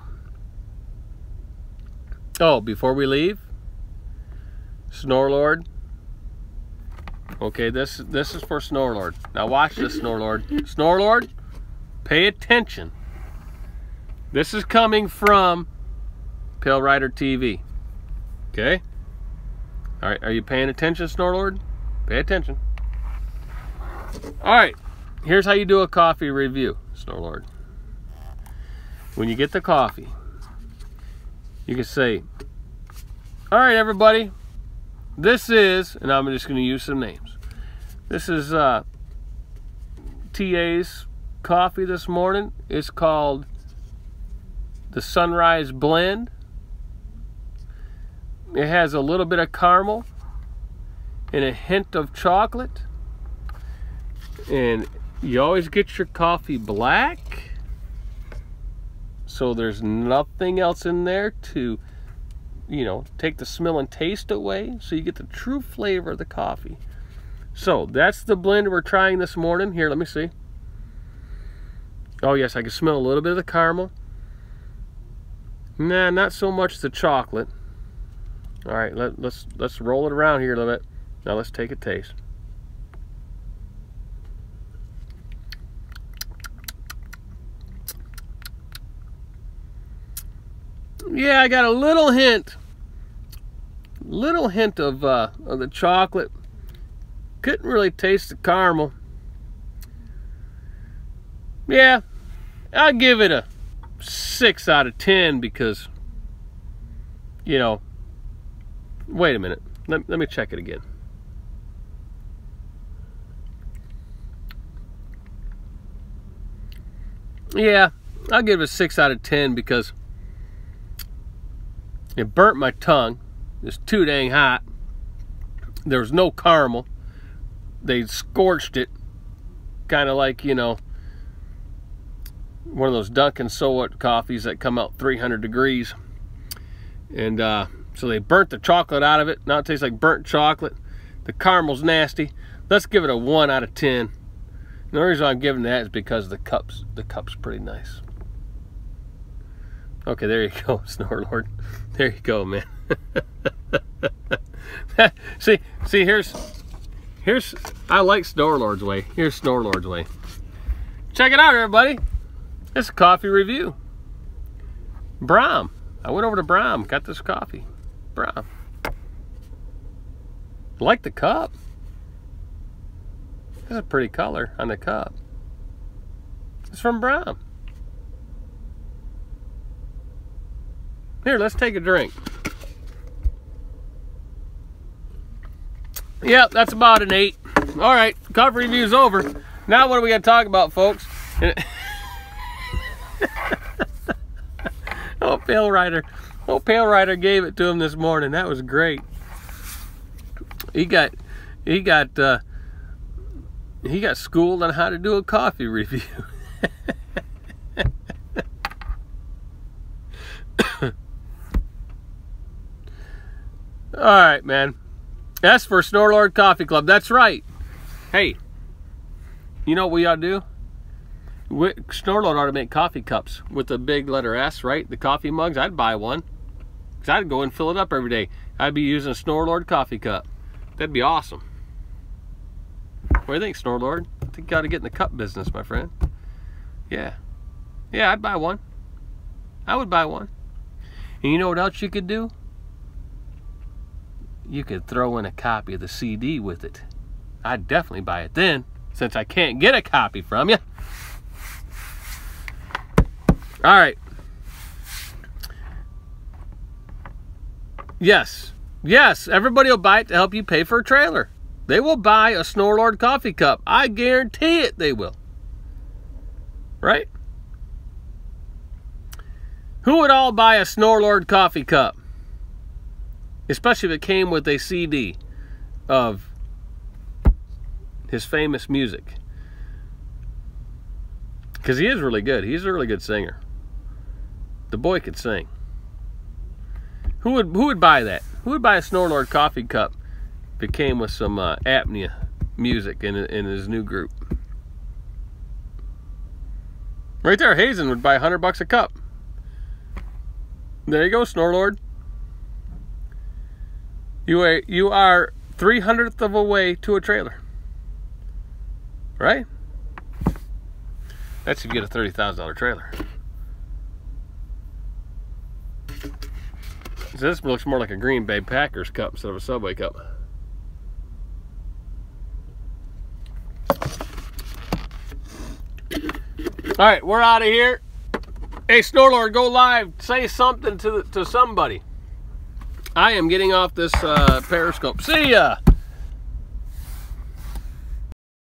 Oh, before we leave, Snorlord. Okay, this is for Snorlord. Now watch this, Snorlord. Snorlord, pay attention. This is coming from Pale Rider TV. Okay? All right, are you paying attention, Snorlord? Pay attention. All right, here's how you do a coffee review, Snorlord. When you get the coffee, you can say, all right, everybody, this is, and I'm just going to use some names. This is TA's coffee this morning. It's called the Sunrise Blend. It has a little bit of caramel and a hint of chocolate. And you always get your coffee black, so there's nothing else in there to, take the smell and taste away, so you get the true flavor of the coffee. So that's the blend we're trying this morning. Here, let me see. Oh yes, I can smell a little bit of the caramel. Nah, not so much the chocolate. All right, let's roll it around here a little bit. Now let's take a taste. Yeah, I got a little hint of the chocolate. Couldn't really taste the caramel. Yeah, I'll give it a 6 out of 10 because, wait a minute. Let me check it again. Yeah, I'll give it a 6 out of 10 because it burnt my tongue. It's too dang hot. There was no caramel. They scorched it, kind of like, one of those Dunkin' Soda coffees that come out 300 degrees. And so they burnt the chocolate out of it. Now it tastes like burnt chocolate. The caramel's nasty. Let's give it a 1 out of 10. And the reason I'm giving that is because the cup's pretty nice. Okay, there you go, Snorlord. There you go, man. see, here's I like Snorlord's way. Here's Snorlord's way. Check it out, everybody. It's a coffee review. Brahm. I went over to Brahm, got this coffee. Brahm. Like the cup. That's a pretty color on the cup. It's from Brahm. Here, let's take a drink. Yep, that's about an 8. All right, coffee review's over. Now what are we going to talk about, folks? Oh, Pale Rider gave it to him this morning. That was great. He got schooled on how to do a coffee review. All right, man. That's for Snorlord Coffee Club. That's right. Hey, you know what we ought to do? Snorlord ought to make coffee cups with the big letter S, right? The coffee mugs. I'd buy one. Because I'd go and fill it up every day. I'd be using a Snorlord coffee cup. That'd be awesome. What do you think, Snorlord? I think you got to get in the cup business, my friend. Yeah. Yeah, I'd buy one. I would buy one. And you know what else you could do? You could throw in a copy of the CD with it. I'd definitely buy it then, since I can't get a copy from you. All right. Yes. Yes, everybody will buy it to help you pay for a trailer. They will buy a Snorlord coffee cup. I guarantee it they will. Right? Who would all buy a Snorlord coffee cup? Especially if it came with a CD of his famous music. Because he is really good. He's a really good singer. The boy could sing. Who would buy that? Who would buy a Snorlord coffee cup if it came with some apnea music in his new group? Right there, Hazen would buy $100 a cup. There you go, Snorlord. You are 300th of a way to a trailer. Right? That's if you get a $30,000 trailer. So this looks more like a Green Bay Packers cup instead of a Subway cup. All right, we're out of here. Hey, Snorlord, go live. Say something to somebody. I am getting off this Periscope. See ya.